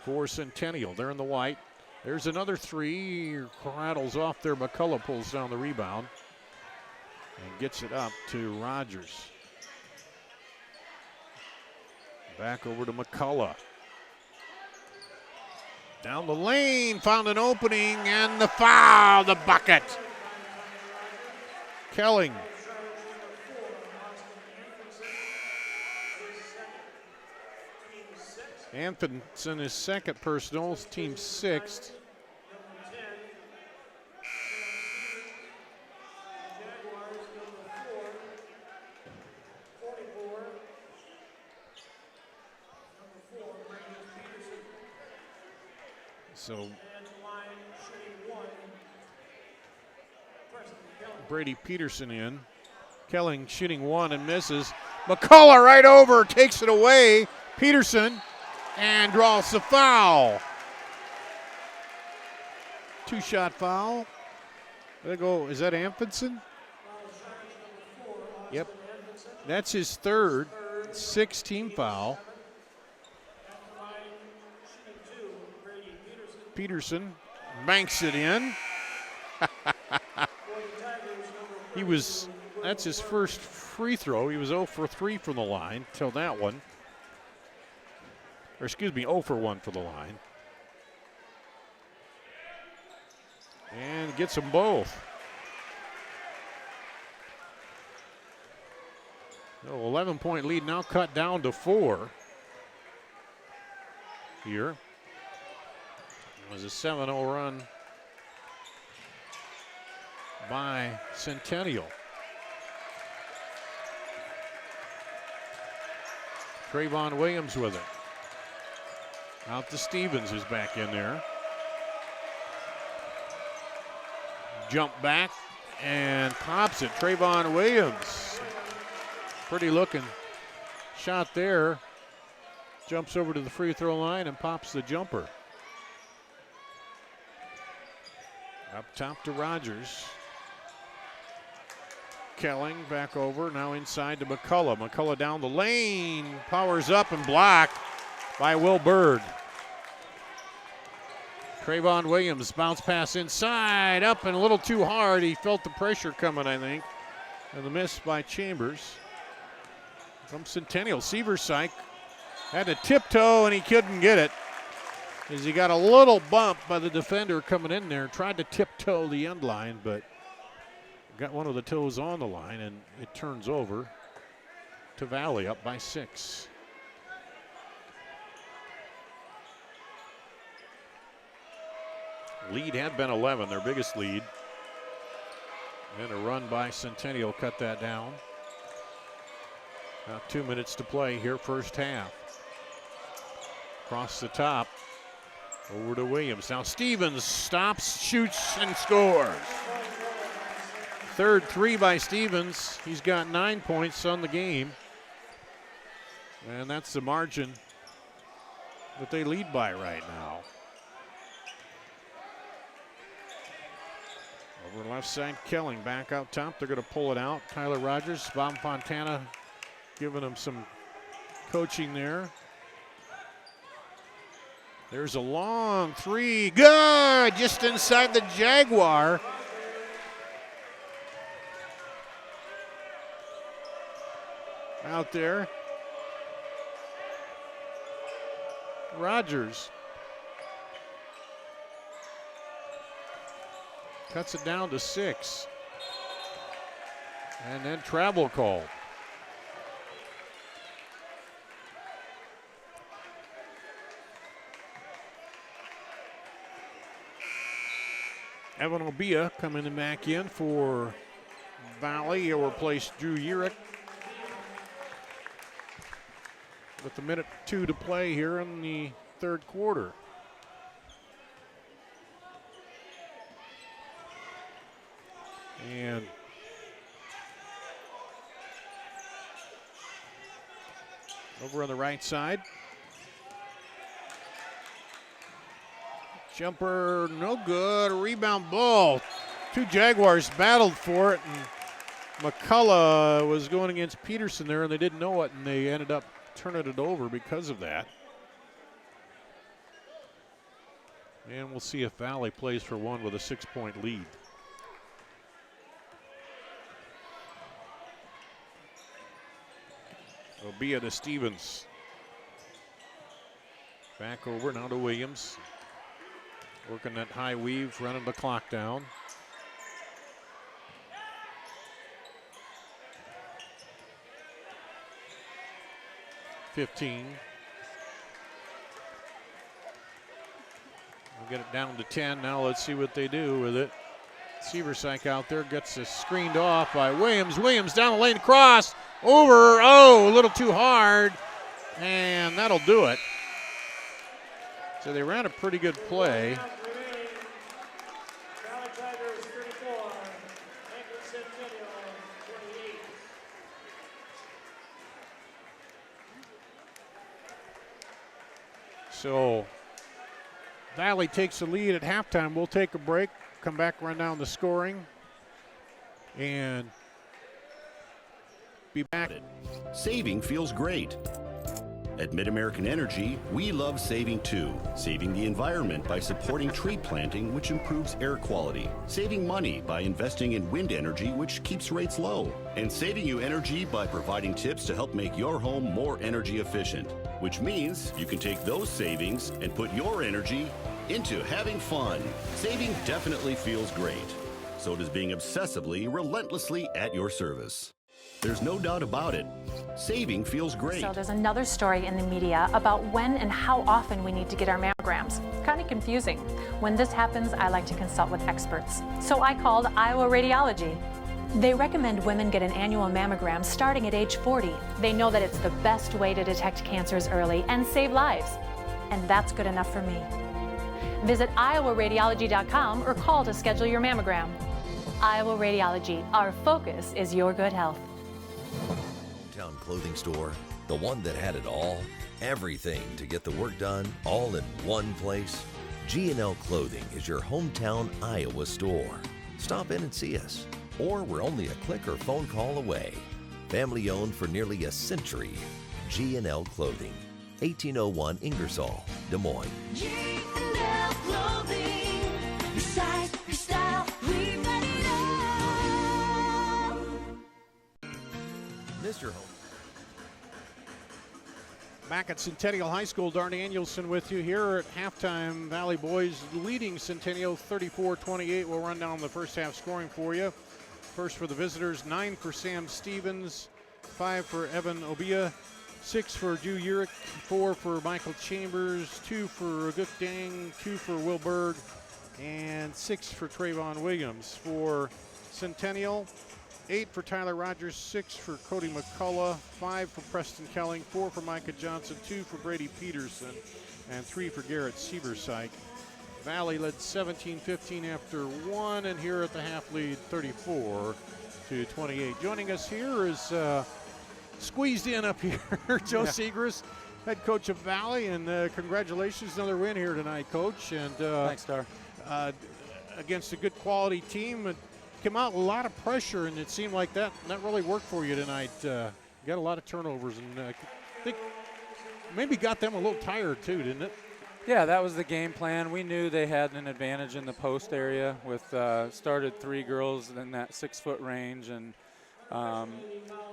for Centennial. They're in the white. There's another three. Rattles off there. McCullough pulls down the rebound and gets it up to Rogers. Back over to McCullough. Down the lane, found an opening, and the foul, the bucket. Kelling. Anfinson is second personal, team sixth. So Brady Peterson in. Kelling shooting one and misses. McCullough right over, takes it away. Peterson and draws the foul. Two-shot foul. There they go. Is that Anfinson? Yep. That's his third, sixth team foul. Peterson banks it in. That's his first free throw. He was 0 for 3 from the line till that one. Or excuse me, 0 for 1 for the line. And gets them both. 11-point lead now cut down to 4 here. It was a 7-0 run by Centennial. Trayvon Williams with it. Out to Stevens, who's back in there. Jump back and pops it. Trayvon Williams. Pretty looking shot there. Jumps over to the free throw line and pops the jumper. Up top to Rogers. Kelling back over, now inside to McCullough. McCullough down the lane, powers up and blocked by Will Bird. Trayvon Williams, bounce pass inside, up and a little too hard. He felt the pressure coming, I think. And the miss by Chambers. From Centennial, Seversike had to tiptoe and he couldn't get it. As he got a little bump by the defender coming in there, tried to tiptoe the end line, but got one of the toes on the line, and it turns over to Valley, up by 6. Lead had been 11, their biggest lead. And a run by Centennial cut that down. Now 2 minutes to play here, first half. Across the top. Over to Williams. Now Stevens stops, shoots, and scores. Third three by Stevens. He's got 9 points on the game. And that's the margin that they lead by right now. Over left side, Kelling back out top. They're going to pull it out. Tyler Rogers, Bob Fontana giving him some coaching there. There's a long three. Good! Just inside the Jaguar. Out there. Rogers. Cuts it down to 6. And then travel call. Evan Obia coming back in for Valley. He'll replace Drew Urich. With a minute 2 to play here in the third quarter. And over on the right side. Jumper, no good. A rebound ball. Two Jaguars battled for it, and McCullough was going against Peterson there, and they didn't know it, and they ended up turning it over because of that. And we'll see if Valley plays for one with a 6-point lead. Obia to Stevens. Back over now to Williams. Working that high weave, running the clock down. We'll get it down to 10. Now let's see what they do with it. Seversyke out there gets it screened off by Williams. Williams down the lane, cross, over, a little too hard, and that'll do it. So they ran a pretty good play. So Valley takes the lead at halftime. We'll take a break, come back, run down the scoring, and be back. Saving feels great. At Mid-American Energy, we love saving too. Saving the environment by supporting tree planting, which improves air quality. Saving money by investing in wind energy, which keeps rates low. And saving you energy by providing tips to help make your home more energy efficient. Which means you can take those savings and put your energy into having fun. Saving definitely feels great. So does being obsessively, relentlessly at your service. There's no doubt about it. Saving feels great. So there's another story in the media about when and how often we need to get our mammograms. Kind of confusing. When this happens, I like to consult with experts. So I called Iowa Radiology. They recommend women get an annual mammogram starting at age 40. They know that it's the best way to detect cancers early and save lives. And that's good enough for me. Visit iowaradiology.com or call to schedule your mammogram. Iowa Radiology, our focus is your good health. Hometown clothing store, the one that had it all, everything to get the work done, all in one place. G&L Clothing is your hometown Iowa store. Stop in and see us, or we're only a click or phone call away. Family owned for nearly a century. G&L Clothing, 1801 Ingersoll, Des Moines. G&L Clothing, your size, your style, we got it all. Mr. Home. Back at Centennial High School, Darn Danielson with you here at halftime. Valley boys leading Centennial 34-28. We'll run down the first half scoring for you. First for the visitors, 9 for Sam Stevens, 5 for Evan Obia, 6 for Drew Urick, 4 for Michael Chambers, 2 for Guk Dang, 2 for Will Berg, and 6 for Trayvon Williams. For Centennial, 8 for Tyler Rogers, 6 for Cody McCullough, 5 for Preston Kelling, 4 for Micah Johnson, 2 for Brady Peterson, and 3 for Garrett Seversyke. Valley led 17-15 after 1, and here at the half lead, 34-28. Joining us here is squeezed in up here, Joe Segrist, head coach of Valley, and congratulations, another win here tonight, Coach. And thanks, Star. Against a good quality team, it came out a lot of pressure, and it seemed like that really worked for you tonight. You got a lot of turnovers, and I think maybe got them a little tired too, didn't it? Yeah, that was the game plan. We knew they had an advantage in the post area with started 3 girls in that 6-foot range, and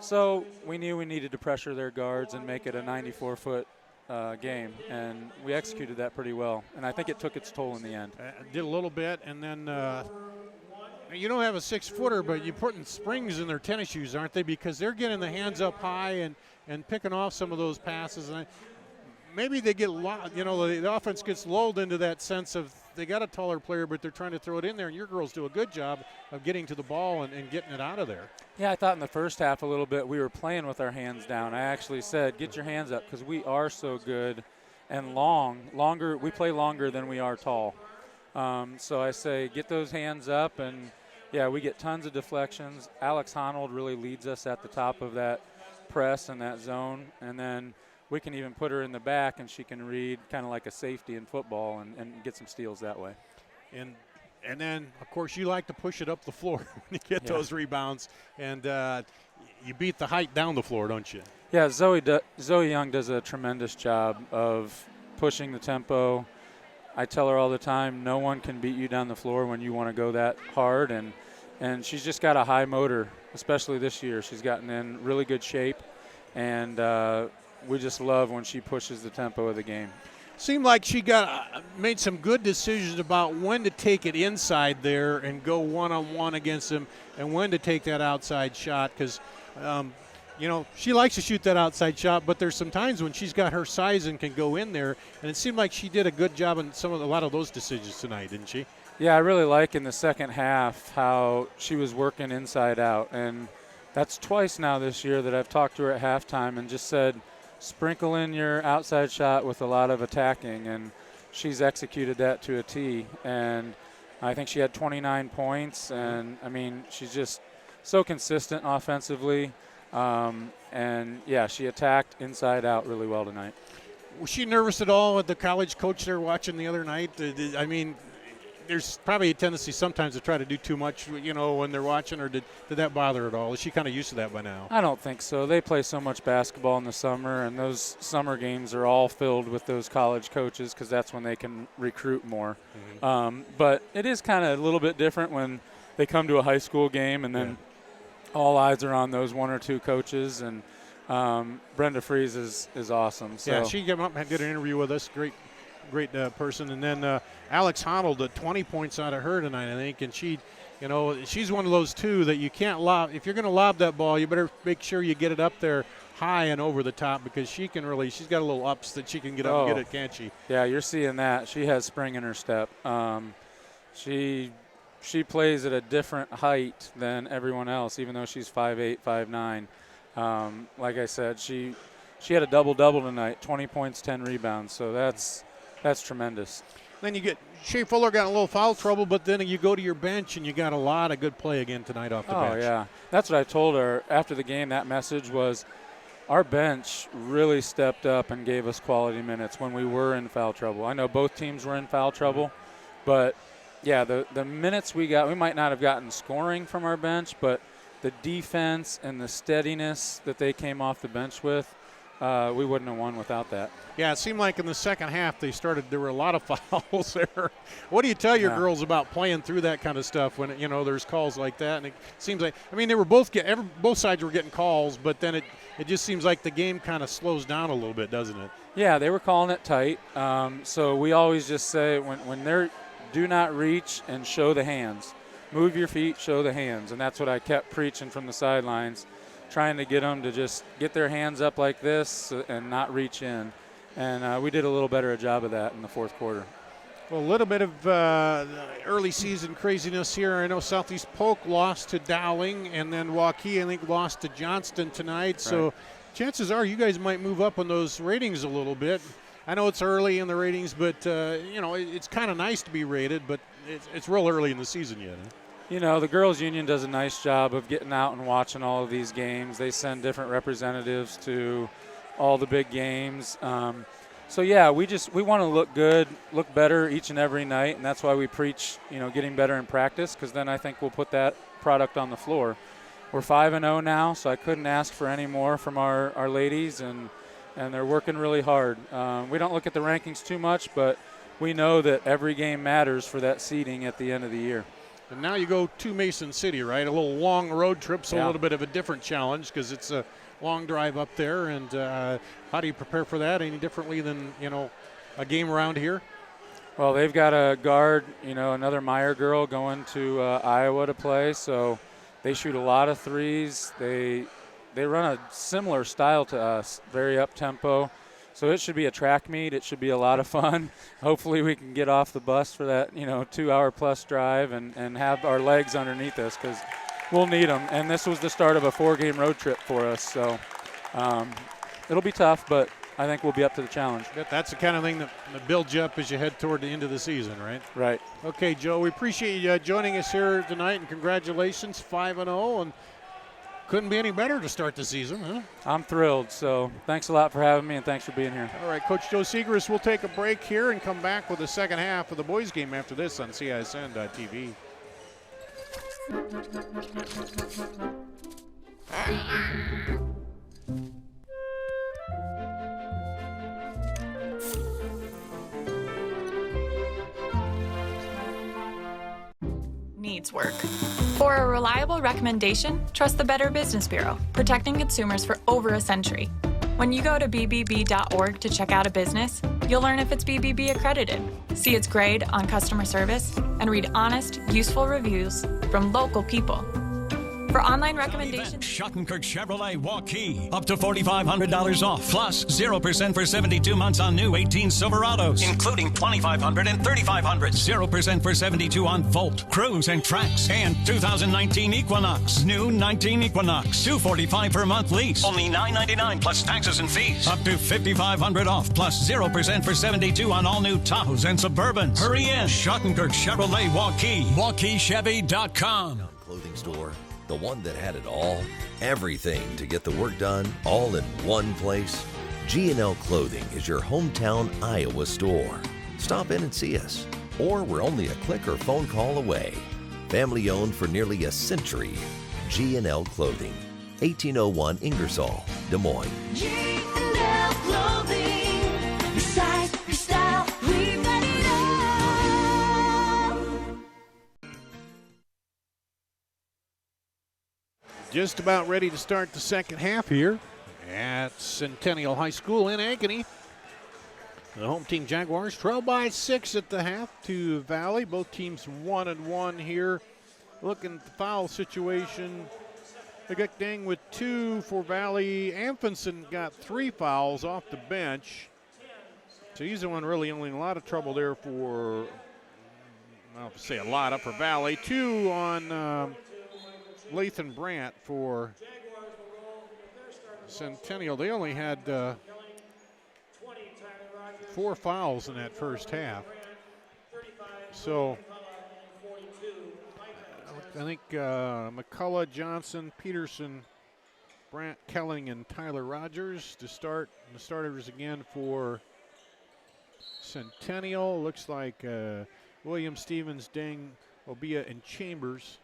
so we knew we needed to pressure their guards and make it a 94-foot game, and we executed that pretty well, and I think it took its toll in the end. Did a little bit, and then you don't have a 6-footer, but you're putting springs in their tennis shoes, aren't they? Because they're getting the hands up high and picking off some of those passes. And maybe they get the offense gets lulled into that sense of they got a taller player, but they're trying to throw it in there, and your girls do a good job of getting to the ball and getting it out of there. Yeah, I thought in the first half a little bit we were playing with our hands down. I actually said, get your hands up, because we are so good and longer. We play longer than we are tall. So I say, get those hands up, and yeah, we get tons of deflections. Alex Honold really leads us at the top of that press and that zone, and then we can even put her in the back, and she can read kind of like a safety in football and get some steals that way. And then, of course, you like to push it up the floor when you get those rebounds, and you beat the height down the floor, don't you? Yeah, Zoe Young does a tremendous job of pushing the tempo. I tell her all the time, no one can beat you down the floor when you want to go that hard, and she's just got a high motor, especially this year. She's gotten in really good shape, and we just love when she pushes the tempo of the game. Seemed like she made some good decisions about when to take it inside there and go one-on-one against him, and when to take that outside shot, because she likes to shoot that outside shot, but there's some times when she's got her size and can go in there, and it seemed like she did a good job in a lot of those decisions tonight, didn't she? Yeah, I really like in the second half how she was working inside out, and that's twice now this year that I've talked to her at halftime and just said, sprinkle in your outside shot with a lot of attacking, and she's executed that to a T. And I think she had 29 points, and I mean, she's just so consistent offensively. And yeah, she attacked inside out really well tonight. Was she nervous at all with the college coach there watching the other night? I mean, there's probably a tendency sometimes to try to do too much, when they're watching, or did that bother her at all? Is she kind of used to that by now? I don't think so. They play so much basketball in the summer, and those summer games are all filled with those college coaches because that's when they can recruit more. Mm-hmm. But it is kind of a little bit different when they come to a high school game and then all eyes are on those one or two coaches, and Brenda Fries is awesome. So. Yeah, she came up and did an interview with us. Great person. And then Alex Honnold, 20 points out of her tonight, I think. And she's one of those two that you can't lob. If you're going to lob that ball, you better make sure you get it up there high and over the top, because she's got a little ups that she can get up and get it, can't she? Yeah, you're seeing that. She has spring in her step. She plays at a different height than everyone else, even though she's 5'8", 5'9". Like I said, she had a double-double tonight, 20 points, 10 rebounds. So that's tremendous. Then you get Shea Fuller got a little foul trouble, but then you go to your bench and you got a lot of good play again tonight off the bench. Oh, yeah. That's what I told her after the game. That message was our bench really stepped up and gave us quality minutes when we were in foul trouble. I know both teams were in foul trouble, but yeah, the minutes we got, we might not have gotten scoring from our bench, but the defense and the steadiness that they came off the bench with, we wouldn't have won without that. Yeah, it seemed like in the second half there were a lot of fouls there. What do you tell your girls about playing through that kind of stuff when there's calls like that? And it seems like, they were both sides were getting calls, but then it just seems like the game kind of slows down a little bit, doesn't it? Yeah, they were calling it tight. So we always just say when they're do not reach and show the hands. Move your feet, show the hands. And that's what I kept preaching from the sidelines, trying to get them to just get their hands up like this and not reach in. And we did a little better job of that in the fourth quarter. Well, a little bit of early season craziness here. I know Southeast Polk lost to Dowling, and then Waukee, I think, lost to Johnston tonight. Right. So chances are you guys might move up on those ratings a little bit. I know it's early in the ratings, but, it's kind of nice to be rated, but it's real early in the season yet. Huh? The Girls Union does a nice job of getting out and watching all of these games. They send different representatives to all the big games. So, yeah, we want to look good, look better each and every night, and that's why we preach, getting better in practice, because then I think we'll put that product on the floor. We're 5-0 now, so I couldn't ask for any more from our ladies, and they're working really hard. We don't look at the rankings too much, but we know that every game matters for that seeding at the end of the year. And now you go to Mason City, right? A little long road trip, so a little bit of a different challenge because it's a long drive up there. And how do you prepare for that any differently than, a game around here? Well, they've got a guard, another Meyer girl going to Iowa to play, so they shoot a lot of threes. They run a similar style to us, very up-tempo. So it should be a track meet. It should be a lot of fun. Hopefully we can get off the bus for that, 2-hour-plus drive and have our legs underneath us because we'll need them. And this was the start of a 4-game road trip for us. So it'll be tough, but I think we'll be up to the challenge. That's the kind of thing that builds you up as you head toward the end of the season, right? Right. Okay, Joe, we appreciate you joining us here tonight, and congratulations, 5-0. And couldn't be any better to start the season, huh? I'm thrilled. So thanks a lot for having me, and thanks for being here. All right, Coach Joe Segrist, we'll take a break here and come back with the second half of the boys' game after this on CISN.TV. For a reliable recommendation, trust the Better Business Bureau, protecting consumers for over a century. When you go to bbb.org to check out a business, you'll learn if it's BBB accredited, see its grade on customer service, and read honest, useful reviews from local people. For online recommendations, Schottenkirk Chevrolet Waukee. Up to $4,500 off, plus 0% for 72 months on new 18 Silverados, including 2,500 and 3,500. 0% for 72 on Volt, Cruise, and Trax. And 2019 Equinox. New 19 Equinox. $245 per month lease. Only $999 plus taxes and fees. Up to $5,500 off, plus 0% for 72 on all new Tahoes and Suburbans. Hurry in. Schottenkirk Chevrolet Waukee. WaukeeChevy.com. Clothing store. The one that had it all, everything to get the work done, all in one place. G&L Clothing is your hometown Iowa store. Stop in and see us, or we're only a click or phone call away. Family owned for nearly a century. G&L Clothing, 1801 Ingersoll, Des Moines. G&L Clothing, your size, your style, we've got it all. Just about ready to start the second half here at Centennial High School in Ankeny. The home team Jaguars trail by 6 at the half to Valley. Both teams 1-1 here. Looking at the foul situation, they got Dang with 2 for Valley. Amfinson got 3 fouls off the bench. So he's the one really only in a lot of trouble there for, I'll say a lot up for Valley. 2 on Lathan Brandt for Centennial. They only had 4 fouls in that first half. So I think McCullough, Johnson, Peterson, Brandt, Kelling, and Tyler Rogers to start. The starters again for Centennial. Looks like Williams, Stevens, Ding, Obia, and Chambers.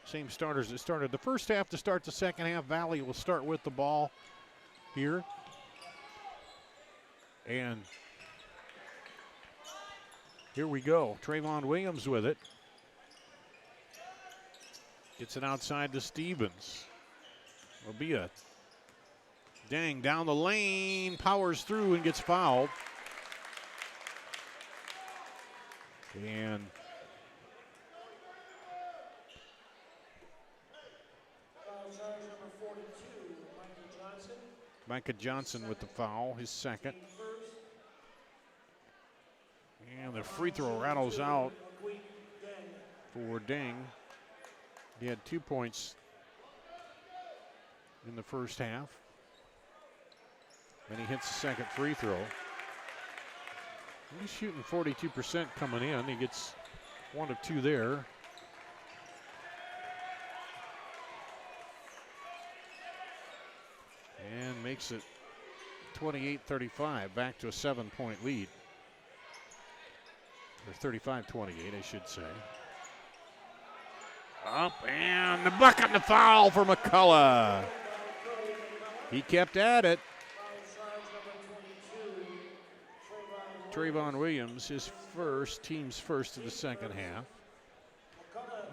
Same starters that started the first half to start the second half. Valley will start with the ball here. And here we go. Trayvon Williams with it. Gets it outside to Stevens. Obia. Dang, down the lane, powers through and gets fouled. And Micah Johnson with the foul, his second. And the free throw rattles out for Ding. He had 2 points in the first half. Then he hits the second free throw. He's shooting 42% coming in. He gets 1 of 2 there. And makes it 28-35, back to a 7-point lead. Or 35-28, I should say. Up and the bucket and the foul for McCullough. He kept at it. Trayvon Williams, his first, team's first of the second half.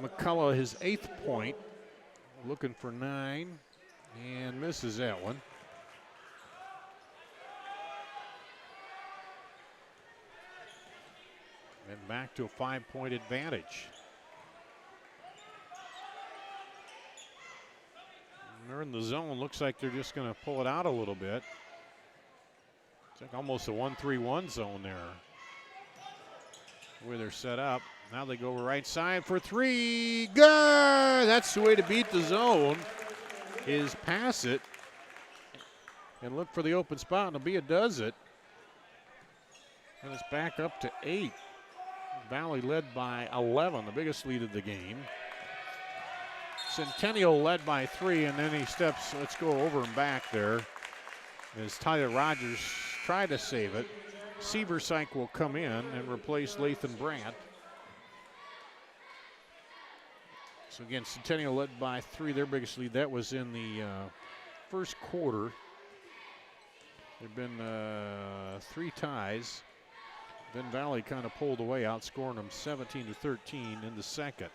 McCullough, his 8th point, looking for 9. And misses that one. And back to a 5-point advantage. And they're in the zone. Looks like they're just going to pull it out a little bit. It's like almost a 1-3-1 zone there. Where they're set up. Now they go right side for 3. Good! That's the way to beat the zone. Is pass it and look for the open spot, and Obia does it. And it's back up to 8. Valley led by 11, the biggest lead of the game. Centennial led by 3, and then he steps, let's go over and back there. As Tyler Rogers tried to save it. Seversike will come in and replace Lathan Brandt. So again, Centennial led by 3, their biggest lead. That was in the first quarter. There have been 3 ties. Then Valley kind of pulled away, outscoring them 17-13 in the second.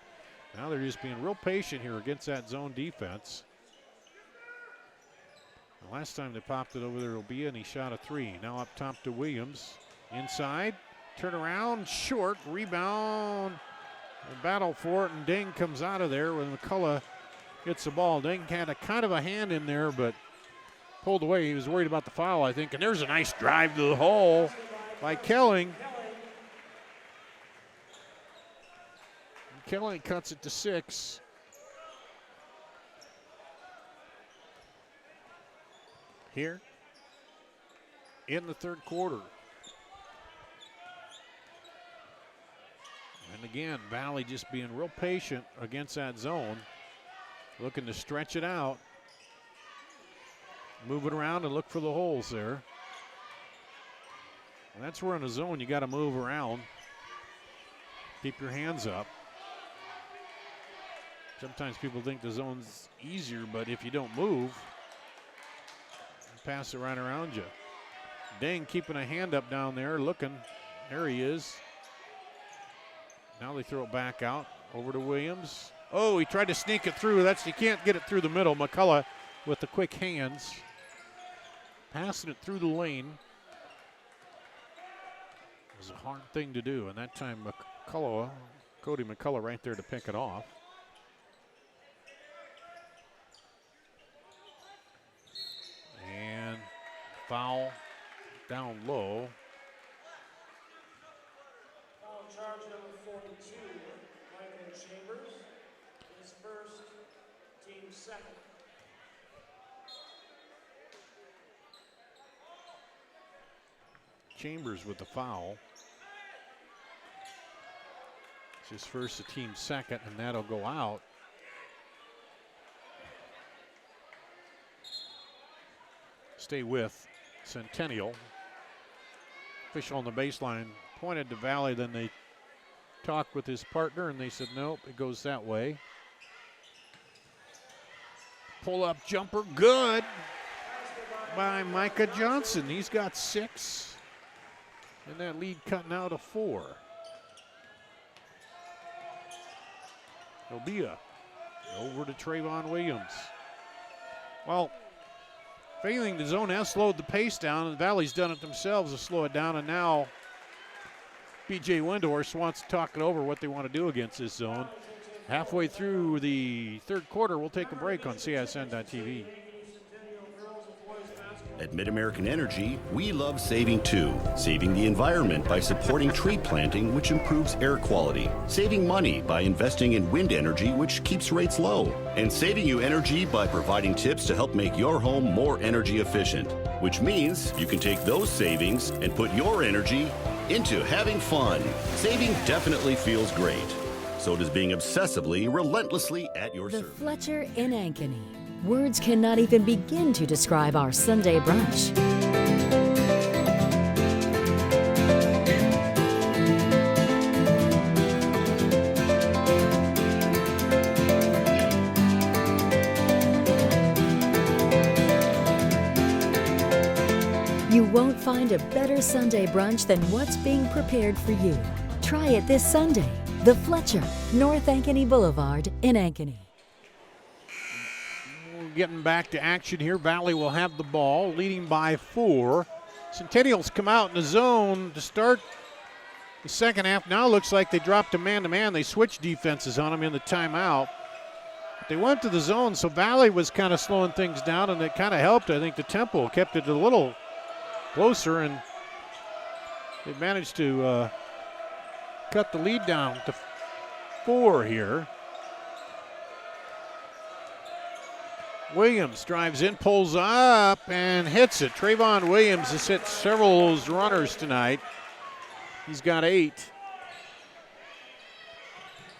Now they're just being real patient here against that zone defense. The last time they popped it over there, Obia, and he shot a three. Now up top to Williams. Inside, turn around, short, rebound. They battle for it, and Ding comes out of there when McCullough gets the ball. Ding had a kind of a hand in there, but pulled away. He was worried about the foul, I think. And there's a nice drive to the hole by Kelling. Kelly cuts it to 6. Here in the third quarter. And again, Valley just being real patient against that zone, looking to stretch it out, move it around and look for the holes there. And that's where in a zone you got to move around, keep your hands up. Sometimes people think the zone's easier, but if you don't move, pass it right around you. Dang keeping a hand up down there, looking. There he is. Now they throw it back out over to Williams. Oh, he tried to sneak it through. He can't get it through the middle. McCullough with the quick hands. Passing it through the lane. It was a hard thing to do, and that time Cody McCullough right there to pick it off. And foul down low. Foul charge number 42, Michael Chambers. His first, team second. Chambers with the foul. It's his first, the team second, and that'll go out. Stay with Centennial. Official on the baseline pointed to Valley, then they talked with his partner and they said, nope, it goes that way. Pull up jumper, good by Micah Johnson. He's got 6. And that lead cut now to 4. Obia over to Trayvon Williams. Well, failing the zone has slowed the pace down, and Valley's done it themselves to slow it down, and now B.J. Windhorst wants to talk it over what they want to do against this zone. Halfway through the third quarter, we'll take a break on CISN.TV. At Mid-American Energy, we love saving too. Saving the environment by supporting tree planting, which improves air quality. Saving money by investing in wind energy, which keeps rates low. And saving you energy by providing tips to help make your home more energy efficient. Which means you can take those savings and put your energy into having fun. Saving definitely feels great. So does being obsessively, relentlessly at your service. The Fletcher in Ankeny. Words cannot even begin to describe our Sunday brunch. You won't find a better Sunday brunch than what's being prepared for you. Try it this Sunday. The Fletcher, North Ankeny Boulevard in Ankeny. Getting back to action here. Valley will have the ball, leading by 4. Centennials come out in the zone to start the second half. Now looks like they dropped a man-to-man. They switched defenses on them in the timeout. But they went to the zone, so Valley was kind of slowing things down, and it kind of helped. I think the tempo kept it a little closer, and they managed to cut the lead down to 4 here. Williams drives in, pulls up, and hits it. Trayvon Williams has hit several of those runners tonight. He's got 8.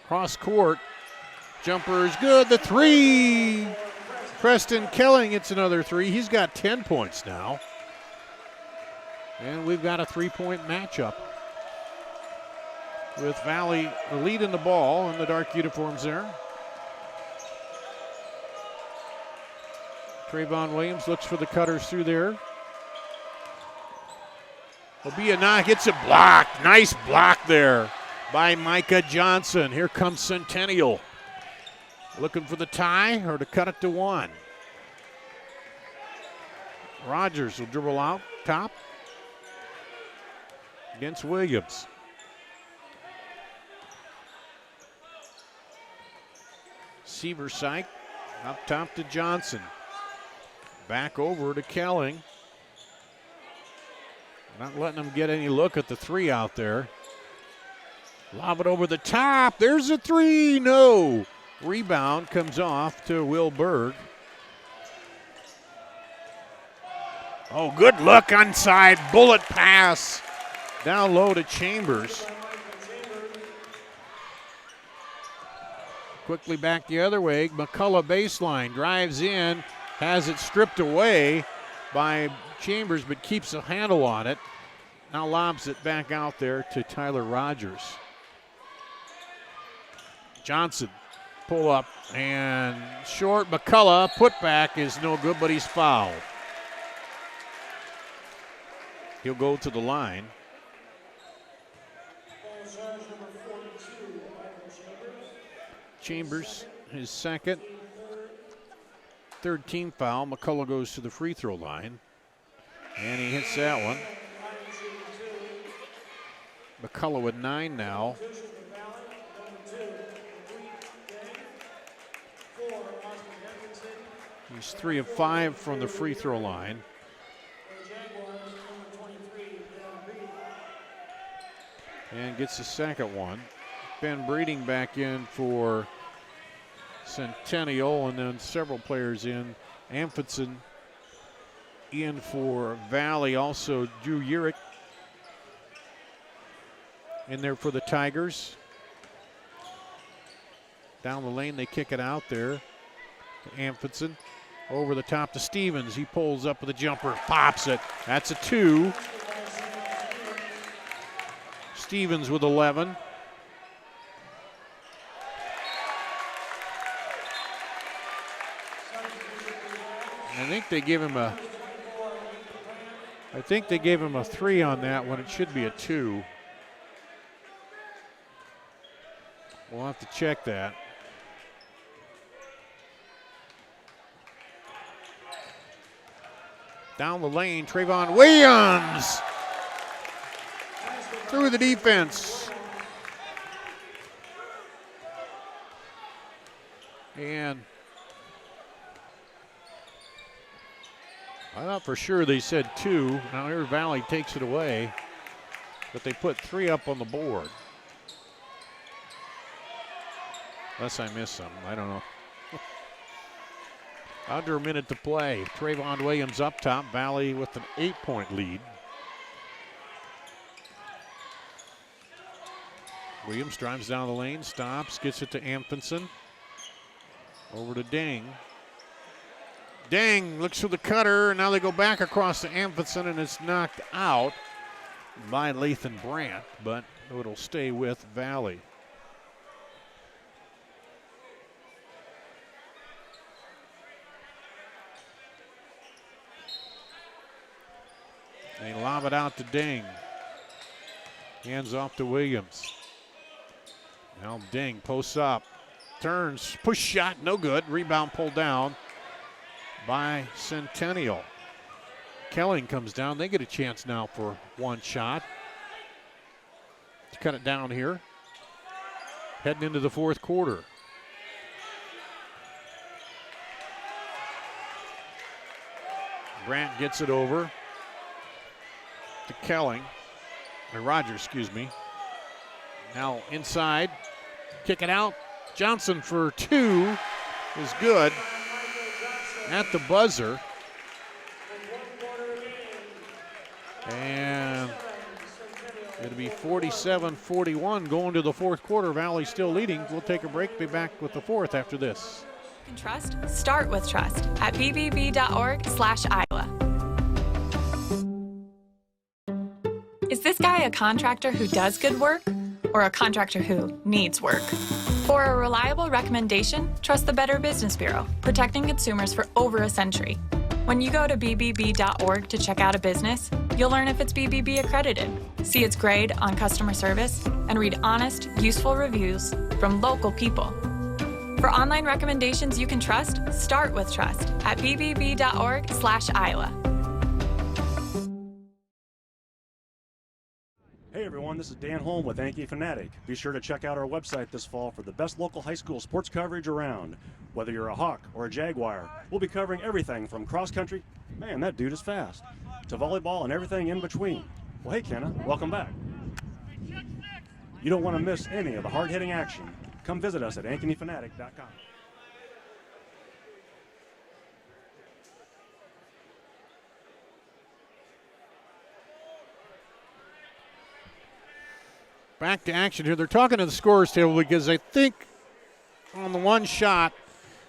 Cross court. Jumper is good. The 3. Preston Kelling hits another 3. He's got 10 points now. And we've got a 3-point matchup with Valley leading the ball in the dark uniforms there. Trayvon Williams looks for the cutters through there. Obia gets it blocked. Nice block there by Micah Johnson. Here comes Centennial. looking for the tie or to cut it to 1. Rogers will dribble out top against Williams. Seversite up top to Johnson. Back over to Kelling. Not letting them get any look at the 3 out there. Lob it over the top. There's a 3. No. Rebound comes off to Will Berg. Oh, good look onside. Bullet pass. Down low to Chambers. Quickly back the other way. McCullough baseline. Drives in. Has it stripped away by Chambers, but keeps a handle on it. Now lobs it back out there to Tyler Rogers. Johnson, pull up and short. McCullough, putback is no good, but he's fouled. He'll go to the line. Chambers, his second. Third team foul. McCullough goes to the free throw line. And he hits that one. McCullough with 9 now. He's 3 of 5 from the free throw line. And gets the second one. Ben Breeding back in for Centennial, and then several players in. Amphitson in for Valley, also Drew Urick in there for the Tigers. Down the lane, they kick it out there to Amphitson. Over the top to Stevens. He pulls up with a jumper, pops it. That's a 2. Stevens with 11. I think they gave him a 3 on that one. It should be a 2. We'll have to check that. Down the lane, Trayvon Williams through the defense. And I thought for sure they said 2. Now here Valley takes it away, but they put 3 up on the board. Unless I missed something, I don't know. Under a minute to play. Trayvon Williams up top. Valley with an 8-point lead. Williams drives down the lane, stops, gets it to Amphitson. Over to Deng. Deng looks for the cutter, and now they go back across to Amphitson, and it's knocked out by Lathan Brandt, but it'll stay with Valley. They lob it out to Deng. Hands off to Williams. Now Deng posts up. Turns, push shot, no good. Rebound pulled down by Centennial. Kelling comes down. They get a chance now for one shot. To cut it down here. Heading into the fourth quarter. Brandt gets it over to Kelling, or Rogers, excuse me. Now inside, kick it out. Johnson for 2 is good at the buzzer. And it'll be 47-41 going to the fourth quarter. Valley still leading. We'll take a break. Be back with the fourth after this. You can trust? Start with trust at bbb.org/Iowa. Is this guy a contractor who does good work or a contractor who needs work? For a reliable recommendation, trust the Better Business Bureau, protecting consumers for over a century. When you go to bbb.org to check out a business, you'll learn if it's BBB accredited, see its grade on customer service, and read honest, useful reviews from local people. For online recommendations you can trust, start with trust at bbb.org/Iowa. Hey everyone, this is Dan Holm with Ankeny Fanatic. Be sure to check out our website this fall for the best local high school sports coverage around. Whether you're a Hawk or a Jaguar, we'll be covering everything from cross country, man that dude is fast, to volleyball and everything in between. Well hey Kenna, welcome back. You don't want to miss any of the hard-hitting action. Come visit us at ankenyfanatic.com. Back to action here. They're talking to the scorers table because I think on the one shot,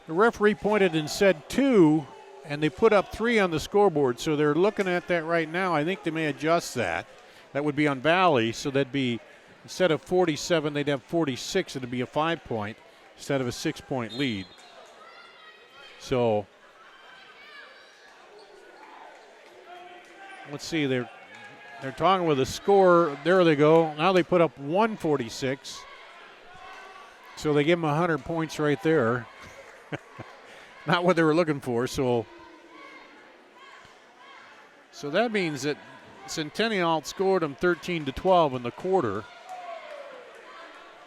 the referee pointed and said 2, and they put up 3 on the scoreboard. So they're looking at that right now. I think they may adjust that. That would be on Valley, so that'd be, instead of 47, they'd have 46. It'd be a 5-point instead of a 6-point lead. So let's see, they're talking with a score. There they go. Now they put up 146. So they give them 100 points right there. Not what they were looking for. So that means that Centennial outscored them 13-12 in the quarter.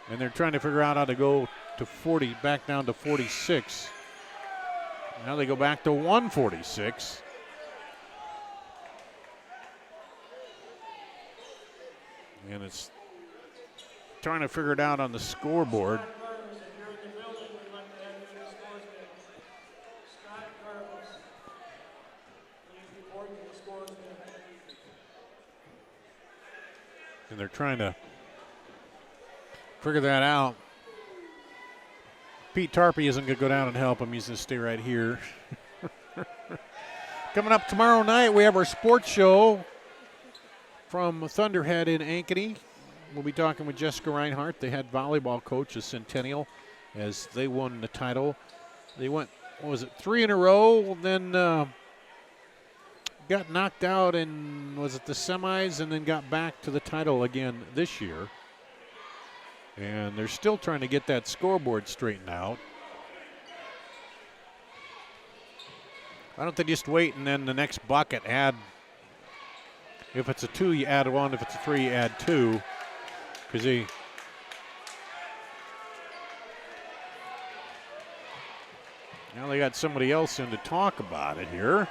And they're trying to figure out how to go to 40, back down to 46. Now they go back to 146. And it's trying to figure it out on the scoreboard. And they're trying to figure that out. Pete Tarpey isn't going to go down and help him. He's going to stay right here. Coming up tomorrow night, we have our sports show from Thunderhead in Ankeny. We'll be talking with Jessica Reinhardt, the head volleyball coach of Centennial, as they won the title. They went, 3 in a row, then got knocked out in, was it the semis, and then got back to the title again this year. And they're still trying to get that scoreboard straightened out. Why don't they just wait and then the next bucket add, if it's a 2, you add 1. If it's a 3, you add 2. Because now they got somebody else in to talk about it here.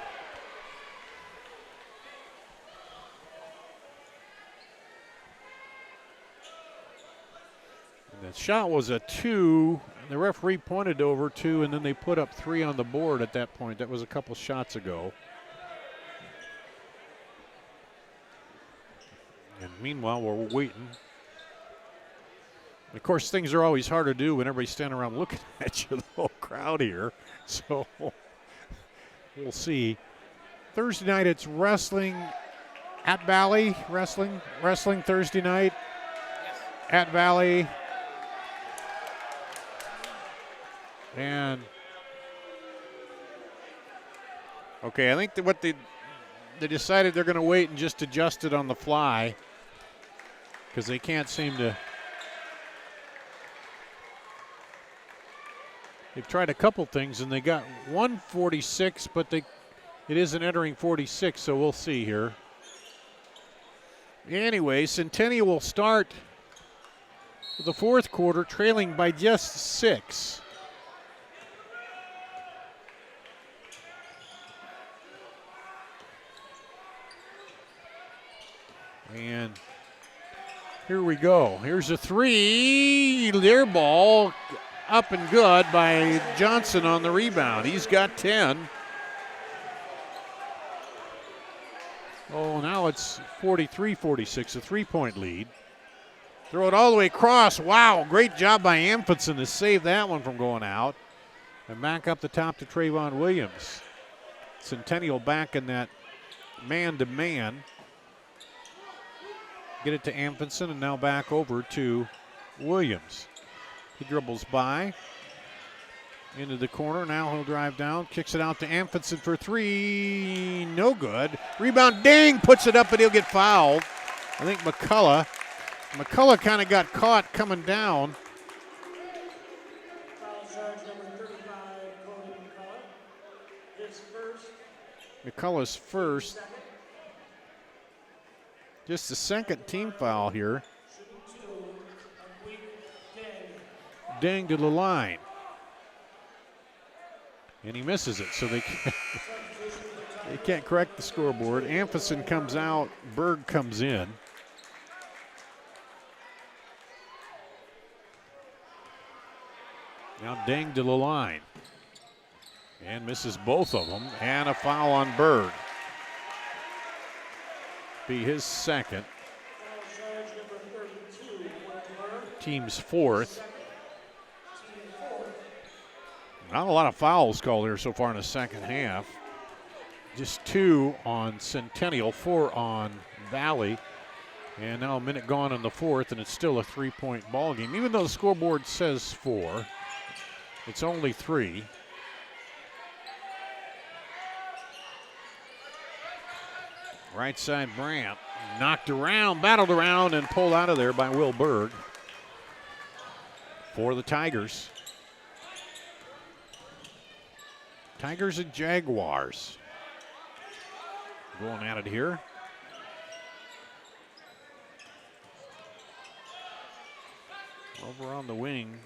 And the shot was a 2. The referee pointed over 2, and then they put up 3 on the board at that point. That was a couple shots ago. And meanwhile, we're waiting. Of course, things are always hard to do when everybody's standing around looking at you, the whole crowd here. So we'll see. Thursday night, it's wrestling at Valley. Wrestling Thursday night at Valley. And okay, I think that what they decided they're going to wait and just adjust it on the fly because they can't seem to. They've tried a couple things and they got 146, but it isn't entering 46, so we'll see here. Anyway, Centennial will start the fourth quarter trailing by just 6. And here we go. Here's a 3. Their ball up and good by Johnson on the rebound. He's got 10. Oh, now it's 43-46, a 3-point lead. Throw it all the way across. Wow, great job by Amphitson to save that one from going out. And back up the top to Trayvon Williams. Centennial back in that man-to-man. Get it to Amphitson and now back over to Williams. He dribbles by into the corner. Now he'll drive down, kicks it out to Amphitson for 3. No good. Rebound, Dang puts it up, but he'll get fouled. I think McCullough kind of got caught coming down. McCullough's first. Just the second team foul here. Dang to the line. And he misses it, so they can't correct the scoreboard. Ampheson comes out, Berg comes in. Now Dang to the line. And misses both of them. And a foul on Berg. Be his second. Team's fourth. Not a lot of fouls called here so far in the second half. Just 2 on Centennial, 4 on Valley. And now a minute gone in the fourth, and it's still a 3-point ball game. Even though the scoreboard says 4, it's only 3. Right side Brandt, knocked around, battled around, and pulled out of there by Will Berg for the Tigers. Tigers and Jaguars going at it here. Over on the wing.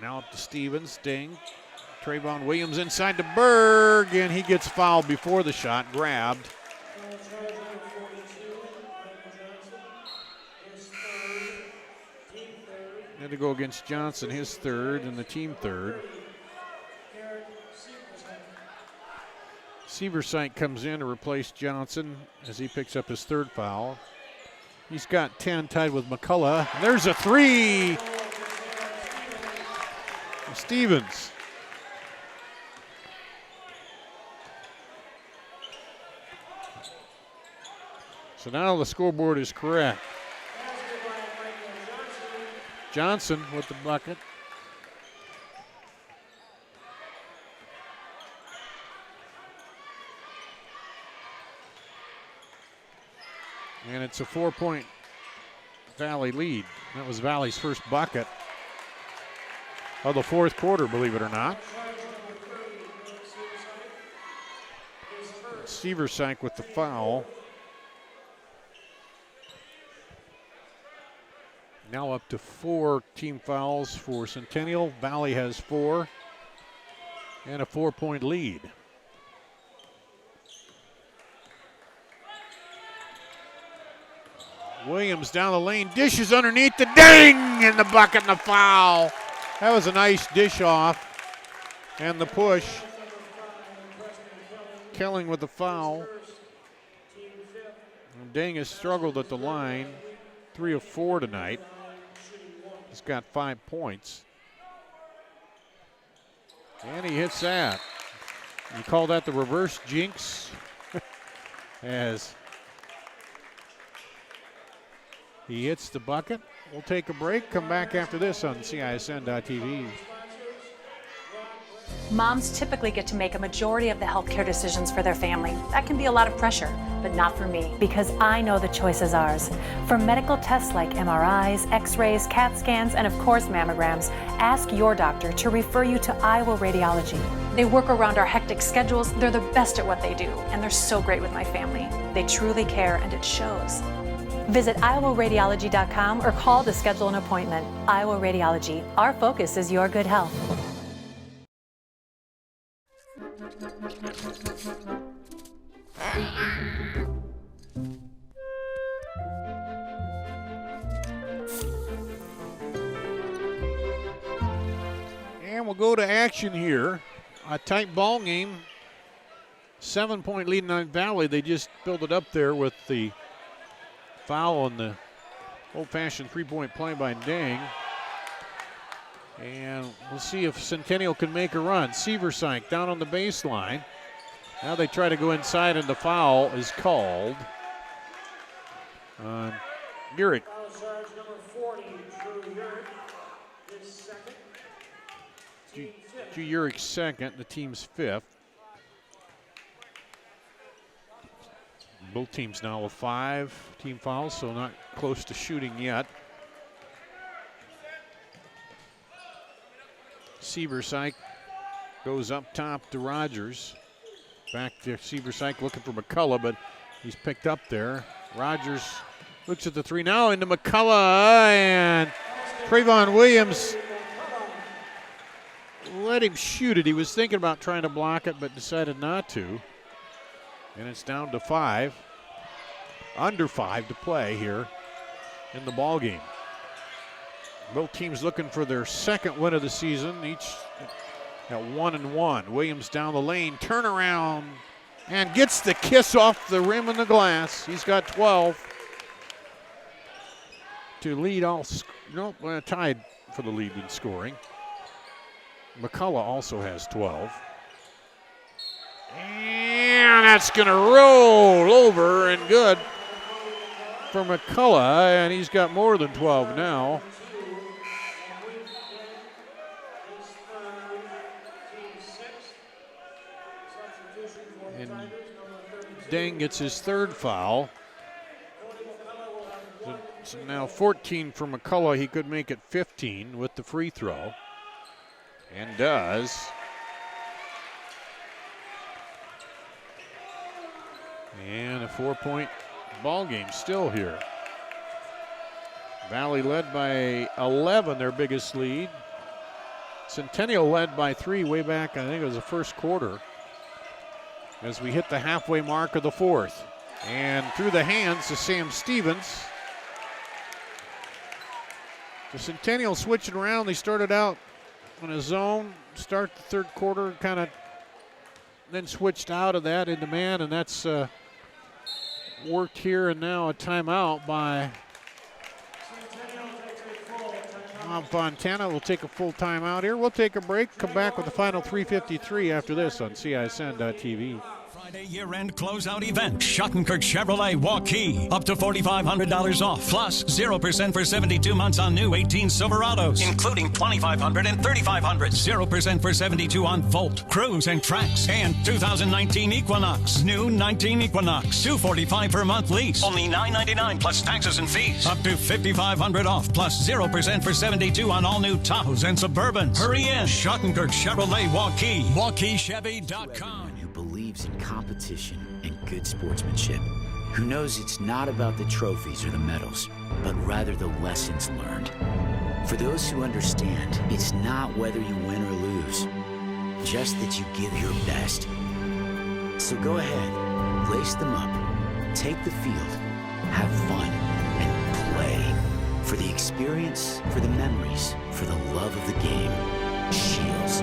Now up to Stevens, Ding. Trayvon Williams inside to Berg, and he gets fouled before the shot, grabbed. Had to go against Johnson, his third, and the team third. Seversite comes in to replace Johnson as he picks up his third foul. He's got 10, tied with McCullough. There's a 3. Stevens. So now the scoreboard is correct. Johnson with the bucket. And it's a 4-point Valley lead. That was Valley's first bucket of the fourth quarter, believe it or not. Seversite with the foul. Now up to 4 team fouls for Centennial. Valley has 4 and a 4-point lead. Williams down the lane, dishes underneath the ding in the bucket and the foul. That was a nice dish off and the push. Kelling with the foul. And Ding has struggled at the line, 3 of 4 tonight. He's got 5 points. And he hits that. You call that the reverse jinx? As he hits the bucket. We'll take a break, come back after this on CISN.TV. Moms typically get to make a majority of the healthcare decisions for their family. That can be a lot of pressure, but not for me, because I know the choice is ours. For medical tests like MRIs, X-rays, CAT scans, and of course mammograms, ask your doctor to refer you to Iowa Radiology. They work around our hectic schedules, they're the best at what they do, and they're so great with my family. They truly care, and it shows. Visit iowaradiology.com or call to schedule an appointment. Iowa Radiology, our focus is your good health. And we'll go to action here. A tight ball game. 7-point lead on Valley. They just built it up there with the foul on the old-fashioned 3-point play by Dang. And we'll see if Centennial can make a run. Seversite down on the baseline. Now they try to go inside, and the foul is called on Urick. Drew Urick's second, the team's 5th. Both teams now with 5 team fouls, so not close to shooting yet. Seversite Goes up top to Rogers. Back to Seversike looking for McCullough, but he's picked up there. Rogers looks at the three now into McCullough, and Trayvon Williams let him shoot it. He was thinking about trying to block it, but decided not to. And it's down to 5. Under 5 to play here in the ball game. Both teams looking for their second win of the season, each at 1-1. Williams down the lane, turnaround, and gets the kiss off the rim and the glass. He's got 12 to lead all. Tied for the lead in scoring. McCullough also has 12. And that's going to roll over and good for McCullough, and he's got more than 12 now. And Dang gets his third foul. So now 14 for McCullough. He could make it 15 with the free throw. And does. And a 4-point ball game still here. Valley led by 11, their biggest lead. Centennial led by 3 way back, I think it was the first quarter, as we hit the halfway mark of the fourth. And through the hands to Sam Stevens. The Centennial switching around. They started out in a zone, start the third quarter, kind of then switched out of that into man, and that's worked here. And now a timeout by Fontana. We'll take a full timeout here. We'll take a break, come back with the final 3:53 after this on CISN.TV. Friday year-end closeout event. Schottenkirk Chevrolet Waukee. Up to $4,500 off. Plus 0% for 72 months on new 18 Silverados. Including $2,500 and $3,500. 0% for 72 on Volt, Cruise, and Trax. And 2019 Equinox. New 19 Equinox. $245 per month lease. Only $999 plus taxes and fees. Up to $5,500 off. Plus 0% for 72 on all new Tahoes and Suburbans. Hurry in. Schottenkirk Chevrolet Waukee. WaukeeChevy.com. Believes in competition and good sportsmanship, who knows it's not about the trophies or the medals, but rather the lessons learned. For those who understand, it's not whether you win or lose, just that you give your best. So go ahead, lace them up, take the field, have fun, and play. For the experience, for the memories, for the love of the game. Shields.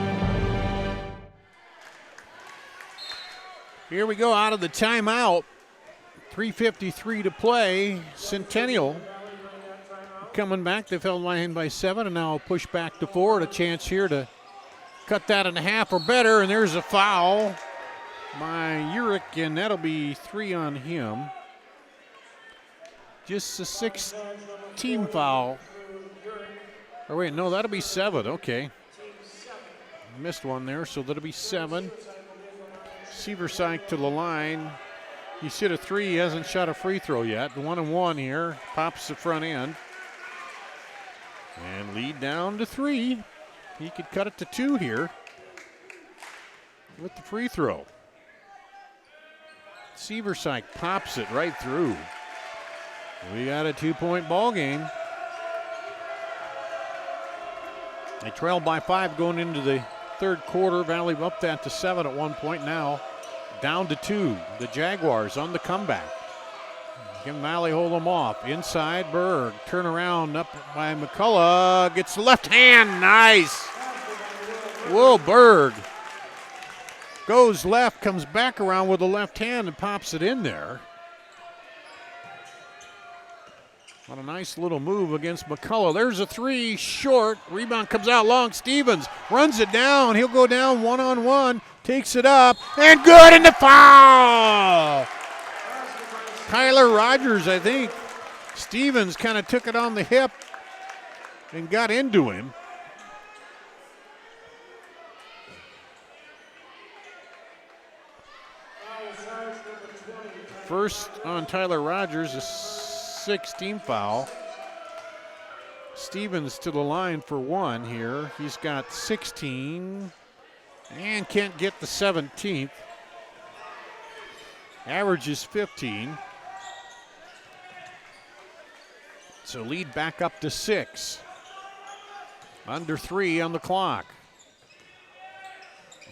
Here we go out of the timeout. 3:53 to play. Centennial coming back. They fell behind by 7 and now push back to 4. A chance here to cut that in half or better. And there's a foul by Urich, and that'll be 3 on him. Just a 6th team foul. Or wait, no, that'll be 7. Okay. Missed one there, so that'll be 7. Seversike to the line. He's hit a 3. He hasn't shot a free throw yet. 1-1 here. Pops the front end. And lead down to 3. He could cut it to 2 here with the free throw. Seversike pops it right through. We got a 2-point ball game. They trailed by 5 going into the third quarter. Valley up that to 7 at one point. Now down to 2. The Jaguars on the comeback. Can Valley hold them off? Inside, Berg. Turn around up by McCullough. Gets the left hand. Nice. Whoa, Berg. Goes left, comes back around with the left hand and pops it in there. What a nice little move against McCullough. There's a 3, short. Rebound comes out long. Stevens runs it down. He'll go down 1-on-1. Takes it up. And good in the foul. Tyler Rogers, I think. Stevens kind of took it on the hip and got into him. First on Tyler Rogers, a 6th team foul. Stevens to the line for 1 here. He's got 16. And can't get the 17th. Average is 15. So lead back up to 6. Under 3 on the clock.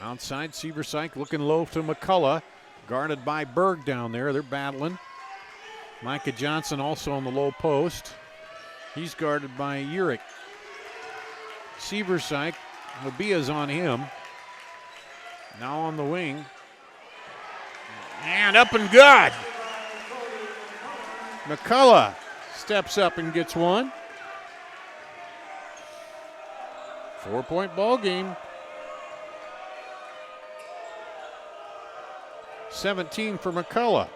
Outside, Seversike looking low to McCullough. Guarded by Berg down there. They're battling. Micah Johnson also on the low post. He's guarded by Urich. Seversike, Mabia's on him. Now on the wing. And up and good. McCullough steps up and gets one. 4-point ball game. 17 for McCullough.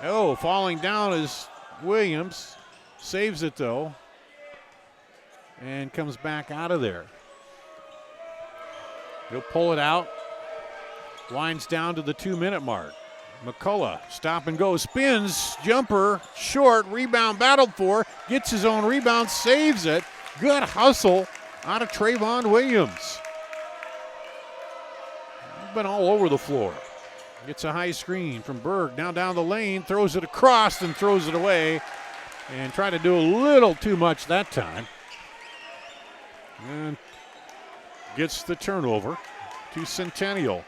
Oh, falling down is Williams. Saves it though. And comes back out of there. He'll pull it out. Winds down to the 2-minute mark. McCullough, stop and go, spins, jumper, short, rebound battled for, gets his own rebound, saves it. Good hustle out of Trayvon Williams. He's been all over the floor. Gets a high screen from Berg, now down the lane, throws it across and throws it away. And tried to do a little too much that time. And gets the turnover to Centennial.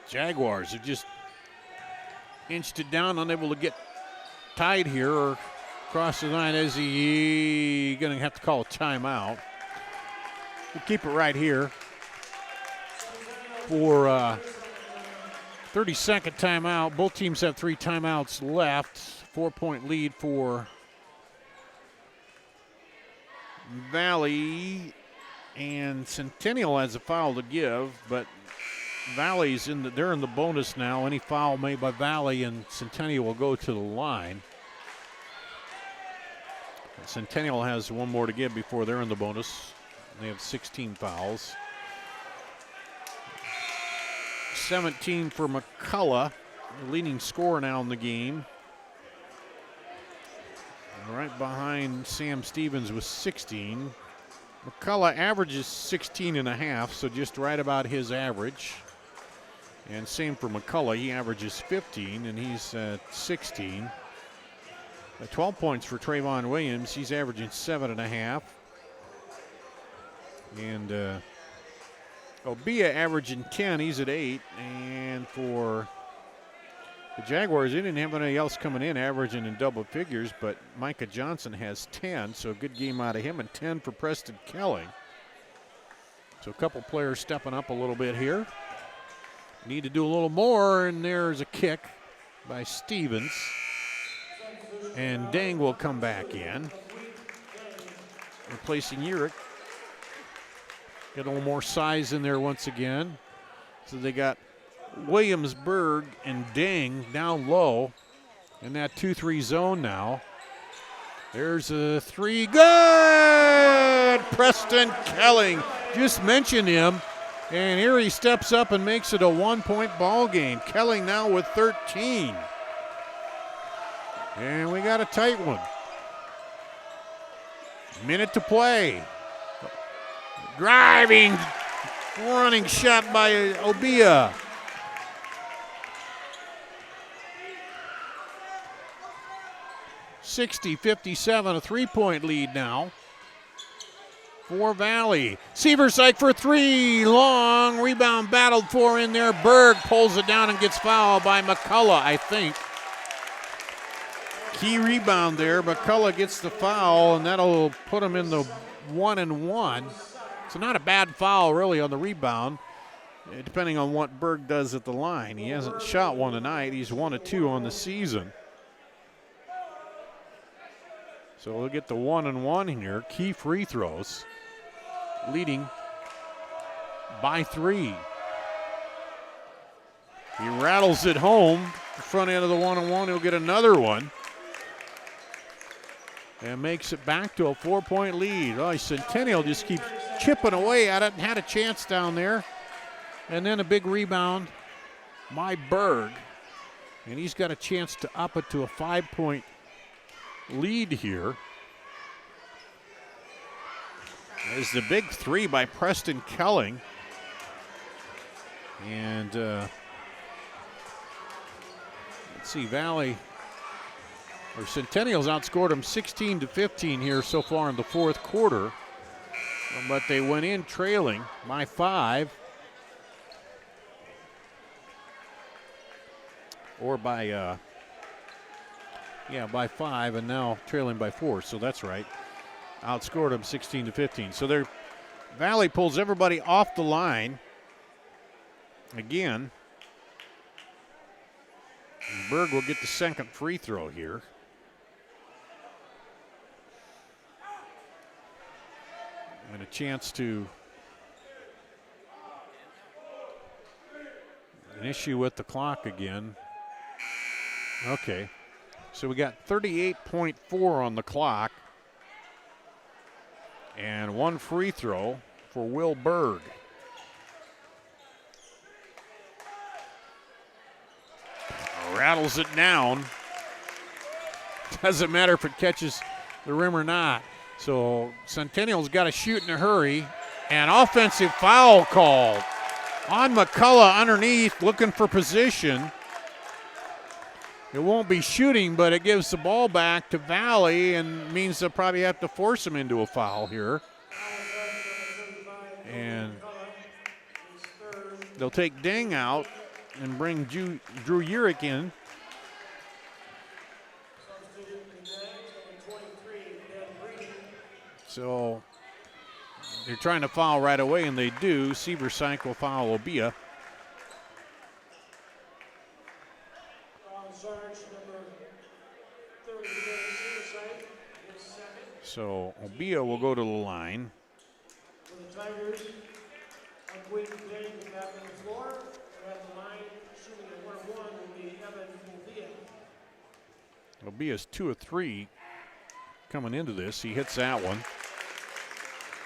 Jaguars have just inched it down, unable to get tied here or cross the line. As he going to have to call a timeout. We'll keep it right here for 30-second timeout. Both teams have 3 timeouts left. 4-point lead for Valley, and Centennial has a foul to give, but Valley's they're in the bonus now. Any foul made by Valley and Centennial will go to the line. Centennial has one more to give before they're in the bonus. They have 16 fouls. 17 for McCullough, the leading scorer now in the game. Right behind Sam Stevens with 16. McCullough averages 16 and a half, so just right about his average. And same for McCullough, he averages 15 and he's at 16. 12 points for Trayvon Williams, he's averaging 7 and a half. And Obia averaging 10, he's at 8. And for the Jaguars, they didn't have anybody else coming in averaging in double figures, but Micah Johnson has 10, so a good game out of him, and 10 for Preston Kelly. So a couple players stepping up a little bit here. Need to do a little more, and there's a kick by Stevens. And Dang will come back in, replacing Urich. Get a little more size in there once again. So they got Williamsburg and Dang down low in that 2-3 zone now. There's a 3. Good! Preston Kelling. Just mentioned him. And here he steps up and makes it a 1-point ball game. Kelling now with 13. And we got a tight one. Minute to play. Driving, running shot by Obia. (60-57), a 3-point lead now for Valley. Seversike for 3, long rebound battled for in there. Berg pulls it down and gets fouled by McCullough, I think. Key rebound there. McCullough gets the foul, and that'll put him in the 1-and-1. So not a bad foul really on the rebound, depending on what Berg does at the line. He hasn't shot one tonight. He's 1-of-2 on the season. So we'll get the 1-and-1 here. Key free throws, leading by 3. He rattles it home. The front end of the 1-and-1. He'll get another one. And makes it back to a 4-point lead. Oh, Centennial just keeps chipping away at it and had a chance down there. And then a big rebound by Berg. And he's got a chance to up it to a 5-point lead here. There's the big three by Preston Kelling. And let's see, Centennial's outscored them 16-15 here so far in the fourth quarter. But they went in trailing by 5. Or by 5, and now trailing by 4, so that's right. Outscored them 16-15. So Valley pulls everybody off the line again. And Berg will get the second free throw here. And a chance to an issue with the clock again. Okay, so we got 38.4 on the clock. And one free throw for Will Berg. Rattles it down. Doesn't matter if it catches the rim or not. So Centennial's got to shoot in a hurry. And offensive foul called on McCullough underneath, looking for position. It won't be shooting, but it gives the ball back to Valley and means they'll probably have to force him into a foul here. And they'll take Deng out and bring Drew Urick in. So they're trying to foul right away, and they do. Seversyk will foul Obia. So Obia will go to the line. For the Tigers, I'm waiting for Deng to back on the floor. And at the line, shooting at 1-1 will be Evan Obia. Obia's 2 of 3 coming into this. He hits that one.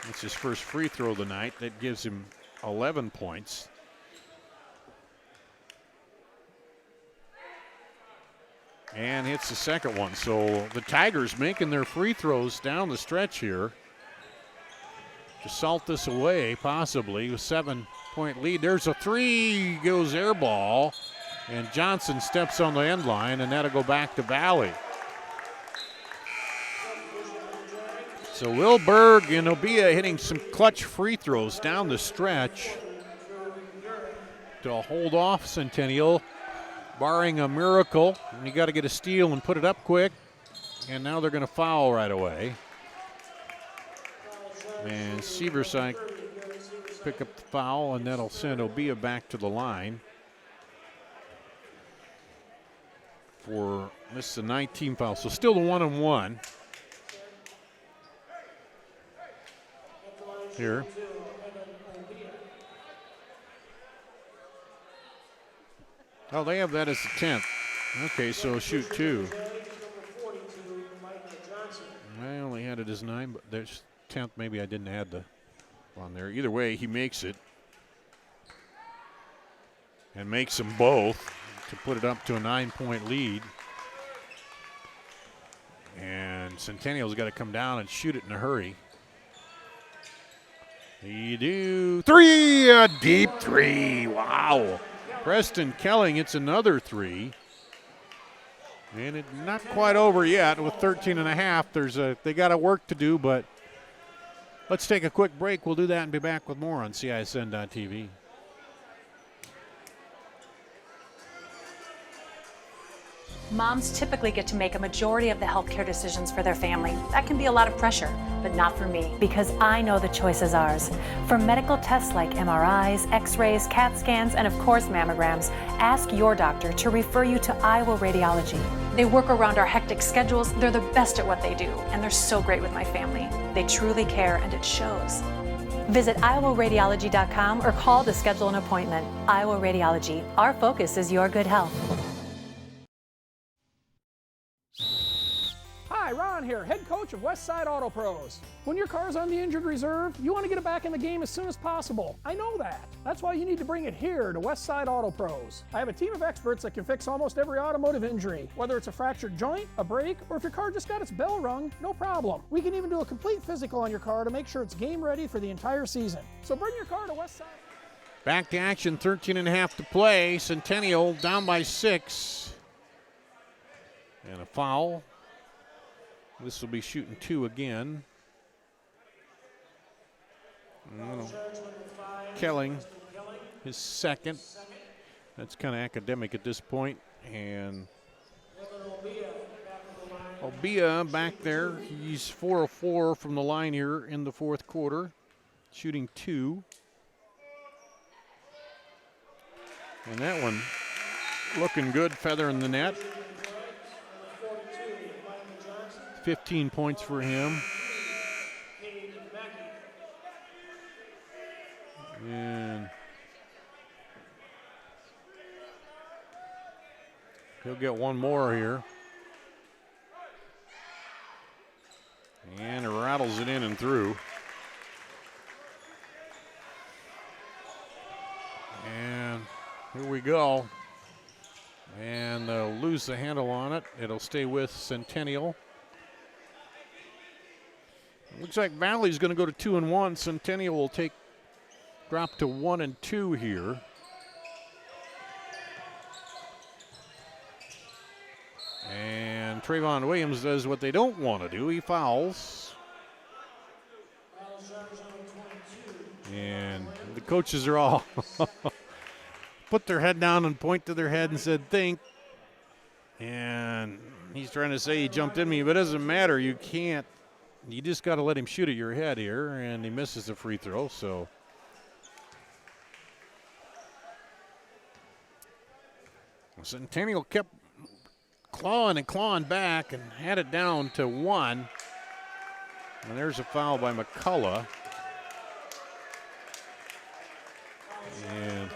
It's his first free throw of the night. That gives him 11 points. And hits the second one. So the Tigers making their free throws down the stretch here to salt this away, possibly, with 7-point lead. There's a three, goes air ball, and Johnson steps on the end line, and that'll go back to Valley. So Will Berg and Obia hitting some clutch free throws down the stretch to hold off Centennial, barring a miracle. And you got to get a steal and put it up quick. And now they're going to foul right away. And Seversyk pick up the foul, and that'll send Obia back to the line. For this is the 19th foul, so still the 1-on-1. Here. Oh, they have that as the 10th. Okay, so shoot 2. I only had it as 9, but there's 10th. Maybe I didn't add the on there. Either way, he makes it. And makes them both to put it up to a 9-point lead. And Centennial's got to come down and shoot it in a hurry. You do. 3, a deep 3. Wow. Preston Kelling hits another 3. And it's not quite over yet with 13.5. They got a work to do, but let's take a quick break. We'll do that and be back with more on CISN.TV. Moms typically get to make a majority of the healthcare decisions for their family. That can be a lot of pressure, but not for me, because I know the choice is ours. For medical tests like MRIs, X-rays, CAT scans, and of course mammograms, ask your doctor to refer you to Iowa Radiology. They work around our hectic schedules, they're the best at what they do, and they're so great with my family. They truly care, and it shows. Visit iowaradiology.com or call to schedule an appointment. Iowa Radiology, our focus is your good health. Hi, Ron here, head coach of Westside Auto Pros. When your car's on the injured reserve, you want to get it back in the game as soon as possible. I know that. That's why you need to bring it here to Westside Auto Pros. I have a team of experts that can fix almost every automotive injury. Whether it's a fractured joint, a brake, or if your car just got its bell rung, no problem. We can even do a complete physical on your car to make sure it's game ready for the entire season. So bring your car to Westside. Back to action, 13.5 to play. Centennial down by 6. And a foul. This will be shooting 2 again. Kelling, his second. That's kind of academic at this point. And Obia back there. He's 4 of 4 from the line here in the fourth quarter, shooting 2. And that one looking good, feather in the net. 15 points for him. And he'll get one more here. And he rattles it in and through. And here we go. And they'll lose the handle on it. It'll stay with Centennial. Looks like Valley's going to go to 2 and 1. Centennial will drop to 1 and 2 here. And Trayvon Williams does what they don't want to do. He fouls. And the coaches are all put their head down and point to their head and said, think. And he's trying to say he jumped in me, but it doesn't matter. You can't. You just got to let him shoot at your head here, and he misses the free throw. So Centennial kept clawing and clawing back and had it down to 1. And there's a foul by McCullough. And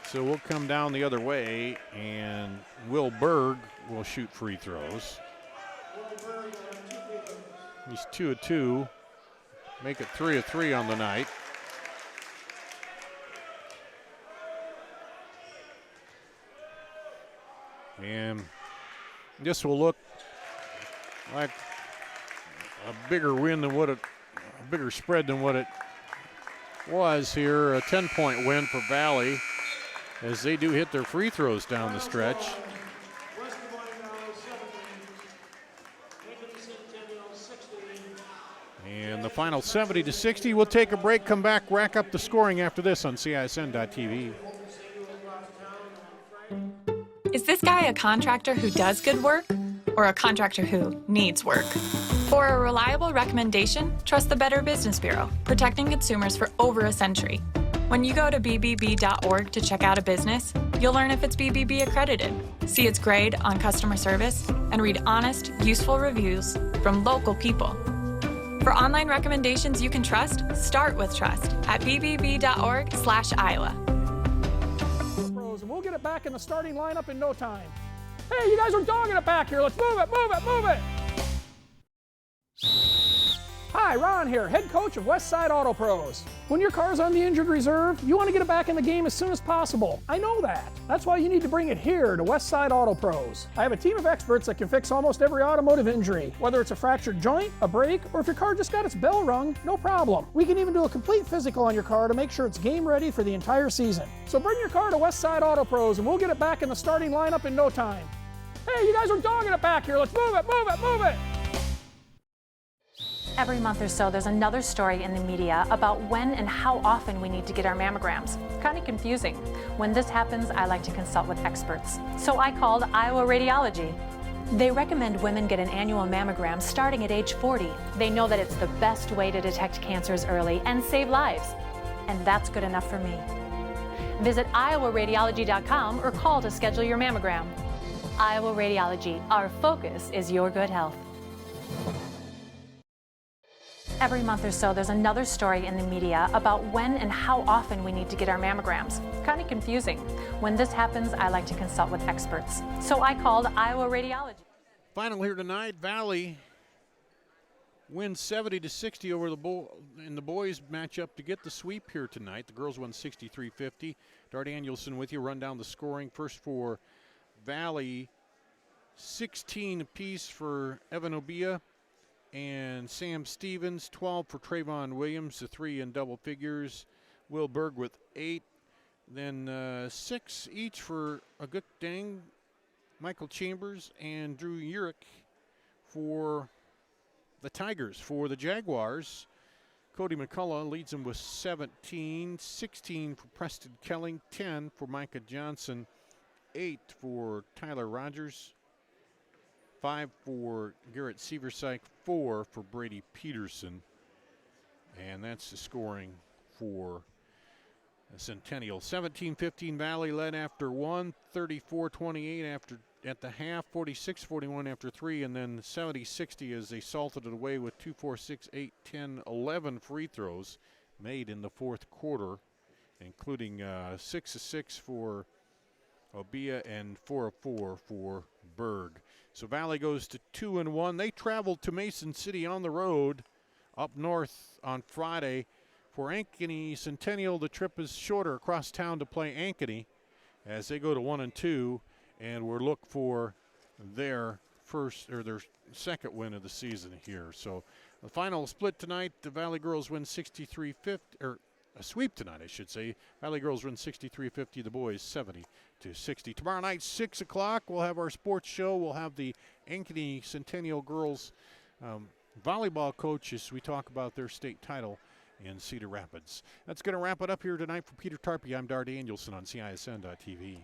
so we'll come down the other way, and Will Berg will shoot free throws. He's 2 of 2. Make it 3 of 3 on the night. And this will look like a bigger win than what a bigger spread than what it was here. A 10-point win for Valley as they do hit their free throws down the stretch. And the final 70-60. We'll take a break, come back, rack up the scoring after this on CISN.TV. Is this guy a contractor who does good work or a contractor who needs work? For a reliable recommendation, trust the Better Business Bureau, protecting consumers for over a century. When you go to bbb.org to check out a business, you'll learn if it's BBB accredited, see its grade on customer service, and read honest, useful reviews from local people. For online recommendations you can trust, start with trust at bbb.org/Iowa. And we'll get it back in the starting lineup in no time. Hey, you guys are dogging it back here. Let's move it, move it, move it. Hi, Ron here, head coach of Westside Auto Pros. When your car's on the injured reserve, you want to get it back in the game as soon as possible. I know that. That's why you need to bring it here to Westside Auto Pros. I have a team of experts that can fix almost every automotive injury. Whether it's a fractured joint, a brake, or if your car just got its bell rung, no problem. We can even do a complete physical on your car to make sure it's game ready for the entire season. So bring your car to Westside Auto Pros and we'll get it back in the starting lineup in no time. Hey, you guys are dogging it back here. Let's move it, move it, move it. Every month or so, there's another story in the media about when and how often we need to get our mammograms. Kind of confusing. When this happens, I like to consult with experts. So I called Iowa Radiology. They recommend women get an annual mammogram starting at age 40. They know that it's the best way to detect cancers early and save lives. And that's good enough for me. Visit iowaradiology.com or call to schedule your mammogram. Iowa Radiology, our focus is your good health. Every month or so, there's another story in the media about when and how often we need to get our mammograms. Kind of confusing. When this happens, I like to consult with experts. So I called Iowa Radiology. Final here tonight, Valley wins 70-60 over in the boys matchup to get the sweep here tonight. The girls won 63-50. Dart Danielson with you. Run down the scoring. First for Valley, 16 apiece for Evan Obia and Sam Stevens, 12 for Trayvon Williams, the 3 in double figures. Will Berg with 8. Then 6 each for Aguk Dang, Michael Chambers, and Drew Urich for the Tigers. For the Jaguars, Cody McCullough leads them with 17, 16 for Preston Kelling, 10 for Micah Johnson, 8 for Tyler Rogers, 5 for Garrett Seversyke, 4 for Brady Peterson. And that's the scoring for Centennial. 17-15 Valley led after 1, 34-28 at the half, 46-41 after 3, and then 70-60 as they salted it away with 2, 4, 6, 8, 10, 11 free throws made in the fourth quarter, including 6 of 6 for Obia and 4 of 4 for Berg. So Valley goes to 2-1. They traveled to Mason City on the road up north on Friday. For Ankeny Centennial, the trip is shorter across town to play Ankeny as they go to 1-2, and we'll look for their second win of the season here. So the final split tonight, the Valley girls win 63-50, or a sweep tonight, I should say. Valley girls win 63-50, the boys 70-60. Tomorrow night, 6 o'clock, we'll have our sports show. We'll have the Ankeny Centennial girls volleyball coaches. We talk about their state title in Cedar Rapids. That's going to wrap it up here tonight. For Peter Tarpey, I'm Dar Danielson on CISN.TV.